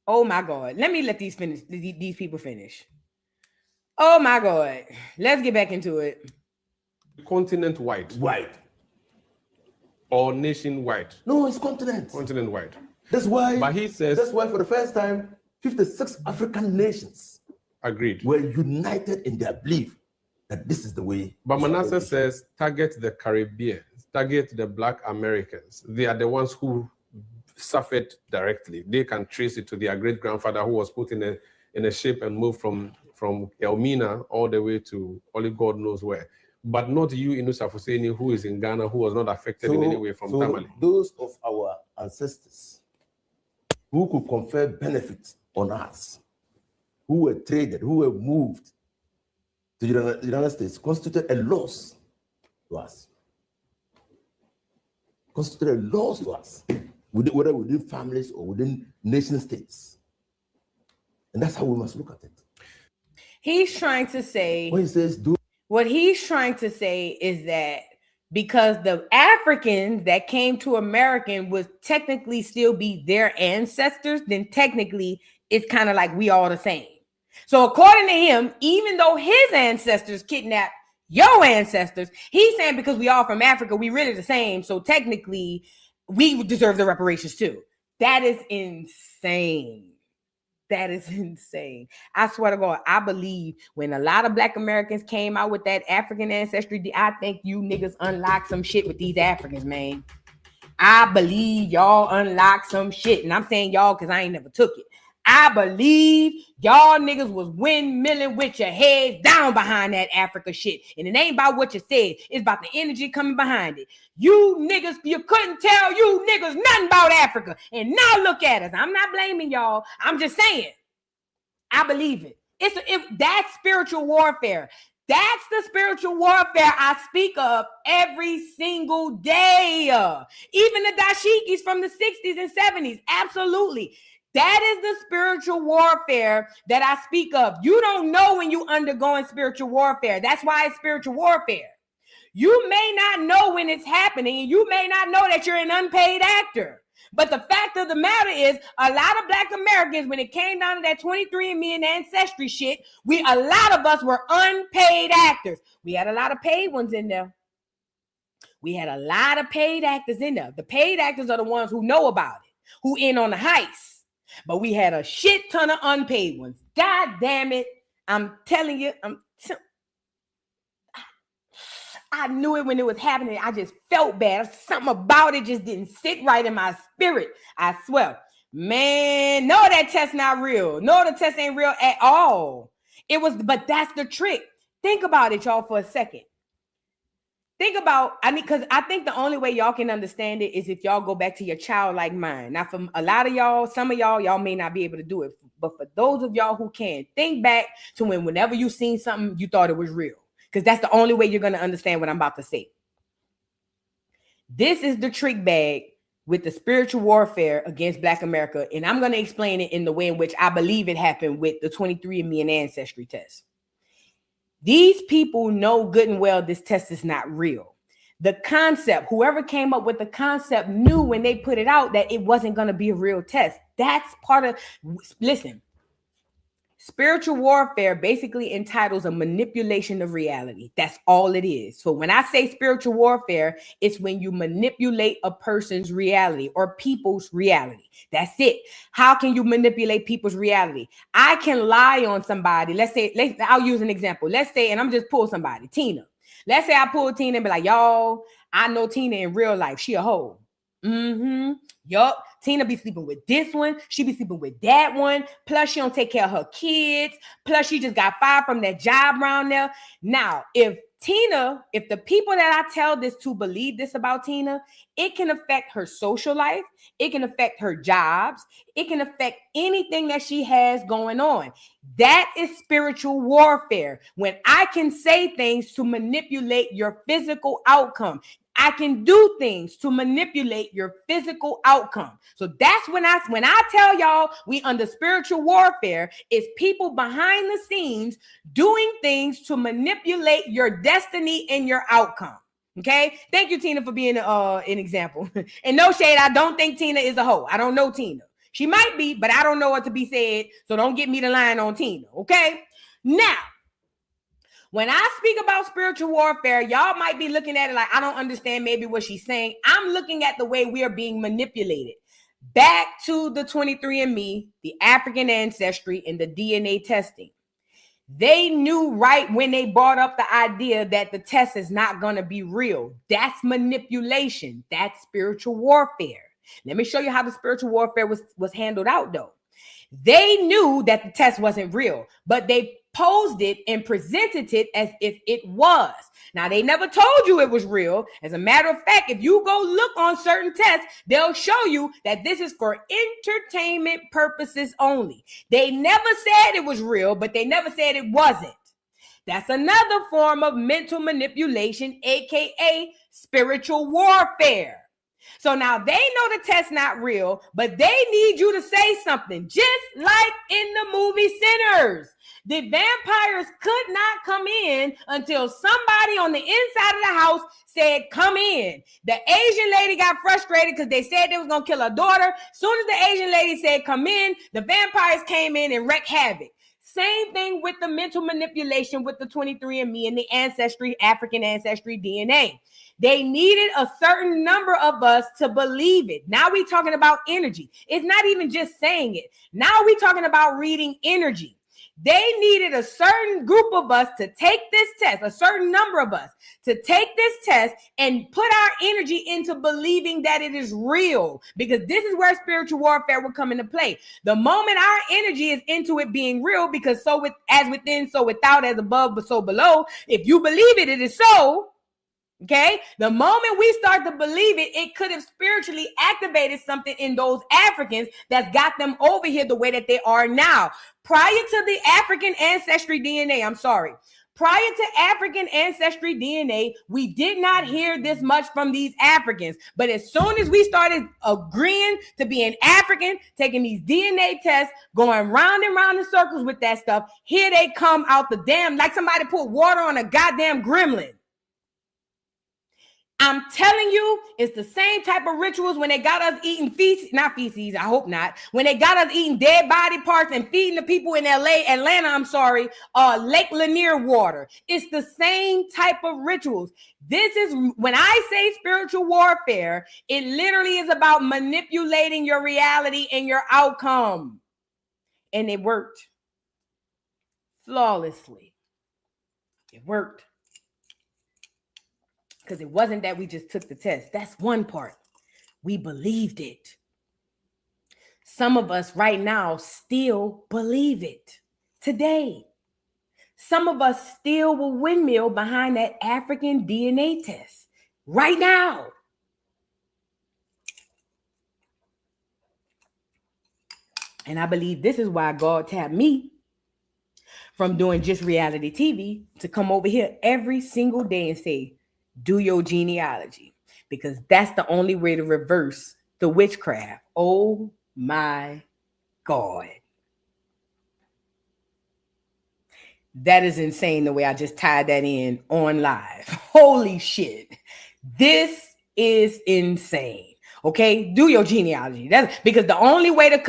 Speaker 1: Oh my God. Let me let these people finish. Oh my God. Let's get back into it.
Speaker 21: Continent wide. Or nation-wide.
Speaker 3: No, it's continent.
Speaker 21: Continent-wide.
Speaker 3: That's why.
Speaker 21: But he says.
Speaker 3: That's why for the first time, 56 African nations
Speaker 21: agreed.
Speaker 3: Were united in their belief that this is the way.
Speaker 21: But Manasseh says, target the Caribbean, target the Black Americans. They are the ones who suffered directly. They can trace it to their great-grandfather who was put in a ship and moved from Elmina all the way to only God knows where. but not you, Inusa Fuseni, who is in Ghana, who was not affected in any way from Tamale.
Speaker 3: Those of our ancestors who could confer benefits on us, who were traded, who were moved to the United States, constituted a loss to us. Constituted a loss to us, whether within families or within nation states. And that's how we must look at it.
Speaker 1: He's trying to say,
Speaker 3: when he says do,
Speaker 1: what he's trying to say is that because the Africans that came to America would technically still be their ancestors, then technically it's kind of like we all the same. So according to him, even though his ancestors kidnapped your ancestors, he's saying because we all from Africa, we really the same. So technically we deserve the reparations too. That is insane. That is insane. I swear to God, I believe when a lot of Black Americans came out with that African ancestry, I think you niggas unlocked some shit with these Africans, man. I believe y'all unlocked some shit. And I'm saying y'all because I ain't never took it. I believe y'all niggas was windmilling with your heads down behind that Africa shit. And it ain't about what you said. It's about the energy coming behind it. You niggas, you couldn't tell you niggas nothing about Africa. And now look at us. I'm not blaming y'all. I'm just saying. I believe it. That's spiritual warfare. That's the spiritual warfare I speak of every single day. Even the dashikis from the 60s and 70s. Absolutely. That is the spiritual warfare that I speak of. You don't know when you undergoing spiritual warfare. That's why it's spiritual warfare. You may not know when it's happening, and you may not know that you're an unpaid actor. But the fact of the matter is, a lot of Black Americans, when it came down to that 23andMe and ancestry shit, a lot of us were unpaid actors. We had a lot of paid ones in there. We had a lot of paid actors in there. The paid actors are the ones who know about it, who in on the heist. But we had a shit ton of unpaid ones. God damn it. I'm telling you, I knew it when it was happening. I just felt bad. Something about it just didn't sit right in my spirit. I swear. Man, no, that test not real. No, the test ain't real at all. But that's the trick. Think about it, y'all, for a second. Because I think the only way y'all can understand it is if y'all go back to your childlike mind. Now, for a lot of y'all, some of y'all may not be able to do it. But for those of y'all who can, think back to whenever you seen something, you thought it was real. Because that's the only way you're going to understand what I'm about to say. This is the trick bag with the spiritual warfare against Black America. And I'm going to explain it in the way in which I believe it happened with the 23andMe and ancestry test. These people know good and well this test is not real. The concept, whoever came up with the concept knew when they put it out that it wasn't going to be a real test. That's part of, listen, spiritual warfare basically entitles a manipulation of reality. That's all it is. So when I say spiritual warfare, it's when you manipulate a person's reality or people's reality. That's it. How can you manipulate people's reality? I can lie on somebody. I'll use an example. Let's say, and I'm just pull somebody, Tina. Let's say I pull Tina and be like, y'all, I know Tina in real life. She a hoe. Yup. Tina be sleeping with this one. She be sleeping with that one. Plus, she don't take care of her kids. Plus, she just got fired from that job around there. Now, if the people that I tell this to believe this about Tina, it can affect her social life. It can affect her jobs. It can affect anything that she has going on. That is spiritual warfare. When I can say things to manipulate your physical outcome. I can do things to manipulate your physical outcome. So that's when I tell y'all we under spiritual warfare, is people behind the scenes doing things to manipulate your destiny and your outcome. Okay. Thank you, Tina, for being an example. And no shade, I don't think Tina is a hoe. I don't know Tina. She might be, but I don't know what to be said. So don't get me the line on Tina. Okay. Now, when I speak about spiritual warfare, y'all might be looking at it like, I don't understand maybe what she's saying. I'm looking at the way we are being manipulated. Back to the 23andMe, the African ancestry, and the DNA testing. They knew right when they brought up the idea that the test is not going to be real. That's manipulation. That's spiritual warfare. Let me show you how the spiritual warfare was handled out, though. They knew that the test wasn't real, but they posed it and presented it as if it was. Now, they never told you it was real. As a matter of fact, if you go look on certain tests, they'll show you that this is for entertainment purposes only. They never said it was real, but they never said it wasn't. That's another form of mental manipulation, aka spiritual warfare. So now they know the test's not real, but they need you to say something, just like in the movie Sinners. The vampires could not come in until somebody on the inside of the house said, come in. The Asian lady got frustrated because they said they was going to kill her daughter. Soon as the Asian lady said, come in, the vampires came in and wreaked havoc. Same thing with the mental manipulation with the 23andMe and the ancestry, African ancestry DNA. They needed a certain number of us to believe it. Now we're talking about energy. It's not even just saying it. Now we're talking about reading energy. They needed a certain group of us to take this test, a certain number of us to take this test and put our energy into believing that it is real, because this is where spiritual warfare will come into play. The moment our energy is into it being real, because so with as within, so without, as above, but so below. If you believe it, it is so. Okay, the moment we start to believe it, it could have spiritually activated something in those Africans that's got them over here the way that they are now. Prior to the African ancestry DNA, prior to African ancestry DNA, we did not hear this much from these Africans. But as soon as we started agreeing to be an African, taking these DNA tests, going round and round in circles with that stuff, here they come out the damn, like somebody put water on a goddamn gremlin. I'm telling you, it's the same type of rituals when they got us eating feces, I hope not. When they got us eating dead body parts and feeding the people in Atlanta, Lake Lanier water. It's the same type of rituals. This is, when I say spiritual warfare, it literally is about manipulating your reality and your outcome. And it worked flawlessly. It worked. Because it wasn't that we just took the test. That's one part. We believed it. Some of us right now still believe it today. Some of us still will windmill behind that African DNA test right now. And I believe this is why God tapped me from doing just reality TV to come over here every single day and say, do your genealogy, because that's the only way to reverse the witchcraft. Oh my God. That is insane the way I just tied that in on live. Holy shit. This is insane. Okay, do your genealogy. That's because the only way to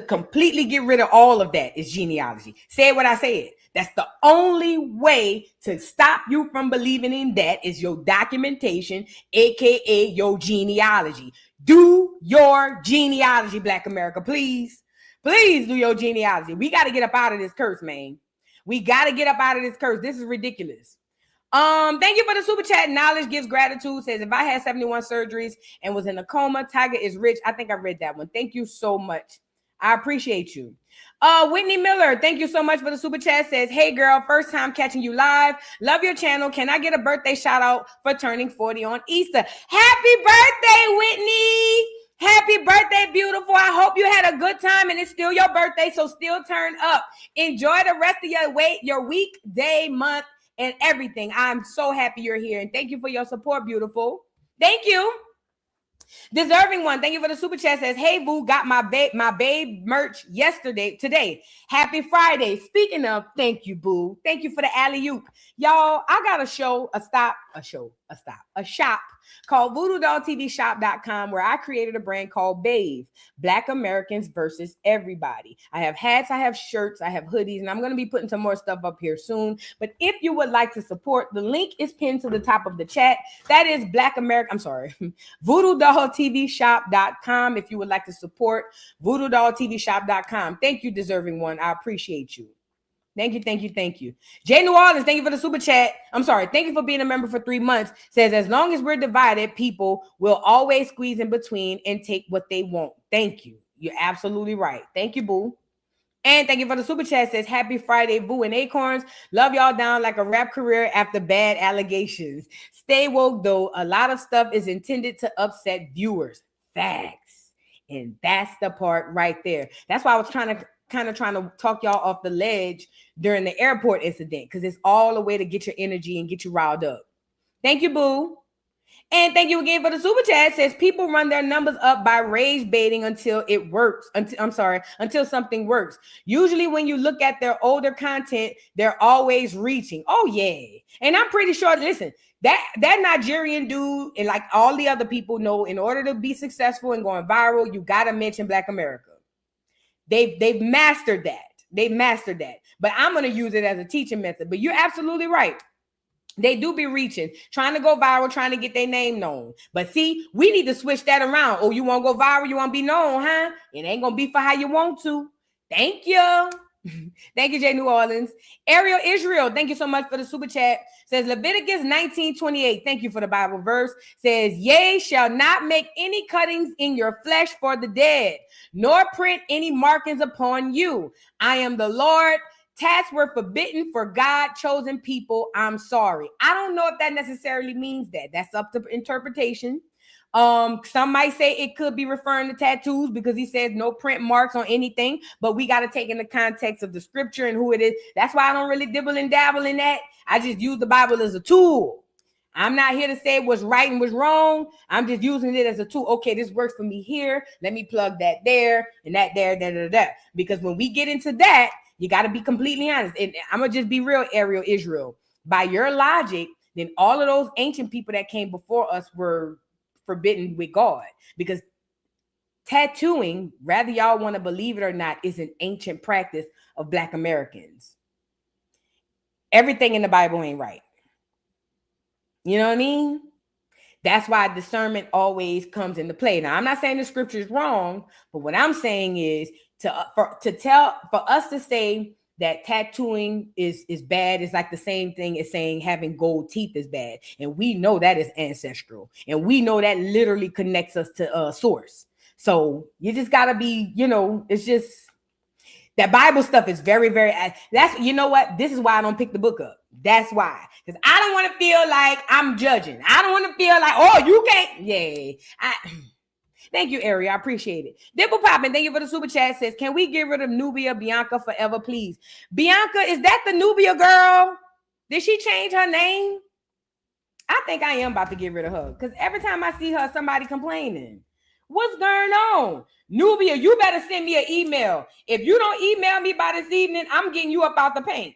Speaker 1: completely get rid of all of that is genealogy. Say what I said. That's the only way to stop you from believing in that is your documentation, aka your genealogy. Do your genealogy, Black America, please. Please do your genealogy. We got to get up out of this curse, man. We got to get up out of this curse. This is ridiculous. Thank you for the super chat. Knowledge gives gratitude. Says, if I had 71 surgeries and was in a coma, Tiger is rich. I think I read that one. Thank you so much. I appreciate you. Whitney Miller, thank you so much for the super chat. Says, hey girl, first time catching you live. Love your channel. Can I get a birthday shout out for turning 40 on Easter? Happy birthday, Whitney. Happy birthday, beautiful. I hope you had a good time and it's still your birthday, so still turn up. Enjoy the rest of your week, day, month, and everything. I'm so happy you're here, and thank you for your support, beautiful. Thank you. Deserving one, thank you for the super chat. Says, hey boo, got my babe merch today. Happy Friday. Speaking of, thank you boo, thank you for the alley-oop. Y'all, I got a shop called VoodooDollTVShop.com, where I created a brand called Babe, Black Americans versus Everybody. I have hats, I have shirts, I have hoodies, and I'm going to be putting some more stuff up here soon. But if you would like to support, the link is pinned to the top of the chat. That is VoodooDollTVShop.com. If you would like to support, VoodooDollTVShop.com. Thank you, deserving one. I appreciate you. Thank you. Jay New Orleans, thank you for the super chat. Thank you for being a member for 3 months. Says, as long as we're divided, people will always squeeze in between and take what they want. Thank you. You're absolutely right. Thank you, boo. And thank you for the super chat. Says happy Friday, Boo and Acorns. Love y'all down like a rap career after bad allegations. Stay woke though. A lot of stuff is intended to upset viewers. Facts. And that's the part right there. That's why I was trying to talk y'all off the ledge during the airport incident, because it's all a way to get your energy and get you riled up. Thank you, Boo. And thank you again for the super chat. Says people run their numbers up by rage baiting until it works. Until something works. Usually when you look at their older content, they're always reaching. Oh yeah. And I'm pretty sure, listen, that Nigerian dude and like all the other people know, in order to be successful and going viral, you got to mention Black America. They've mastered that. They've mastered that. But I'm going to use it as a teaching method. But you're absolutely right. They do be reaching, trying to go viral, trying to get their name known. But see, we need to switch that around. Oh, you want to go viral? You want to be known, huh? It ain't going to be for how you want to. Thank you. Thank you, Jay New Orleans. Ariel Israel, thank you so much for the super chat. Says Leviticus 19:28. Thank you for the Bible verse. Says, yea, shall not make any cuttings in your flesh for the dead, nor print any markings upon you. I am the Lord. Tasks were forbidden for God chosen people. I'm sorry. I don't know if that necessarily means that. That's up to interpretation. Some might say it could be referring to tattoos because he says no print marks on anything, but we got to take in the context of the scripture and who it is. That's why I don't really dibble and dabble in that. I just use the Bible as a tool. I'm not here to say what's right and what's wrong. I'm just using it as a tool. Okay, this works for me here. Let me plug that there and that there, da. Because when we get into that, you got to be completely honest. And I'm going to just be real, Ariel Israel. By your logic, then all of those ancient people that came before us were forbidden with God. Because tattooing, whether y'all want to believe it or not, is an ancient practice of Black Americans. Everything in the Bible ain't right. You know what I mean? That's why discernment always comes into play. Now, I'm not saying the scripture is wrong, but what I'm saying is for us to say that tattooing is bad is like the same thing as saying having gold teeth is bad. And we know that is ancestral. And we know that literally connects us to source. So you just got to be, it's just that Bible stuff is very, very, that's, you know what? This is why I don't pick the book up. That's why. Because I don't want to feel like I'm judging. I don't want to feel like, oh, you can't. Yeah. Thank you, Ari. I appreciate it. Dimple Poppin', thank you for the super chat. Says, can we get rid of Nubia Bianca forever, please? Bianca, is that the Nubia girl? Did she change her name? I think I am about to get rid of her. Because every time I see her, somebody complaining. What's going on? Nubia, you better send me an email. If you don't email me by this evening, I'm getting you up out the paint.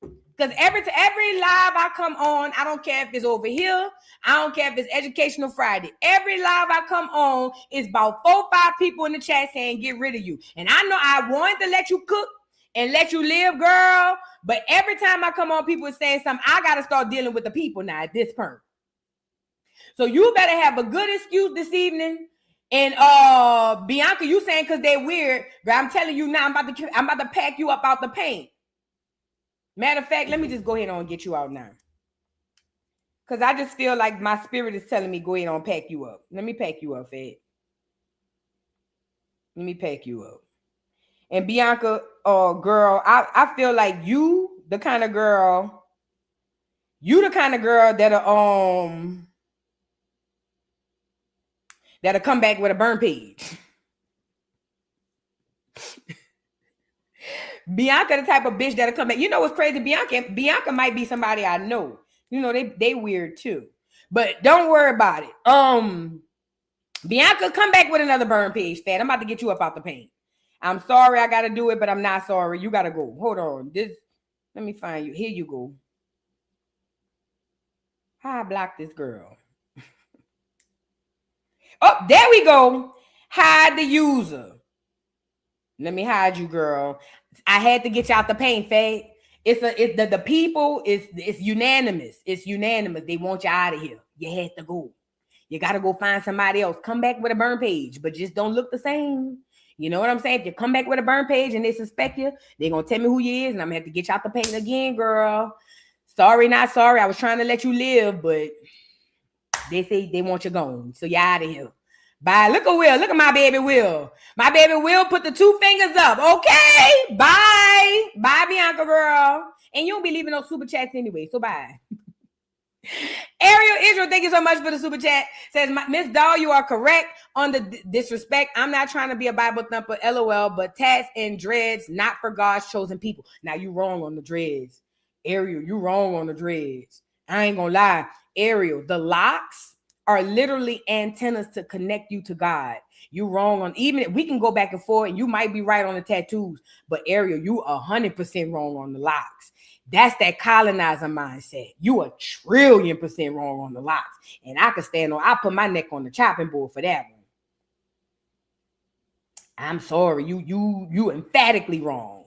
Speaker 1: Because every live I come on, I don't care if it's over here. I don't care if it's Educational Friday. Every live I come on is about 4 or 5 people in the chat saying, get rid of you. And I know I wanted to let you cook and let you live, girl. But every time I come on, people are saying something. I got to start dealing with the people now at this point. So you better have a good excuse this evening. And Bianca, you saying because they're weird. Girl, I'm telling you now, I'm about to pack you up out the paint. Matter of fact, let me just go ahead and get you out now. Because I just feel like my spirit is telling me go ahead and pack you up. Let me pack you up, Fed. Let me pack you up. And Bianca, girl, I feel like you the kind of girl that'll come back with a burn page. Bianca, the type of bitch that'll come back. You know what's crazy? Bianca might be somebody I know. You know, they weird too. But don't worry about it. Bianca, come back with another burn page, Fat. I'm about to get you up out the paint. I'm sorry I gotta do it, but I'm not sorry. You gotta go. Hold on. Let me find you. Here you go. How I block this girl? Oh, there we go. Hide the user. Let me hide you, girl. I had to get you out the paint, Fat. It's the people. It's unanimous. It's unanimous. They want you out of here. You had to go. You gotta go find somebody else. Come back with a burn page, but just don't look the same. You know what I'm saying? If you come back with a burn page and they suspect you, they're gonna tell me who you is, and I'm gonna have to get you out the paint again, girl. Sorry, not sorry. I was trying to let you live, but they say they want you gone, so you're out of here. Bye. Look at Will. Look at my baby Will. My baby Will put the 2 fingers up. Okay. Bye. Bye, Bianca girl. And you don't be leaving no super chats anyway. So bye. Ariel Israel, thank you so much for the super chat. Says, Miss Doll, you are correct on the disrespect. I'm not trying to be a Bible thumper, LOL, but tats and dreads, not for God's chosen people. Now you wrong on the dreads. Ariel, you wrong on the dreads. I ain't gonna lie. Ariel, the locks are literally antennas to connect you to God. You wrong on, even we can go back and forth and you might be right on the tattoos, but Ariel, you 100% wrong on the locks. That's that colonizer mindset. You 1,000,000,000% wrong on the locks. And I could stand on, I put my neck on the chopping board for that one. I'm sorry, you emphatically wrong.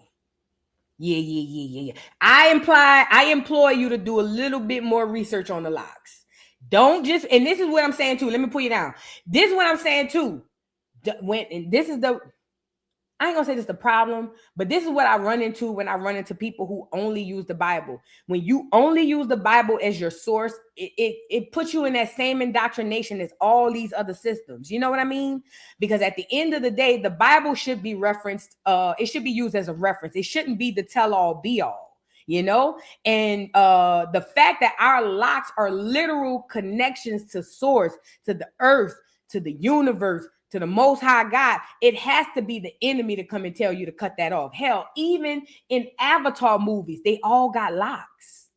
Speaker 1: Yeah. I implore you to do a little bit more research on the locks. Don't just, and this is what I'm saying too. Let me put you down. This is what I'm saying too. I ain't gonna say this is the problem, but this is what I run into when I run into people who only use the Bible. When you only use the Bible as your source, it puts you in that same indoctrination as all these other systems. You know what I mean? Because at the end of the day, the Bible should be referenced. It should be used as a reference. It shouldn't be the tell-all be-all. You know, and the fact that our locks are literal connections to source, to the earth, to the universe, to the Most High God, it has to be the enemy to come and tell you to cut that off. Hell, even in Avatar movies, they all got locks.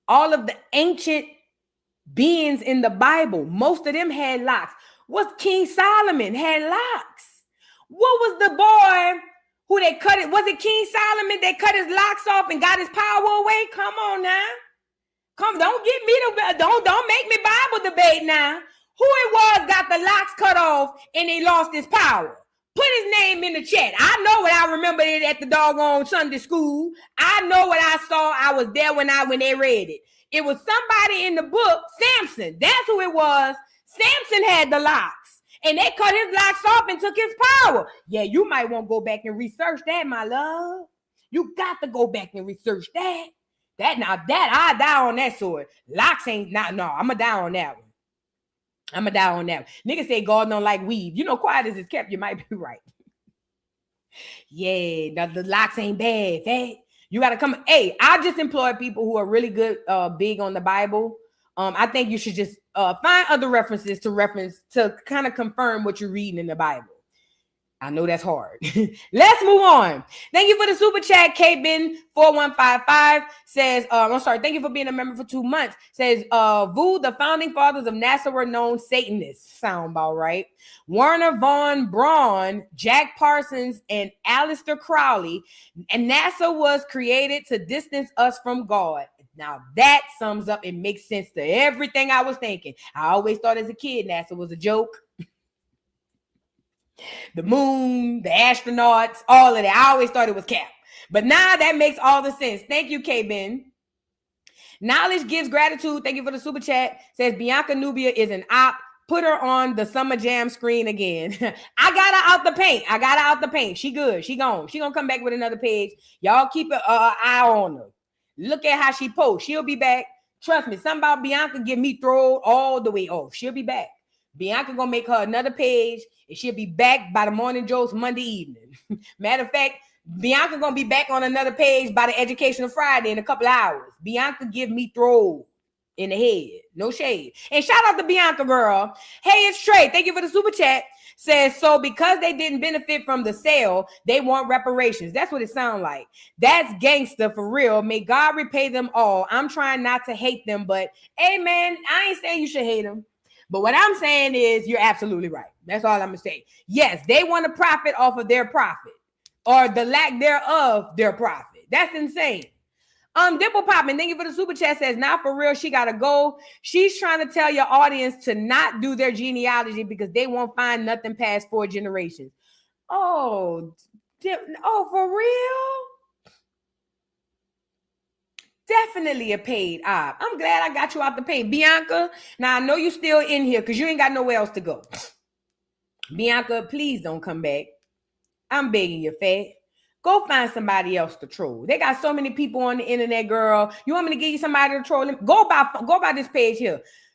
Speaker 1: All of the ancient beings in the Bible, most of them had locks. What's King Solomon had locks? What was the boy who they cut it? Was it King Solomon that cut his locks off and got his power away? Come on now. Don't get me to, don't make me Bible debate now. Who it was got the locks cut off and he lost his power? Put his name in the chat. I know what I remember it at the doggone Sunday school. I know what I saw. I was there when they read it. It was somebody in the book, Samson. That's who it was. Samson had the locks. And they cut his locks off and took his power. Yeah, you might want to go back and research that, my love. You got to go back and research that. I die on that sword. Locks ain't not. No, I'm going to die on that one. I'm going to die on that one. Niggas say God don't like weed. You know, quiet as it's kept, you might be right. Yeah, the locks ain't bad. Hey, you got to come. Hey, I just employ people who are really good, big on the Bible. I think you should just find other references to kind of confirm what you're reading in the Bible. I know that's hard. Let's move on. Thank you for the super chat. KBin4155 says, thank you for being a member for 2 months. Says, Vu, the founding fathers of NASA were known Satanists. Sound about right. Werner von Braun, Jack Parsons, and Aleister Crowley. And NASA was created to distance us from God. Now that sums up and makes sense to everything I was thinking. I always thought as a kid NASA was a joke. The moon, the astronauts, all of that. I always thought it was cap. But now that makes all the sense. Thank you, K-Ben. Knowledge gives gratitude. Thank you for the super chat. Says Bianca Nubia is an op. Put her on the Summer Jam screen again. I got her out the paint. She good. She gone. She gonna come back with another page. Y'all keep an eye on her. Look at how she posts. She'll be back. Trust me. Something about Bianca get me thrown all the way off. She'll be back. Bianca gonna make her another page, and she'll be back by the morning Joce Monday evening. Matter of fact, Bianca gonna be back on another page by the Educational Friday in a couple of hours. Bianca give me throw in the head, no shade. And shout out to Bianca girl. Hey, it's Trey. Thank you for the super chat. Says, so because they didn't benefit from the sale, they want reparations. That's what it sounds like. That's gangster for real. May God repay them all. I'm trying not to hate them, but hey man, I ain't saying you should hate them. But what I'm saying is you're absolutely right. That's all I'm going to say. Yes, they want to profit off of their profit or the lack thereof their profit. That's insane. Dimple Poppin', thank you for the super chat. Says, now for real, she got to go. She's trying to tell your audience to not do their genealogy because they won't find nothing past 4 generations. Oh, for real? Definitely a paid op. I'm glad I got you out the paint. Bianca, now I know you still in here because you ain't got nowhere else to go. Bianca, please don't come back. I'm begging you, fat. Go find somebody else to troll. They got so many people on the internet, girl. You want me to give you somebody to troll? Go by this page here.